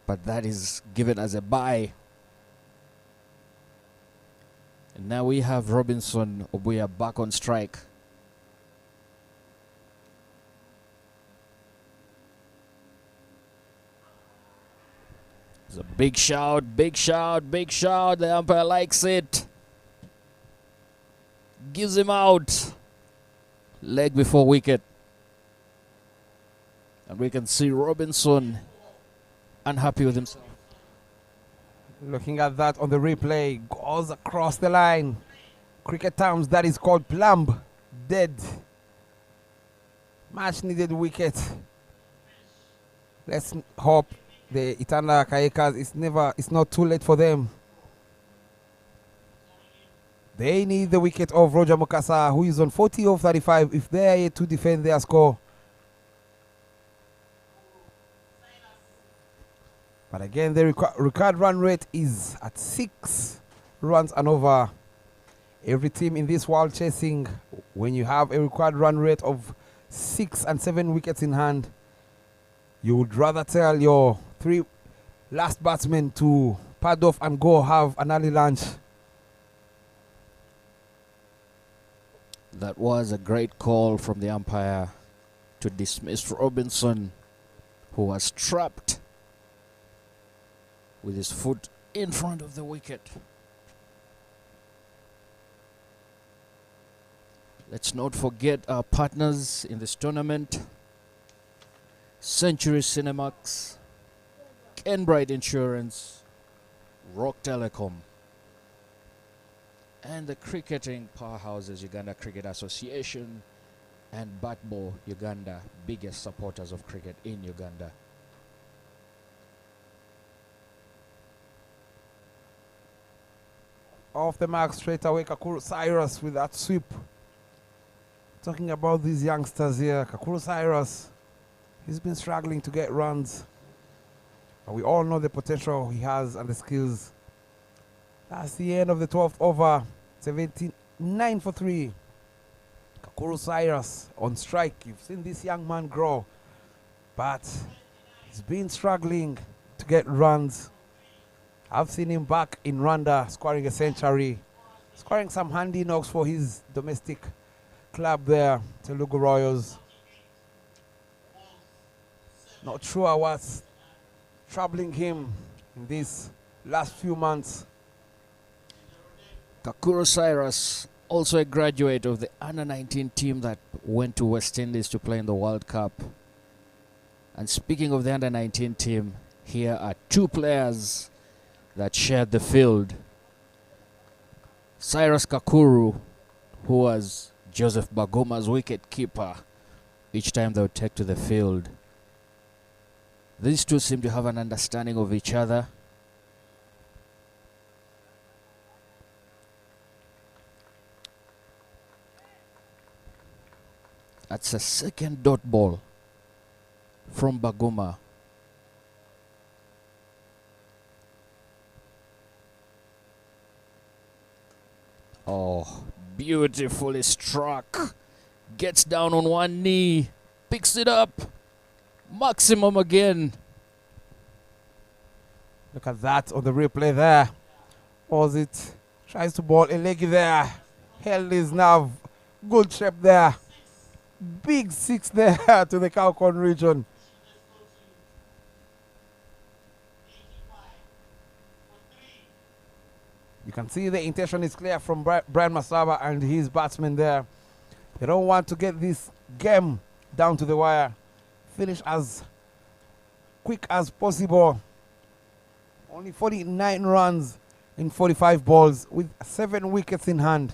But that is given as a bye. And now we have Robinson Obuya back on strike. It's a big shout, big shout, big shout. The umpire likes it. Gives him out. Leg before wicket. And we can see Robinson unhappy with himself. Looking at that on the replay, goes across the line. Cricket terms, that is called plumb. Dead. Much needed wicket. Let's hope the Itanda Kayakers, it's not too late for them. They need the wicket of Roger Mukasa, who is on 40 of 35 if they are yet to defend their score. But again, the required run rate is at 6 runs and over. Every team in this world chasing, when you have a required run rate of 6 and 7 wickets in hand, you would rather tell your 3 last batsmen to pad off and go have an early lunch. That was a great call from the umpire to dismiss Robinson, who was trapped with his foot in front of the wicket. Let's not forget our partners in this tournament: Century Cinemax, Kenbright Insurance, Rock Telecom, and the cricketing powerhouses Uganda Cricket Association and Batbo Uganda, biggest supporters of cricket in Uganda. Off the mark straight away, Kakuru Cyrus with that sweep. Talking about these youngsters here, Kakuru Cyrus, he's been struggling to get runs. But we all know the potential he has and the skills. That's the end of the 12th over. 79 for 3. Kakuru Cyrus on strike. You've seen this young man grow, but he's been struggling to get runs. I've seen him back in Rwanda scoring a century, scoring some handy knocks for his domestic club there, Telugu Royals. Not sure what's troubling him in these last few months. Kakuru Cyrus, also a graduate of the under-19 team that went to West Indies to play in the World Cup. And speaking of the under-19 team, here are 2 players that shared the field. Cyrus Kakuru, who was Joseph Bagoma's wicket keeper each time they would take to the field. These 2 seem to have an understanding of each other. That's a second dot ball from Baguma. Oh, beautifully struck. Gets down on one knee. Picks it up. Maximum again. Look at that on the replay there. Was it? Tries to ball a leggy there. Held his nerve. Good shape there. Big six there to the Kalkon region. You can see the intention is clear from Brian Masaba and his batsmen there. They don't want to get this game down to the wire. Finish as quick as possible. Only 49 runs in 45 balls with 7 wickets in hand.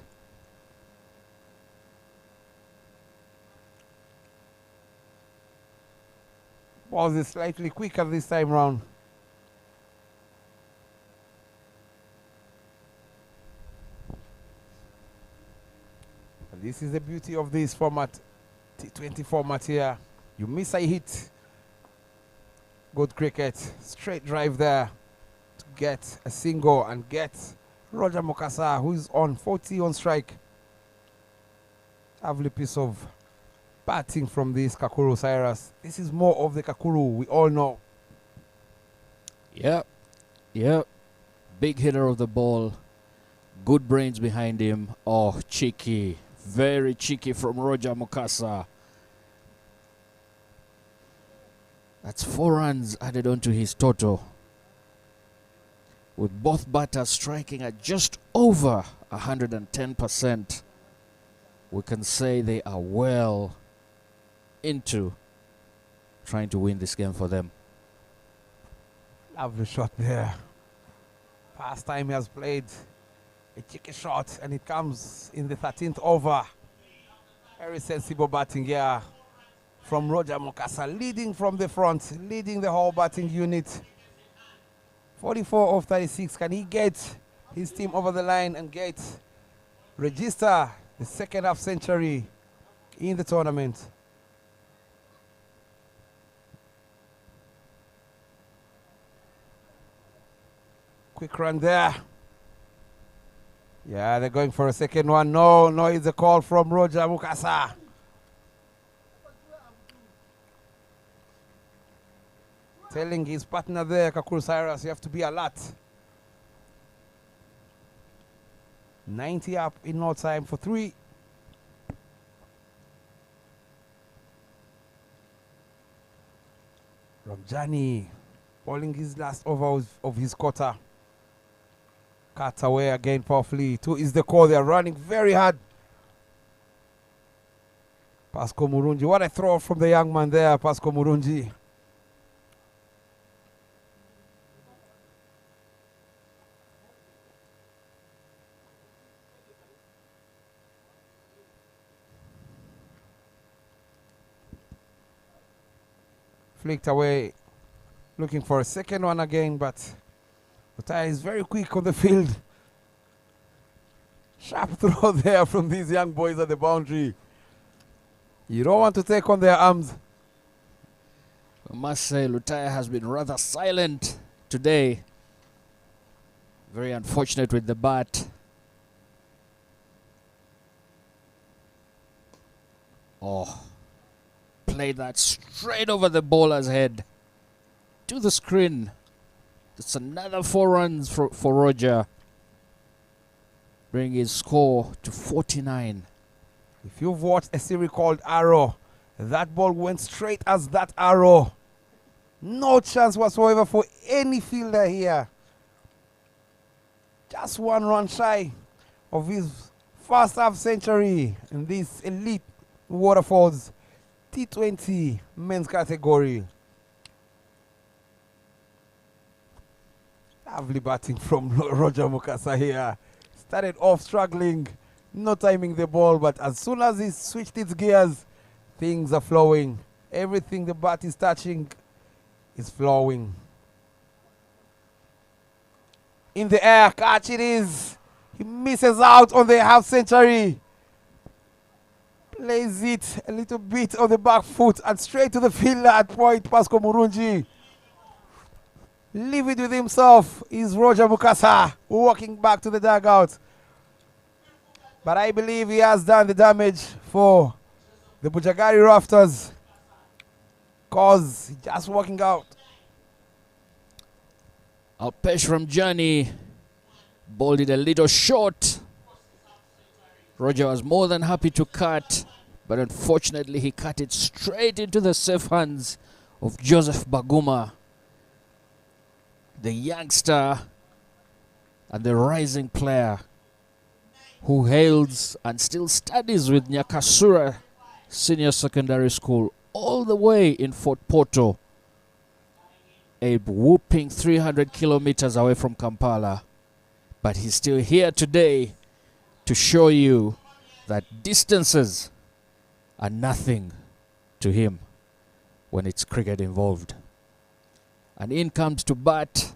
Balls is slightly quicker this time round. And this is the beauty of this format, T20 format here. You miss a hit, good cricket, straight drive there to get a single and get Roger Mokasa, who is on 40 on strike. Lovely piece of batting from this Kakuru Cyrus. This is more of the Kakuru we all know. Yep. Big hitter of the ball. Good brains behind him. Oh, cheeky. Very cheeky from Roger Mokasa. That's 4 runs added onto his total. With both batters striking at just over 110%. We can say they are well into trying to win this game for them. Lovely shot there. Past time he has played a cheeky shot and it comes in the 13th over. Very sensible batting here from Roger Mokasa, leading from the front, leading the whole batting unit. 44 of 36. Can he get his team over the line and register the second half century in the tournament? Quick run there. Yeah, they're going for a second one. No, it's a call from Roger Mokasa. Telling his partner there, Kakuru Cyrus, you have to be alert. 90 up in no time for 3. Ramjani bowling his last over of his quarter. Cut away again powerfully. 2 is the call. They are running very hard. Pasco Murunji. What a throw from the young man there, Pasco Murunji. Flicked away, looking for a second one again, but Otai is very quick on the field. Sharp throw there from these young boys at the boundary. You don't want to take on their arms. I must say, Lutaya has been rather silent today. Very unfortunate with the bat. Oh, played that straight over the bowler's head to the screen. That's another 4 runs for Roger. Bring his score to 49. If you've watched a series called Arrow, that ball went straight as that arrow. No chance whatsoever for any fielder here. Just 1 run shy of his first half century in this elite Waterfalls T20 men's category. Lovely batting from Roger Mokasa here. Started off struggling, not timing the ball, but as soon as he switched its gears, things are flowing. Everything the bat is touching is flowing. In the air, catch it is. He misses out on the half century. Plays it a little bit on the back foot and straight to the fielder at point. Pascal Murunji. Leave it with himself is Roger Mukasa walking back to the dugout. But I believe he has done the damage for the Bujjagali Rafters, cause he's just walking out. Alpesh from Johnny bowled it a little short. Roger was more than happy to cut, but unfortunately he cut it straight into the safe hands of Joseph Baguma, the youngster and the rising player who hails and still studies with Nyakasura Senior Secondary School all the way in Fort Porto, a whooping 300 kilometers away from Kampala. But he's still here today to show you that distances are nothing to him when it's cricket involved. And in comes to bat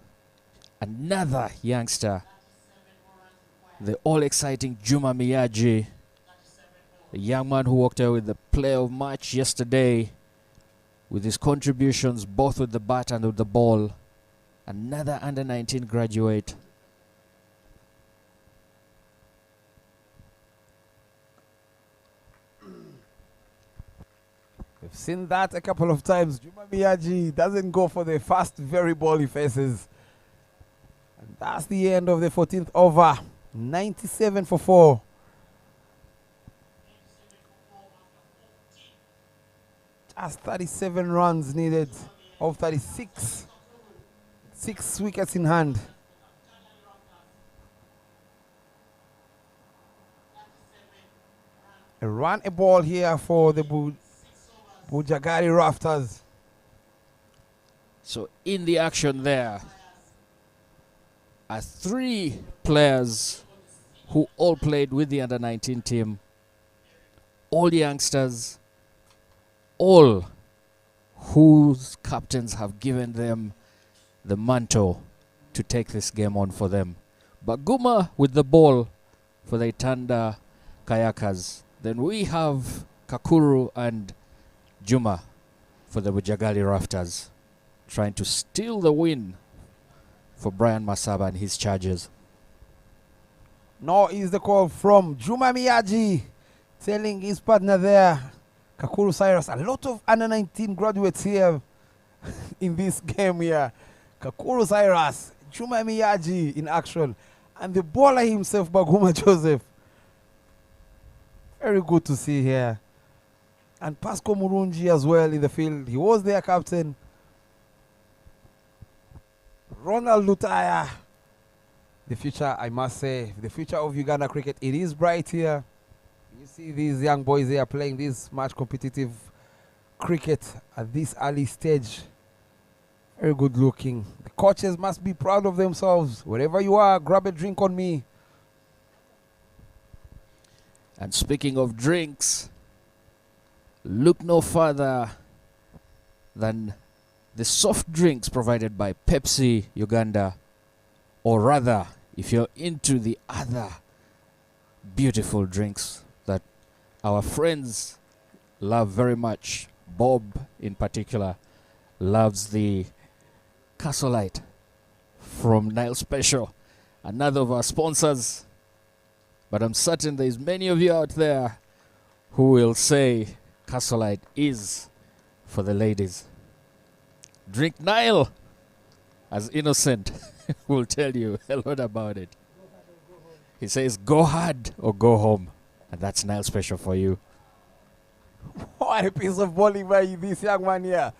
another youngster, the all-exciting Juma Miyaji, a young man who walked away with the player of match yesterday with his contributions both with the bat and with the ball. Another under-19 graduate. We've seen that a couple of times. Juma Miyaji doesn't go for the fast, very ball he faces. And that's the end of the 14th over. 97 for 4. Just 37 runs needed of 36. 6 wickets in hand. A ball here for the Bujjagali Rafters. So in the action there are 3 players who all played with the under-19 team. All youngsters, all whose captains have given them the mantle to take this game on for them. Baguma with the ball for the Itanda Kayakers. Then we have Kakuru and Juma for the Bujjagali Rafters, trying to steal the win for Brian Masaba and his Chargers. Now is the call from Juma Miyaji, telling his partner there, Kakuru Cyrus. A lot of under-19 graduates here in this game here. Kakuru Cyrus, Juma Miyaji in action, and the bowler himself, Baguma Joseph. Very good to see here. And Pascal Murunji as well in the field. He was their captain. Ronald Lutaya. The future, I must say, the future of Uganda cricket, it is bright here. You see these young boys here playing this much competitive cricket at this early stage. Very good looking. The coaches must be proud of themselves. Wherever you are, grab a drink on me. And speaking of drinks, look no further than the soft drinks provided by Pepsi Uganda, or rather, if you're into the other beautiful drinks that our friends love very much, Bob in particular loves the Cassolite from Nile Special, another of our sponsors. But I'm certain there's many of you out there who will say Cassolite is for the ladies. Drink Nile, as Innocent will tell you a lot about it. He says, go hard or go home. And that's Nile Special for you. What a piece of bowling by this young man here.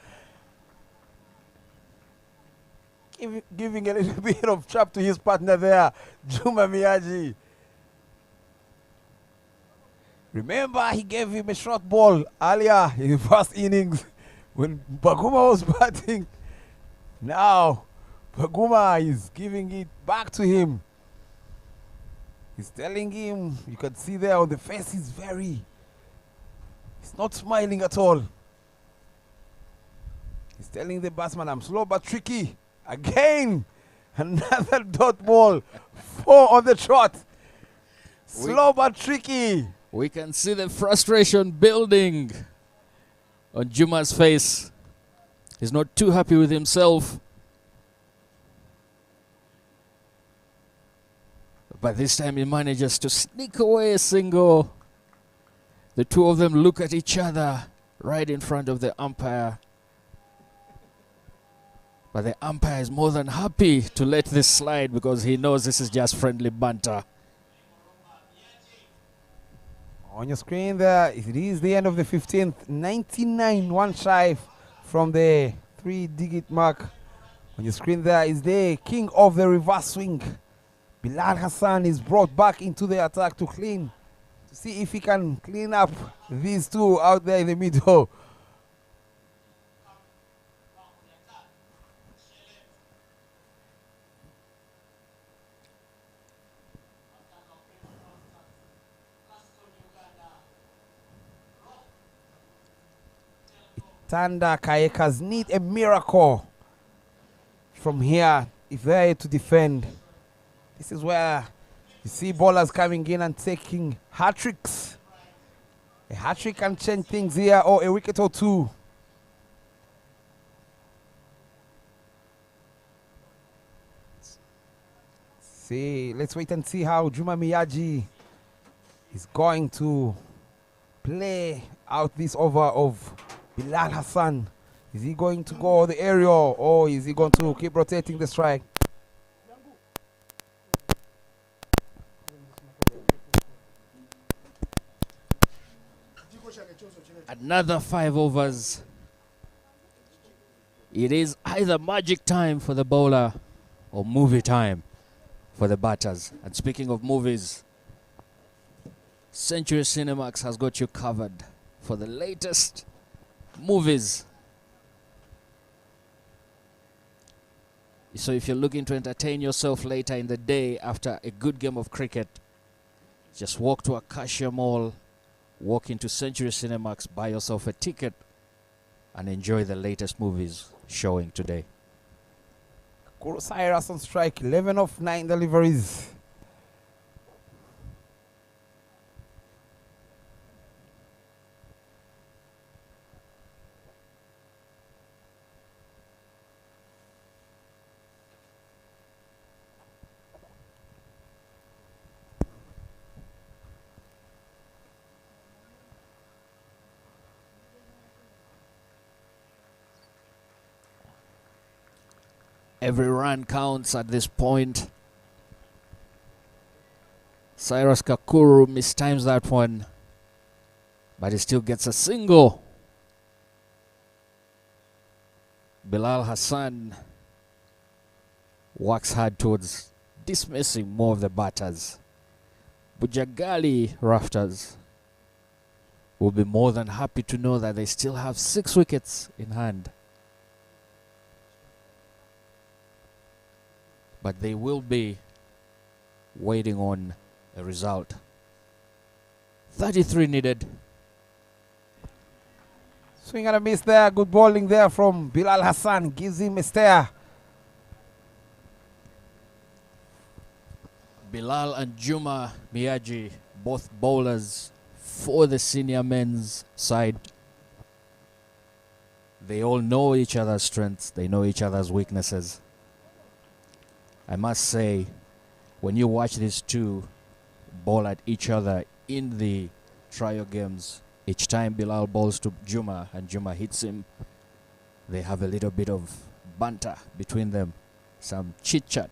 Giving a little bit of chop to his partner there, Juma Miyaji. Remember, he gave him a short ball earlier in the first innings when Baguma was batting. Now, Baguma is giving it back to him. He's telling him, you can see there on the face, he's not smiling at all. He's telling the batsman, I'm slow but tricky. Again, another dot ball. 4 on the trot. Slow but tricky. We can see the frustration building on Juma's face. He's not too happy with himself. But this time he manages to sneak away a single. The two of them look at each other right in front of the umpire. But the umpire is more than happy to let this slide because he knows this is just friendly banter. On your screen there, it is the end of the 15th. 99, one shy from the 3-digit mark. On your screen there is the king of the reverse swing. Bilal Hassan is brought back into the attack to see if he can clean up these two out there in the middle. Itanda Kayakers need a miracle from here if they're to defend. This is where you see bowlers coming in and taking hat-tricks. A hat-trick can change things here, or a wicket or two. Let's wait and see how Juma Miyaji is going to play out this over of Bilal Hassan. Is he going to go the aerial, or is he going to keep rotating the strike? Another 5 overs. It is either magic time for the bowler or movie time for the batters. And speaking of movies, Century Cinemax has got you covered for the latest movies. So if you're looking to entertain yourself later in the day after a good game of cricket, just walk to Acacia Mall, walk into Century Cinemax, buy yourself a ticket, and enjoy the latest movies showing today. Kuro Cyrus on strike, 11 of 9 deliveries. Every run counts at this point. Cyrus Kakuru mistimes that one, but he still gets a single. Bilal Hassan works hard towards dismissing more of the batters. Bujjagali Rafters will be more than happy to know that they still have 6 wickets in hand. But they will be waiting on a result. 33 needed. Swing and a miss there. Good bowling there from Bilal Hassan. Gives him a stare. Bilal and Juma Miyaji, both bowlers for the senior men's side. They all know each other's strengths. They know each other's weaknesses. I must say, when you watch these two bowl at each other in the trial games, each time Bilal bowls to Juma and Juma hits him, they have a little bit of banter between them, some chit-chat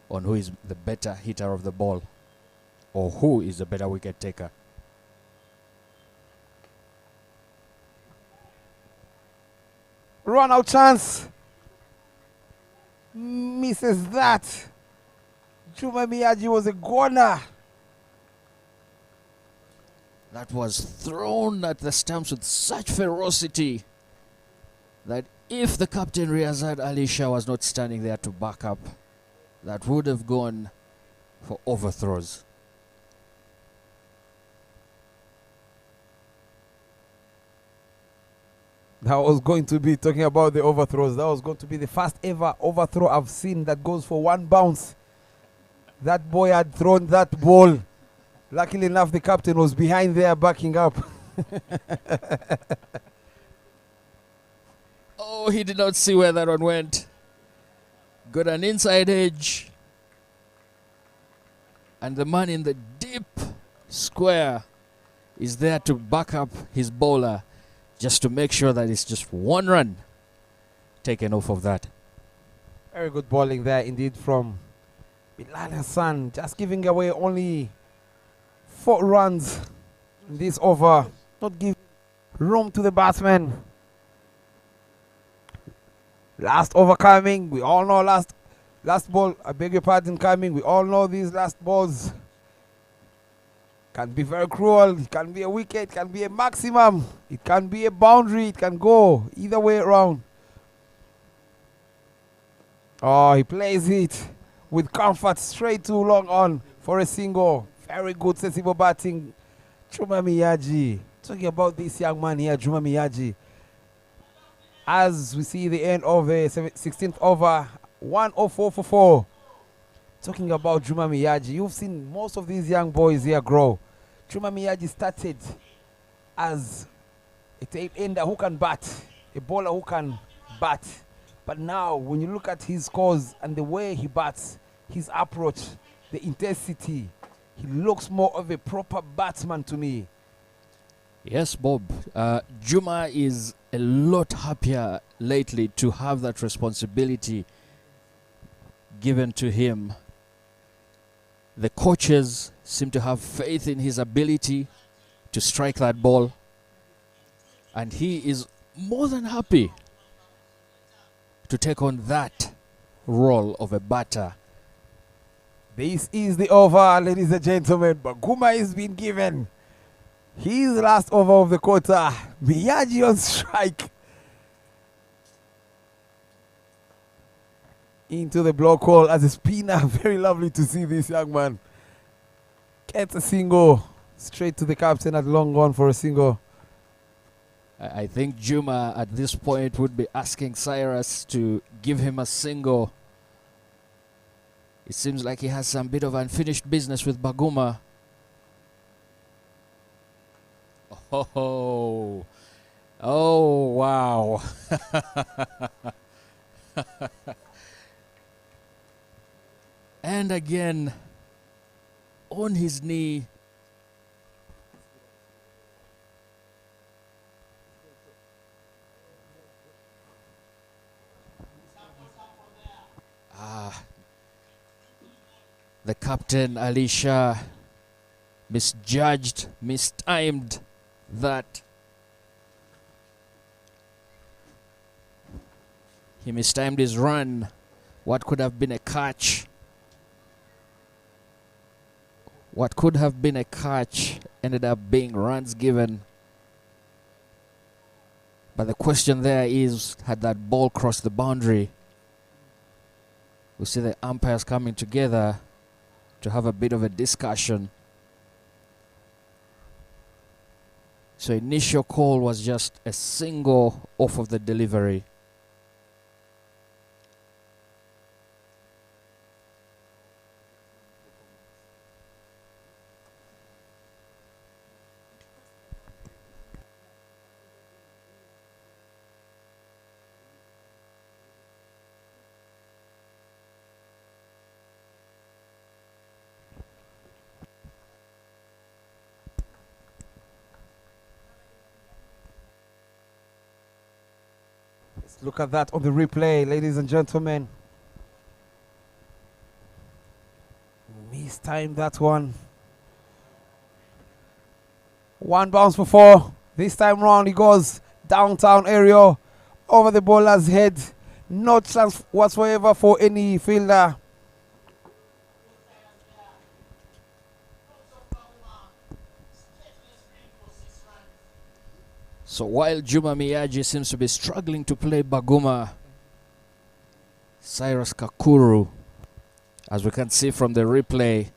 on who is the better hitter of the ball or who is the better wicket taker. Run out chance. Misses that. Juma Miyaji was a goner. That was thrown at the stumps with such ferocity that if the captain Riazad Ali Shah was not standing there to back up, that would have gone for overthrows. That was going to be, talking about the overthrows, that was going to be the first ever overthrow I've seen that goes for 1 bounce. That boy had thrown that ball Luckily enough, the captain was behind there backing up. Oh, he did not see where that one went. Got an inside edge. And the man in the deep square is there to back up his bowler just to make sure that it's just one run taken off of that. Very good bowling there indeed from Bilal Hassan, just giving away only 4 runs in this over, not giving room to the batsman. Last over coming, we all know last ball, I beg your pardon, coming. We all know these last balls can be very cruel. It can be a wicket, it can be a maximum, it can be a boundary, it can go either way around. Oh, he plays it with comfort straight to long on for a single. Very good, sensible batting. Juma Miyaji. Talking about this young man here, Juma Miyaji. As we see the end of the 16th over, 104 for 4. Talking about Juma Miyaji. You've seen most of these young boys here grow. Juma Miyaji started as a tail ender who can bat, a bowler who can bat. But now, when you look at his scores and the way he bats, his approach, the intensity, he looks more of a proper batsman to me. Yes, Bob. Juma is a lot happier lately to have that responsibility given to him. The coaches seem to have faith in his ability to strike that ball. And he is more than happy to take on that role of a batter. This is the over, ladies and gentlemen. Baguma has been given his last over of the quarter. Miyaji on strike. Into the block hole as a spinner. Very lovely to see this young man. Gets a single. Straight to the captain at long on for a single. I think Juma at this point would be asking Cyrus to give him a single. It seems like he has some bit of unfinished business with Baguma. Oh, oh wow. And again, on his knee. The captain, Alisha, misjudged, mistimed that. He mistimed his run. What could have been a catch? What could have been a catch ended up being runs given. But the question there is, had that ball crossed the boundary? We see the umpires coming together to have a bit of a discussion. So initial call was just a single off of the delivery. Look at that on the replay, ladies and gentlemen. Mistimed that one. One bounce for 4. This time round he goes downtown area over the bowler's head. No chance whatsoever for any fielder. So while Juma Miyaji seems to be struggling to play Baguma, Cyrus Kakuru, as we can see from the replay,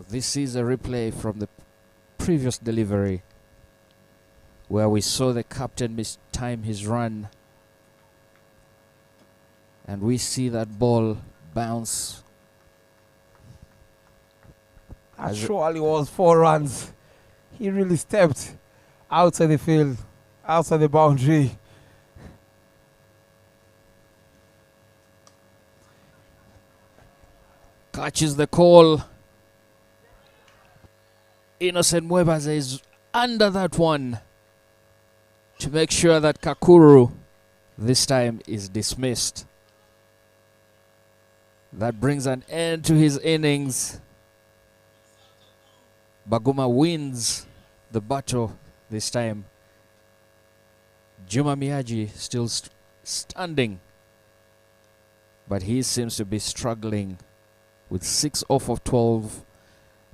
this is a replay from the previous delivery where we saw the captain mistime his run, and we see that ball bounce That surely was 4 runs. He really stepped outside the field, outside the boundary. Catches the call. Innocent Mwebaze is under that one to make sure that Kakuru this time is dismissed. That brings an end to his innings. Baguma wins the battle this time. Juma Miyaji still standing, but he seems to be struggling with 6 off of 12.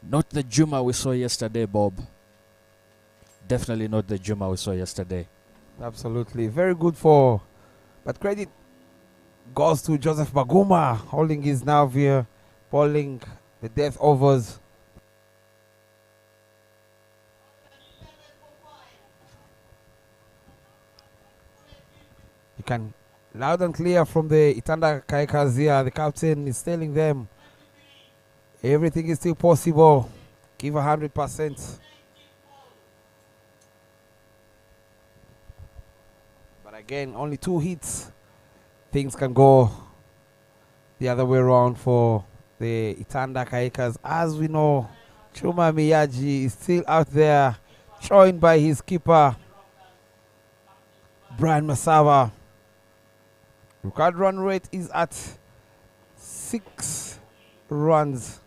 Not the Juma we saw yesterday, Bob. Definitely not the Juma we saw yesterday. Absolutely. Very good for... But credit goes to Joseph Baguma, holding his nerve here, bowling the death overs. You can loud and clear from the Itanda Kayakers here. The captain is telling them everything is still possible. Give 100%. But again, only 2 hits. Things can go the other way around for the Itanda Kayakers. As we know, Juma Miyaji is still out there, joined by his keeper, Brian Masaba. Record run rate is at 6 runs.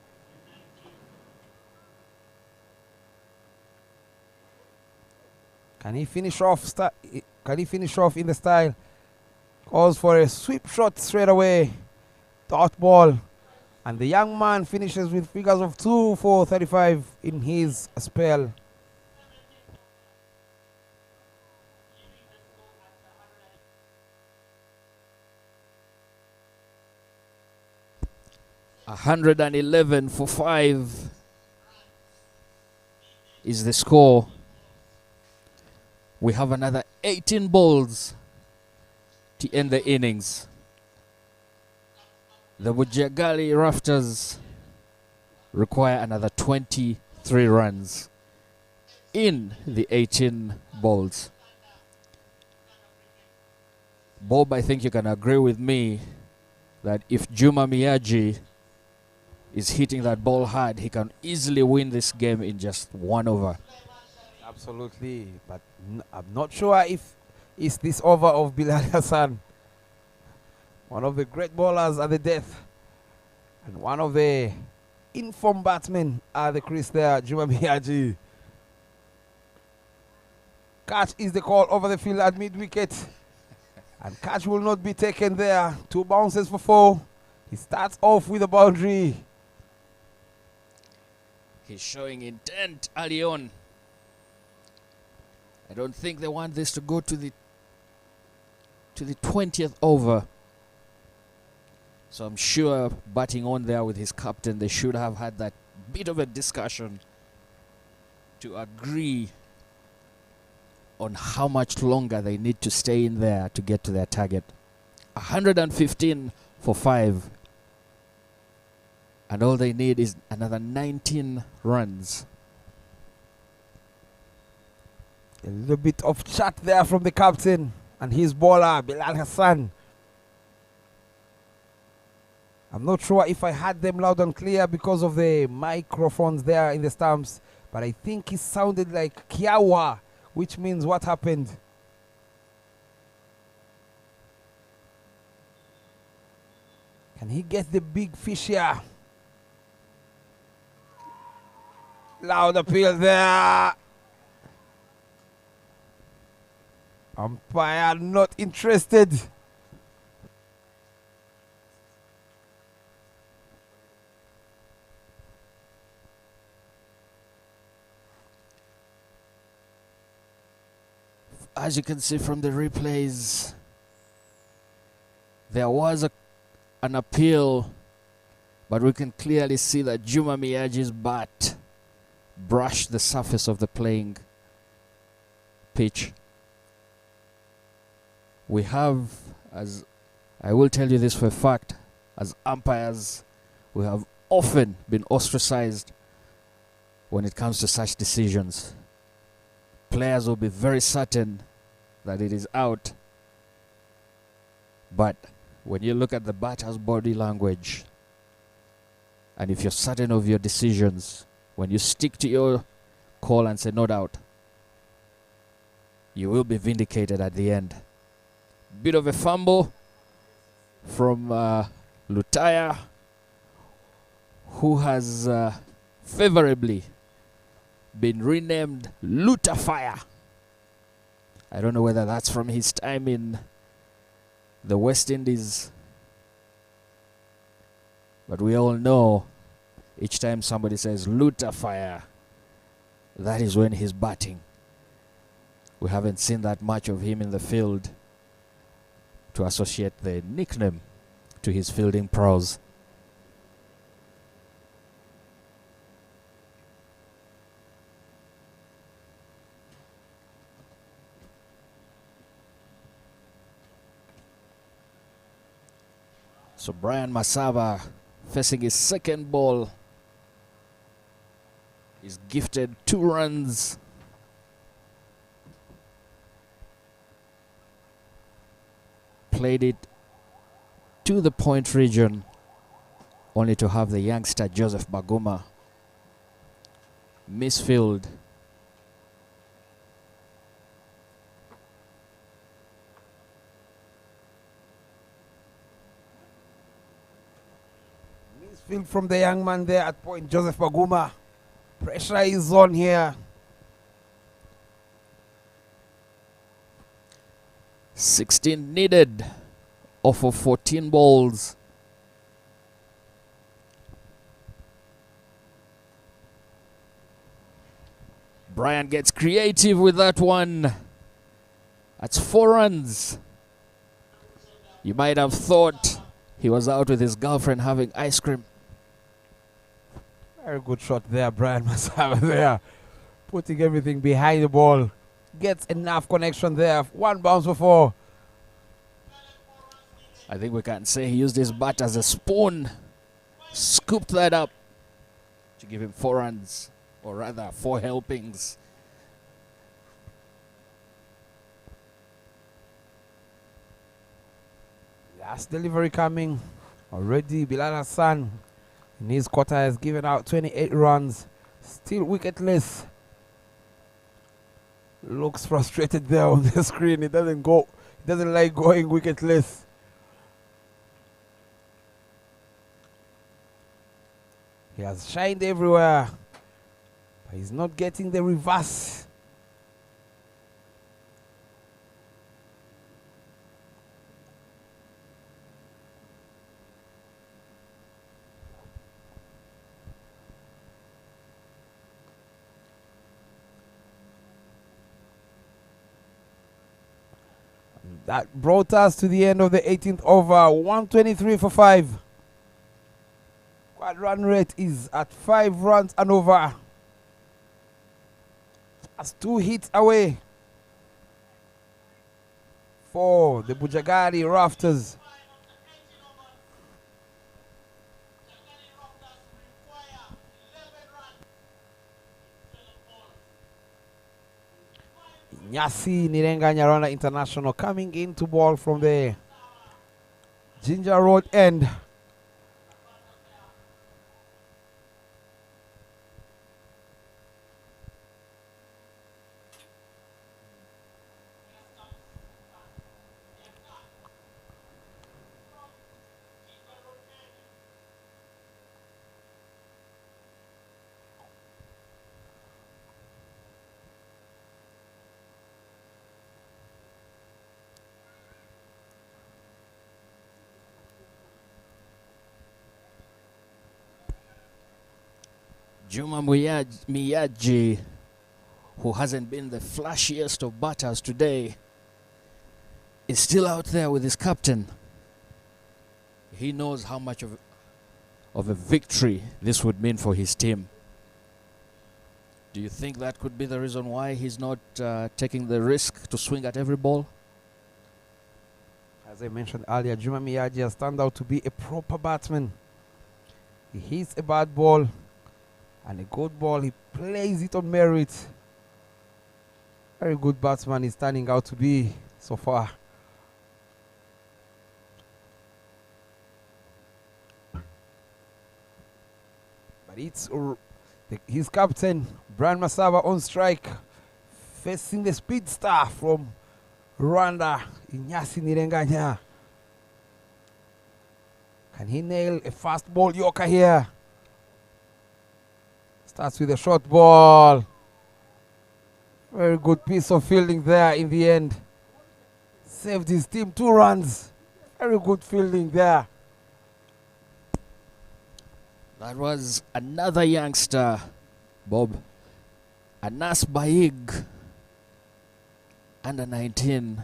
Can he finish off? Can he finish off in the style? Calls for a sweep shot straight away. Dot ball. And the young man finishes with figures of 2 for 35 in his spell. $111 for 5 is the score. We have another 18 balls to end the innings. The Bujjagali Rafters require another 23 runs in the 18 balls. Bob, I think you can agree with me that if Juma Miyaji is hitting that ball hard, he can easily win this game in just 1 over. Absolutely, but I'm not sure if it's this over of Bilal Hassan, one of the great bowlers at the death, and one of the informed batsmen at the crease there, Juma Miyaji. Catch is the call over the field at mid-wicket, and catch will not be taken there. 2 bounces for 4. He starts off with a boundary. He's showing intent early on. I don't think they want this to go to the 20th over. So I'm sure batting on there with his captain, they should have had that bit of a discussion to agree on how much longer they need to stay in there to get to their target. 115 for 5. And all they need is another 19 runs. A little bit of chat there from the captain and his bowler, Bilal Hassan. I'm not sure if I had them loud and clear because of the microphones there in the stumps, but I think it sounded like Kiawa, which means what happened. Can he get the big fish here? Loud appeal there. Umpire not interested. As you can see from the replays, there was an appeal, but we can clearly see that Juma Miyaji's bat brushed the surface of the playing pitch. We have, as I will tell you this for a fact, as umpires, we have often been ostracized when it comes to such decisions. Players will be very certain that it is out. But when you look at the batter's body language, and if you're certain of your decisions, when you stick to your call and say not out, you will be vindicated at the end. Bit of a fumble from Lutaya, who has favorably been renamed Lutafire. I don't know whether that's from his time in the West Indies, but we all know each time somebody says Lutafire, that is when he's batting. We haven't seen that much of him in the field to associate the nickname to his fielding prowess. So Brian Masaba facing his second ball. He's gifted 2 runs. Played it to the point region, only to have the youngster Joseph Baguma misfield. Misfield from the young man there at point, Joseph Baguma. Pressure is on here. 16 needed off of 14 balls. Brian gets creative with that one. That's 4 runs. You might have thought he was out with his girlfriend having ice cream. Very good shot there, Brian Masaba there. Putting everything behind the ball. Gets enough connection there. 1 bounce for 4. I think we can say he used his bat as a spoon. Scooped that up to give him 4 runs, or rather 4 helpings. Last delivery coming. Already Bilal Hassan in his quarter has given out 28 runs. Still wicketless. Looks frustrated there on the screen. It doesn't like going wicketless. He has shined everywhere, but he's not getting the reverse. That brought us to the end of the 18th over. 123 for 5. Quad run rate is at 5 runs and over. That's 2 hits away for the Bujjagali Rafters. Nyasi Nirenga Nyarwanda International coming into ball from the Ginger Road end. Juma Miyaji, who hasn't been the flashiest of batters today, is still out there with his captain. He knows how much of a victory this would mean for his team. Do you think that could be the reason why he's not taking the risk to swing at every ball? As I mentioned earlier, Juma Miyaji has turned out to be a proper batsman. He hits a bad ball And a good ball, he plays it on merit. Very good batsman he's turning out to be so far. But it's his captain, Brian Masaba, on strike, facing the speed star from Rwanda, Inyasi Nirenganya. Can he nail a fast ball yorker here? Starts with a short ball. Very good piece of fielding there in the end. Saved his team 2 runs. Very good fielding there. That was another youngster, Bob. Anas Baig, under 19.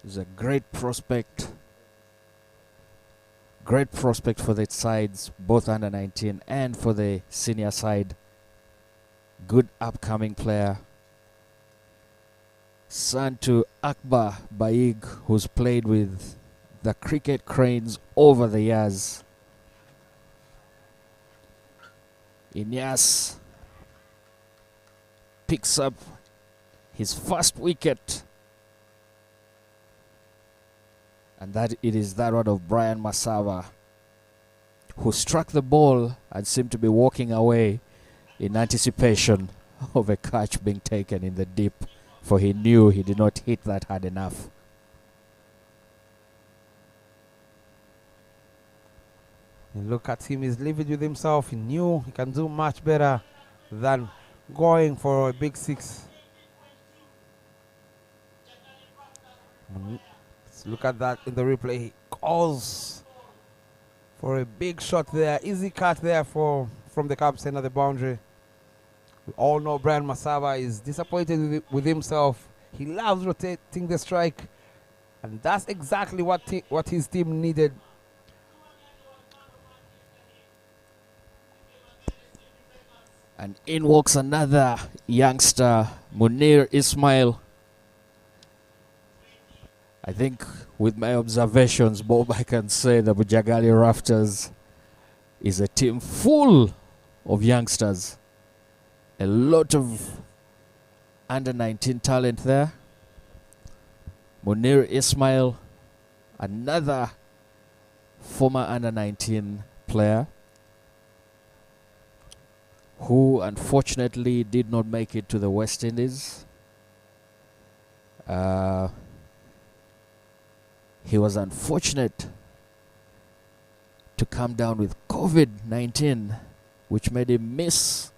He's a great prospect. Great prospect for the sides, both under 19 and for the senior side. Good upcoming player. Son to Akbar Baig, who's played with the cricket cranes over the years. Inyas picks up his first wicket. And that it is that one of Brian Masava, who struck the ball and seemed to be walking away in anticipation of a catch being taken in the deep, for he knew he did not hit that hard enough. And look at him, he's livid with himself. He knew he can do much better than going for a big 6. Let's look at that in the replay. He calls for a big shot there. Easy cut there from the captain at the boundary. We all know Brian Masaba is disappointed with himself. He loves rotating the strike. And that's exactly what his team needed. And in walks another youngster, Munir Ismail. I think with my observations, Bob, I can say the Bujjagali Rafters is a team full of youngsters. A lot of under 19 talent there. Munir Ismail, another former under 19 player, who unfortunately did not make it to the West Indies. He was unfortunate to come down with COVID-19, which made him miss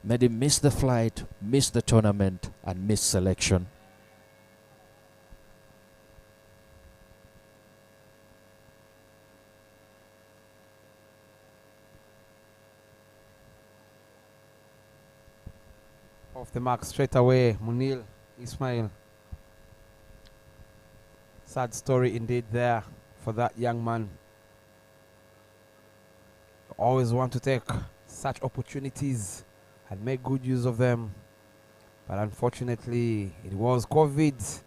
the flight, miss the tournament, and miss selection. Off the mark straight away, Munir Ismail. Sad story indeed there for that young man. Always want to take such opportunities and make good use of them. But unfortunately, it was COVID.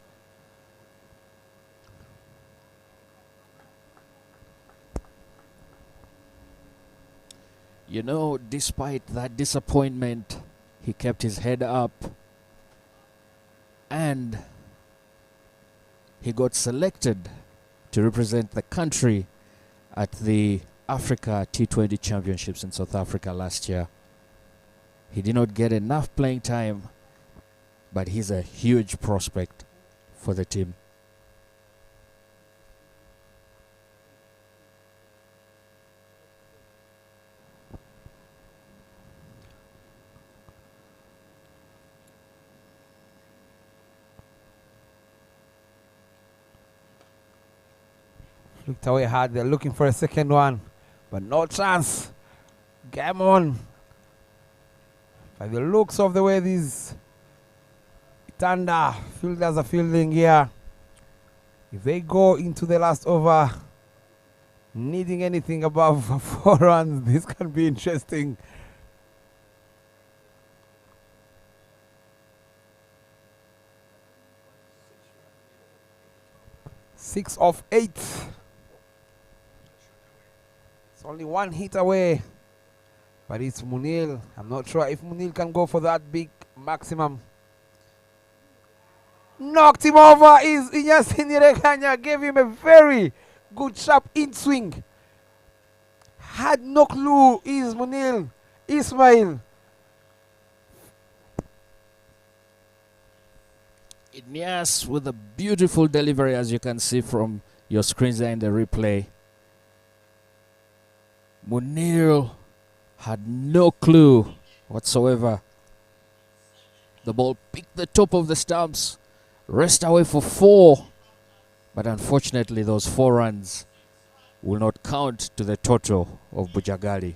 You know, despite that disappointment, he kept his head up and he got selected to represent the country at the Africa T20 Championships in South Africa last year. He did not get enough playing time, but he's a huge prospect for the team. Looked away hard. They're looking for a second one, but no chance. Game on. By the looks of the way these Itanda fielders are fielding here, if they go into the last over needing anything above 4 runs, this can be interesting. Six of 8. only one hit away. But it's Munil. I'm not sure if Munil can go for that big maximum. Knocked him over is Inyasi Nireganya. Gave him a very good sharp in swing. Had no clue is Munil Ismail. Inyas with a beautiful delivery, as you can see from your screens there in the replay. Munir had no clue whatsoever. The ball picked the top of the stumps, rest away for 4, but unfortunately those 4 runs will not count to the total of Bujjagali.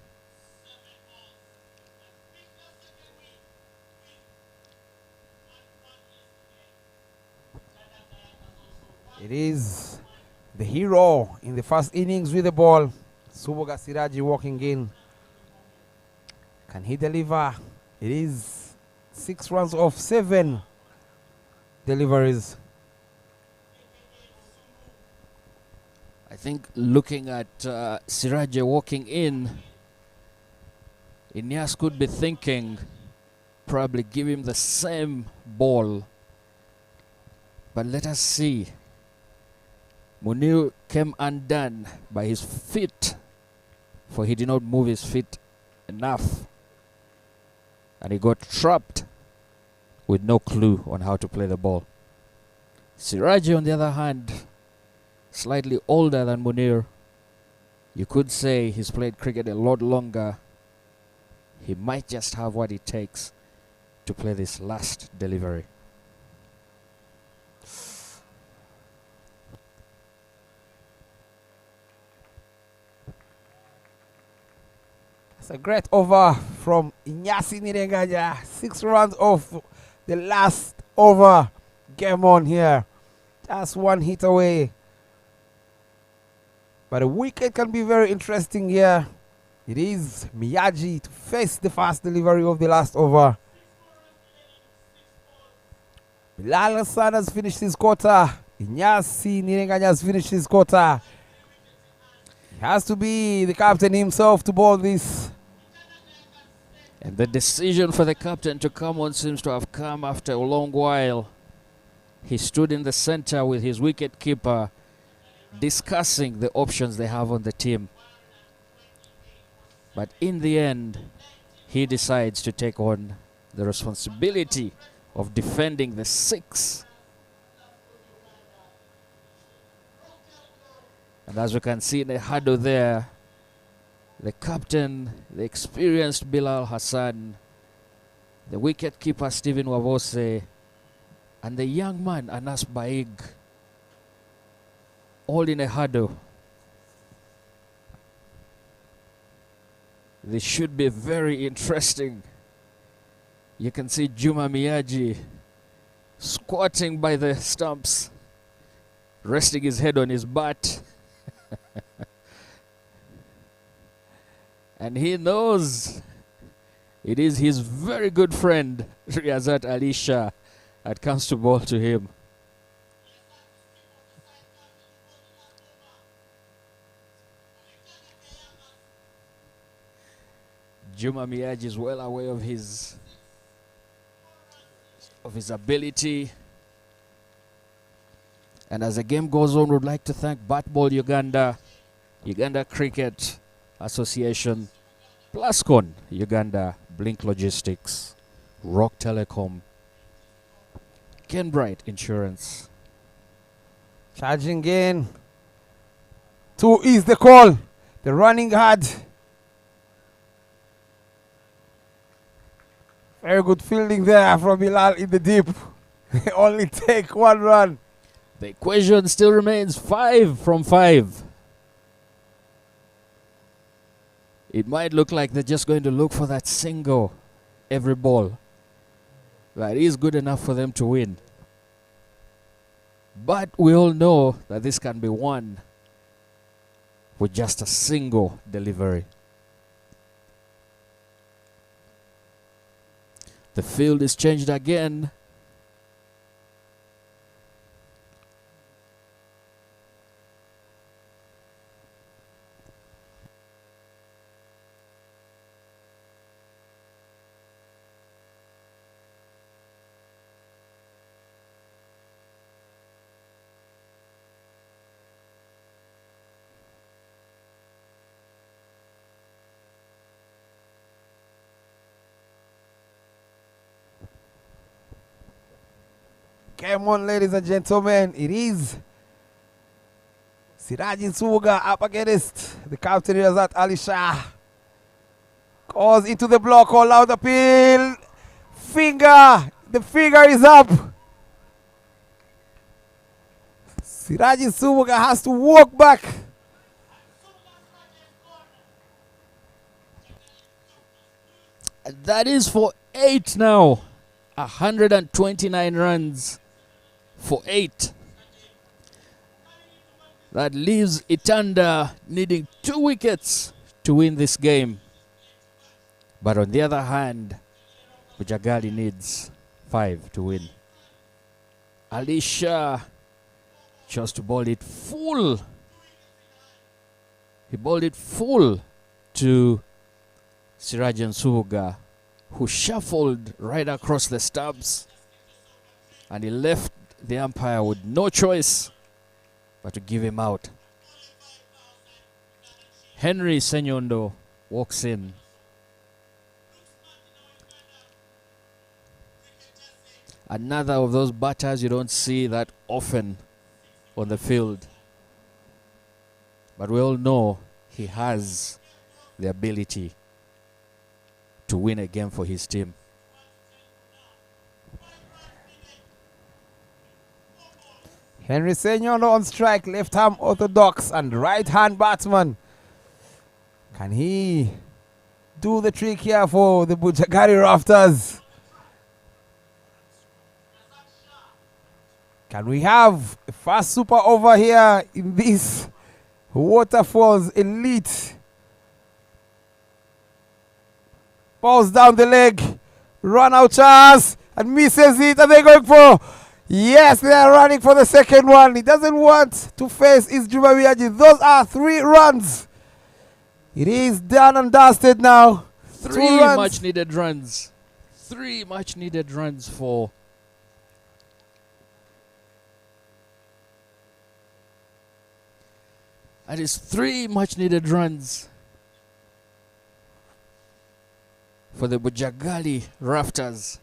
It is the hero in the first innings with the ball. Suboga Siraji walking in. Can he deliver? It is 6 runs off 7 deliveries. I think looking at Siraje walking in, Inyas could be thinking probably give him the same ball. But let us see. Munir came undone by his feet, for he did not move his feet enough. And he got trapped with no clue on how to play the ball. Siraji, on the other hand, slightly older than Munir. You could say he's played cricket a lot longer. He might just have what it takes to play this last delivery. It's a great over from Inyasi Nirengaja. 6 runs off the last over. Game on here. Just 1 hit away. But the wicket can be very interesting here. It is Miyagi to face the fast delivery of the last over. Bilal Hassan has finished his quarter. Inyasi Nirengaja has finished his quarter. Has to be the captain himself to bowl this. And the decision for the captain to come on seems to have come after a long while. He stood in the center with his wicket keeper, discussing the options they have on the team. But in the end, he decides to take on the responsibility of defending the 6. And as we can see in the huddle there, the captain, the experienced Bilal Hassan, the wicket-keeper Stephen Wavose, and the young man Anas Baig, all in a huddle. This should be very interesting. You can see Juma Miyagi squatting by the stumps, resting his head on his butt. And he knows it is his very good friend Riyazat Alisha that comes to bowl to him. Juma Miyagi is well aware of his ability. And as the game goes on, we'd like to thank Batball Uganda, Uganda Cricket Association, Plascon Uganda, Blink Logistics, Rock Telecom, Kenbright Insurance. Charging in. 2 is the call. The running hard. Very good fielding there from Bilal in the deep. They only take 1 run. The equation still remains 5 from 5. It might look like they're just going to look for that single every ball. That is good enough for them to win. But we all know that this can be won with just a single delivery. The field is changed again. Come on, ladies and gentlemen. It is Siraji Suga up against the captain Razat Ali Shah. Goes into the block, all out appeal. Finger. The finger is up. Siraji Suga has to walk back. That is for 8 now. 129 runs for 8. That leaves Itanda needing 2 wickets to win this game. But on the other hand, Bujjagali needs 5 to win. Alisha chose to bowl it full. He bowled it full to Sirajan Suga, who shuffled right across the stumps, and he left the umpire with no choice but to give him out. Henry Senyondo walks in. Another of those batters you don't see that often on the field. But we all know he has the ability to win a game for his team. Henry Senyondo on strike, left arm orthodox and right hand batsman. Can he do the trick here for the Bujjagali Rafters? Can we have a fast super over here in this Waterfalls elite? Balls down the leg, run out chance and misses it, and they're going for, yes, they are running for the second one. He doesn't want to face his Juma Miyaji. Those are 3 runs. It is done and dusted now. 3 much needed runs. 3 much needed runs for that is 3 much needed runs for the Bujjagali Rafters,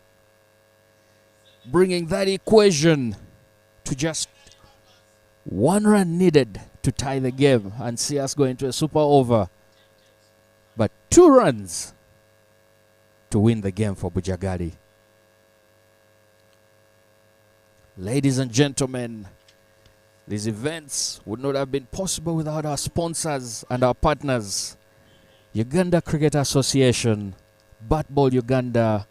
bringing that equation to just 1 run needed to tie the game and see us go into a super over, but 2 runs to win the game for Bujjagali. Ladies and gentlemen, these events would not have been possible without our sponsors and our partners: Uganda Cricket Association, Batball Uganda,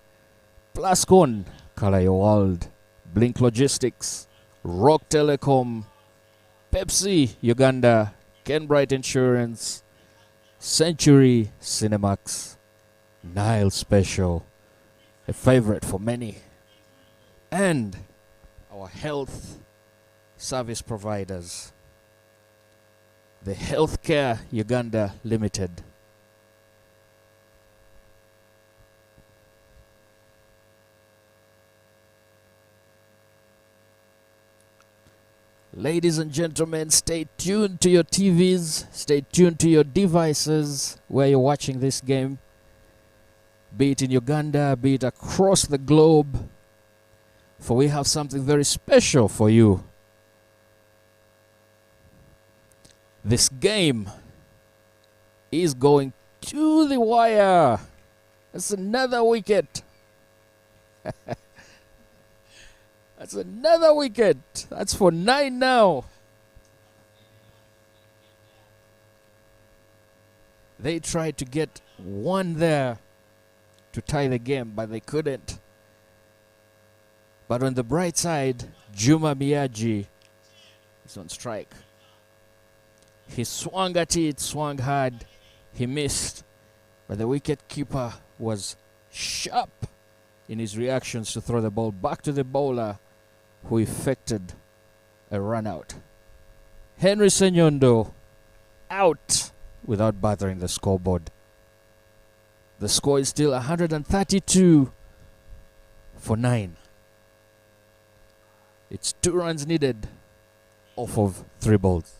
Plascon, Color Your World, Blink Logistics, Rock Telecom, Pepsi Uganda, Kenbright Insurance, Century Cinemax, Nile Special, a favorite for many, and our health service providers, the Healthcare Uganda Limited. Ladies and gentlemen, stay tuned to your TVs, stay tuned to your devices where you're watching this game, be it in Uganda, be it across the globe, for we have something very special for you. This game is going to the wire. That's another wicket. That's another wicket. That's for 9 now. They tried to get 1 there to tie the game, but they couldn't. But on the bright side, Juma Miyaji is on strike. He swung at it, swung hard. He missed. But the wicket keeper was sharp in his reactions to throw the ball back to the bowler, who effected a run out. Henry Senyondo out without bothering the scoreboard. The score is still 132 for 9. It's 2 runs needed off of 3 balls.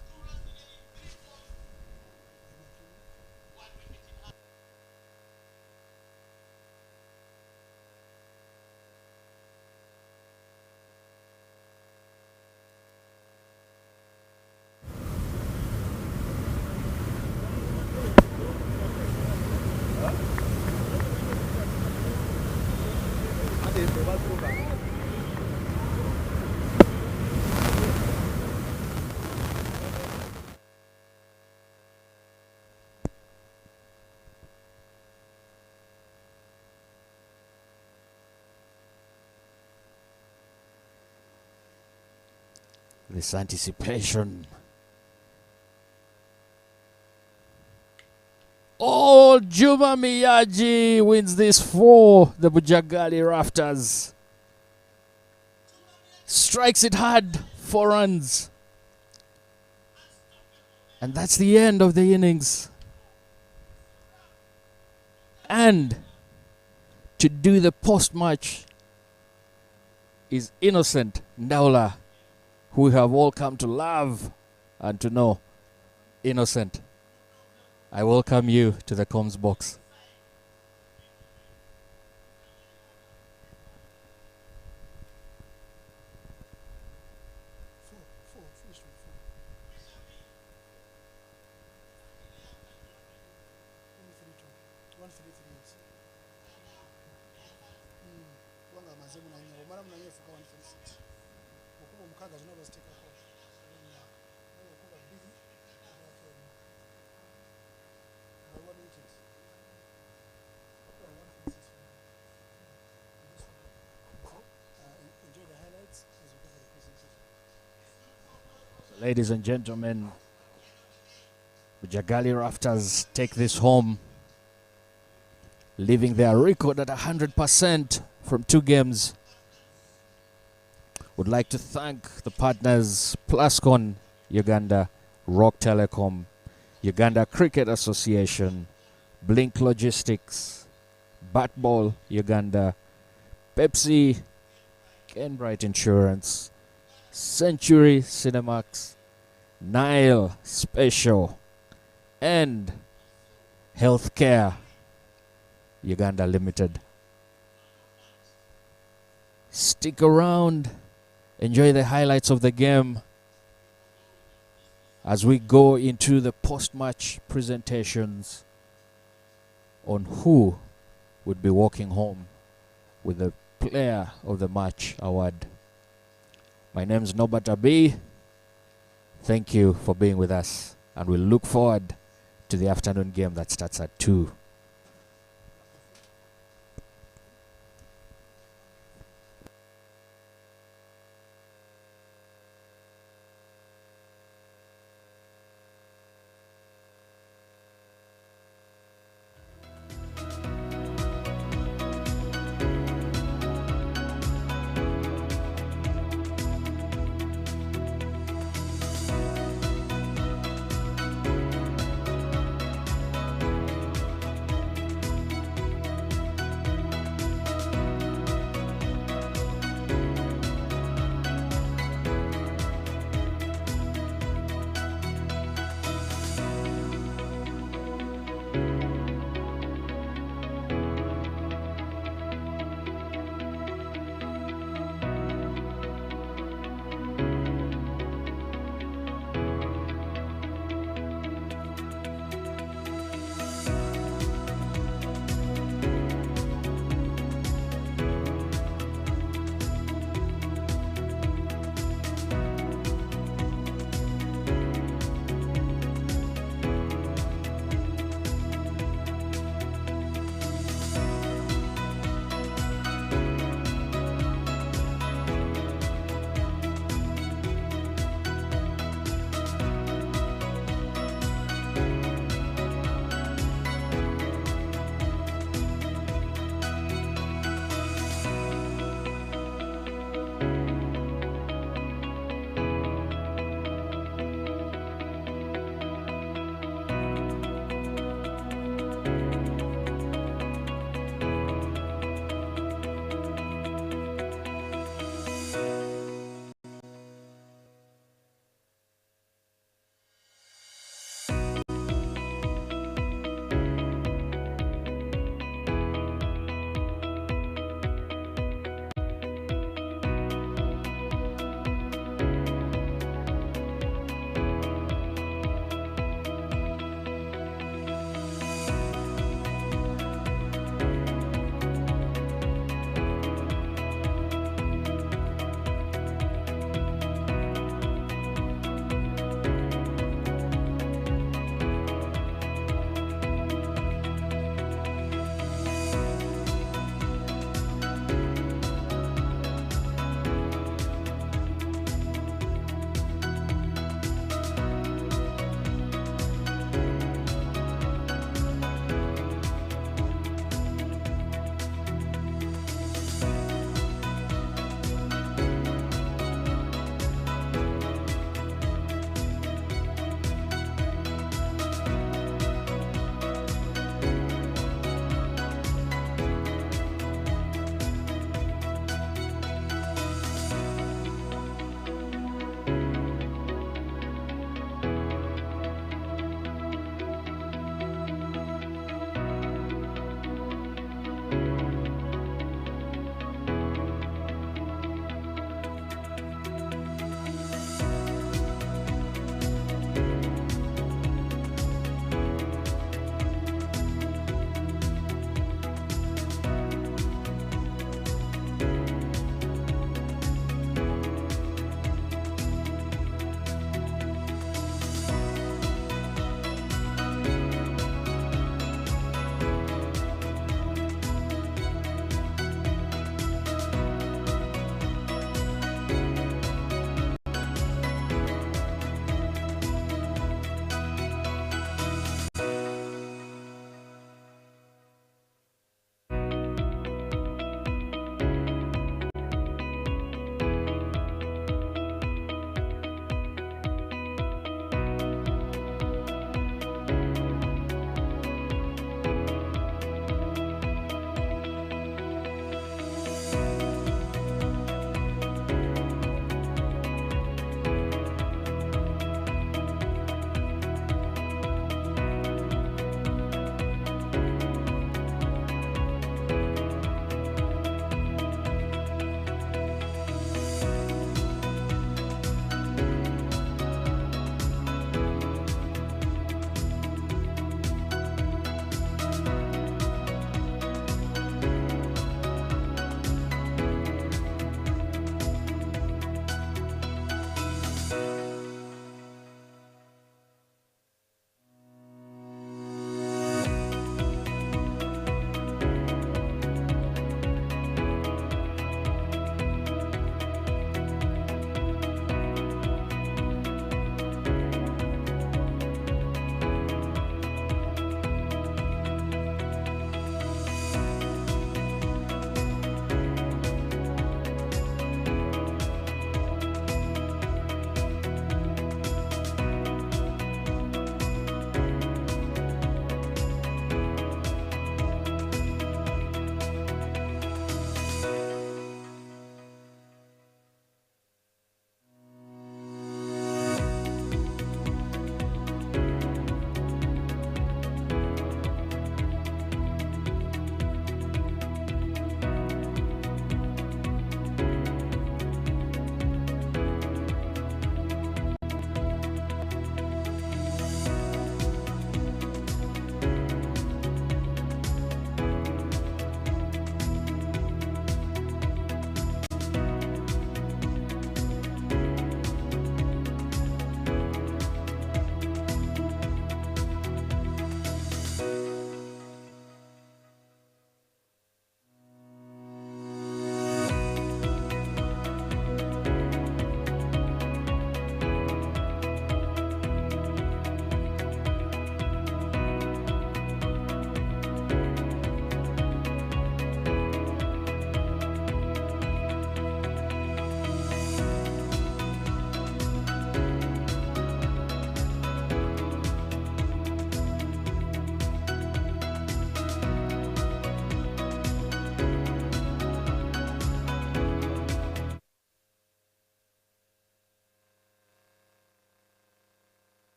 This anticipation. Oh, Juma Miyaji wins this for the Bujjagali Rafters. Strikes it hard, 4 runs. And that's the end of the innings. And to do the post-match is Innocent Ndaula, who we have all come to love and to know. Innocent, I welcome you to the comms box. Ladies and gentlemen, Bujjagali Rafters take this home, leaving their record at 100% from 2 games. Would like to thank the partners Plascon Uganda, Rock Telecom, Uganda Cricket Association, Blink Logistics, Batball Uganda, Pepsi, Kenbright Insurance, Century Cinemax, Nile Special, and Healthcare Uganda Limited. Stick around, enjoy the highlights of the game as we go into the post-match presentations on who would be walking home with the Player of the Match award. My name is Norbert Abi. Thank you for being with us, and we look forward to the afternoon game that starts at 2.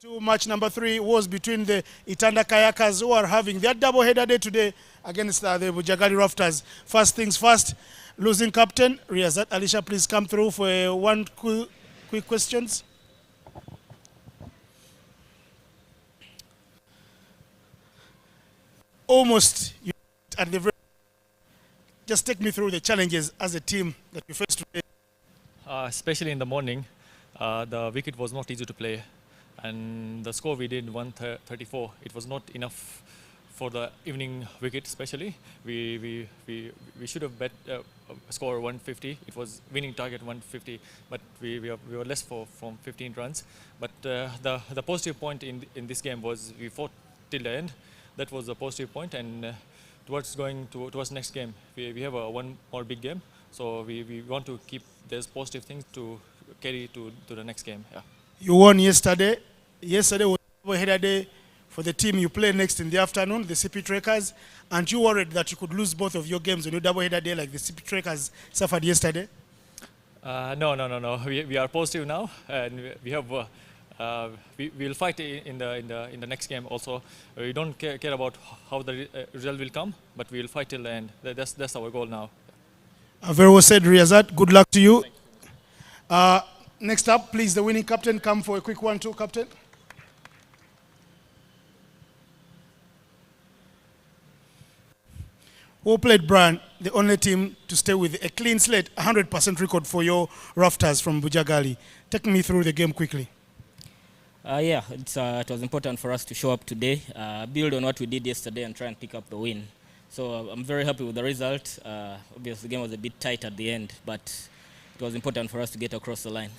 Match number 3 was between the Itanda Kayakers, who are having their double-header day today against the Bujjagali Rafters. First things first, losing captain Riyazat Alisha, please come through for one quick questions. Almost at the very, just take me through the challenges as a team that you faced today. Especially in the morning, the wicket was not easy to play, and the score we did 134. It was not enough for the evening wicket. Especially, we should have bet score 150. It was winning target 150, but we were less from 15 runs. But the positive point in this game was we fought till the end. That was a positive point, and towards next game, we have one more big game. So we want to keep those positive things to carry to the next game. Yeah. You won yesterday. Yesterday was a header day for the team you play next in the afternoon, the CP Trackers. And you worried that you could lose both of your games on your double header day like the CP Trackers suffered yesterday? No. We are positive now, and we have. We will fight in the next game also. We don't care about how the result will come, but we will fight till the end. That's our goal now. Very well said, Riyazat. Good luck to you. Next up, please, the winning captain, come for a quick 1-2, captain. Who played Brian, the only team to stay with a clean slate, 100% record for your Rafters from Bujjagali. Take me through the game quickly. It was important for us to show up today, build on what we did yesterday and try and pick up the win. So I'm very happy with the result. Obviously, the game was a bit tight at the end, but it was important for us to get across the line.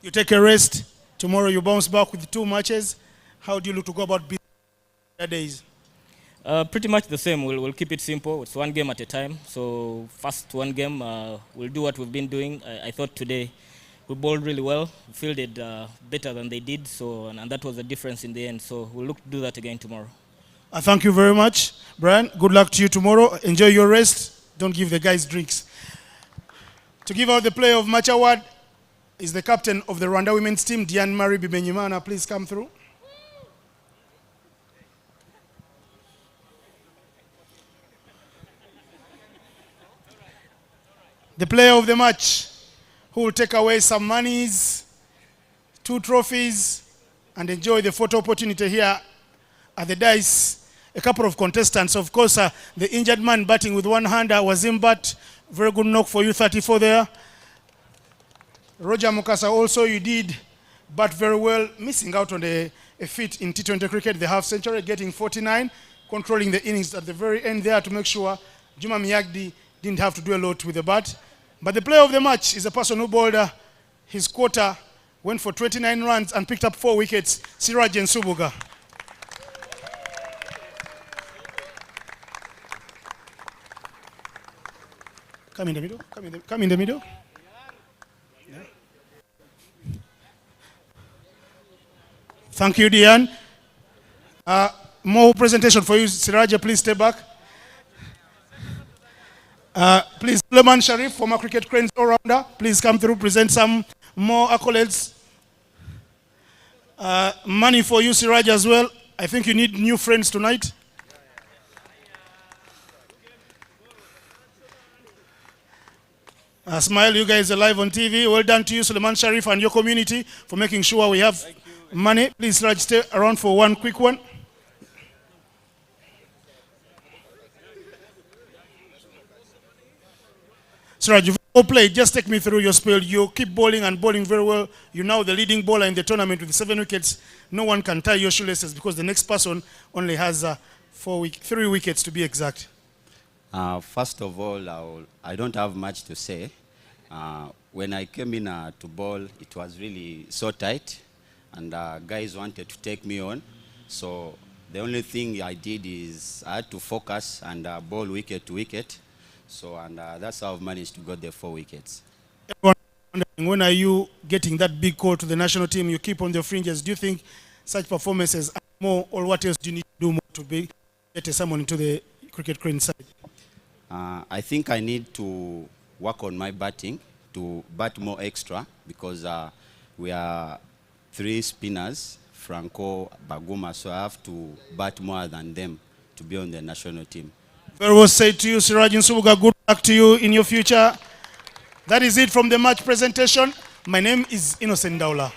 You take a rest. Tomorrow you bounce back with 2 matches. How do you look to go about the days? Pretty much the same. We'll keep it simple. It's one game at a time. So first one game, we'll do what we've been doing. I thought today we bowled really well, fielded better than they did, and that was the difference in the end. So we'll look to do that again tomorrow. Thank you very much, Brian. Good luck to you tomorrow. Enjoy your rest. Don't give the guys drinks. To give out the Player of Match award is the captain of the Rwanda women's team, Diane Marie Bimenyimana. Please come through. The player of the match, who will take away some monies, 2 trophies, and enjoy the photo opportunity here at the dice. A couple of contestants, of course, the injured man batting with one hand was Imbat. Very good knock for you, 34 there. Roger Mukasa also, you did bat very well, missing out on a feat in T20 cricket, the half century, getting 49, controlling the innings at the very end there to make sure Juma Miyagdi didn't have to do a lot with the bat. But the player of the match is a person who bowled his quarter, went for 29 runs and picked up 4 wickets, Siraj Nsubuga. Come in the middle. Come in the middle. Yeah. Thank you, Diane. More presentation for you, Siraja. Please stay back. Please, Suleiman Sharif, former cricket cranes all-rounder. Please come through, present some more accolades. Money for you, Siraj, as well. I think you need new friends tonight. Smile, you guys are live on TV. Well done to you, Suleiman Sharif, and your community for making sure we have money. Please, Raj, stay around for one quick one. Siraj, you've all played. Just take me through your spell. You keep bowling and bowling very well. You're now the leading bowler in the tournament with 7 wickets. No one can tie your shoelaces because the next person only has 3 wickets to be exact. First of all, I don't have much to say. When I came in to bowl, it was really so tight, and guys wanted to take me on. So the only thing I did is I had to focus and bowl wicket to wicket. So, and that's how I've managed to get the 4 wickets. Everyone wondering, when are you getting that big call to the national team? You keep on the fringes. Do you think such performances are more, or what else do you need to do more to get someone into the cricket crane side? I think I need to work on my batting, to bat more extra, because we are 3 spinners Franco, Baguma, so I have to bat more than them to be on the national team. Very well said to you, Siraj Nsubuga. Good luck to you in your future. That is it from the match presentation. My name is Innocent Daula.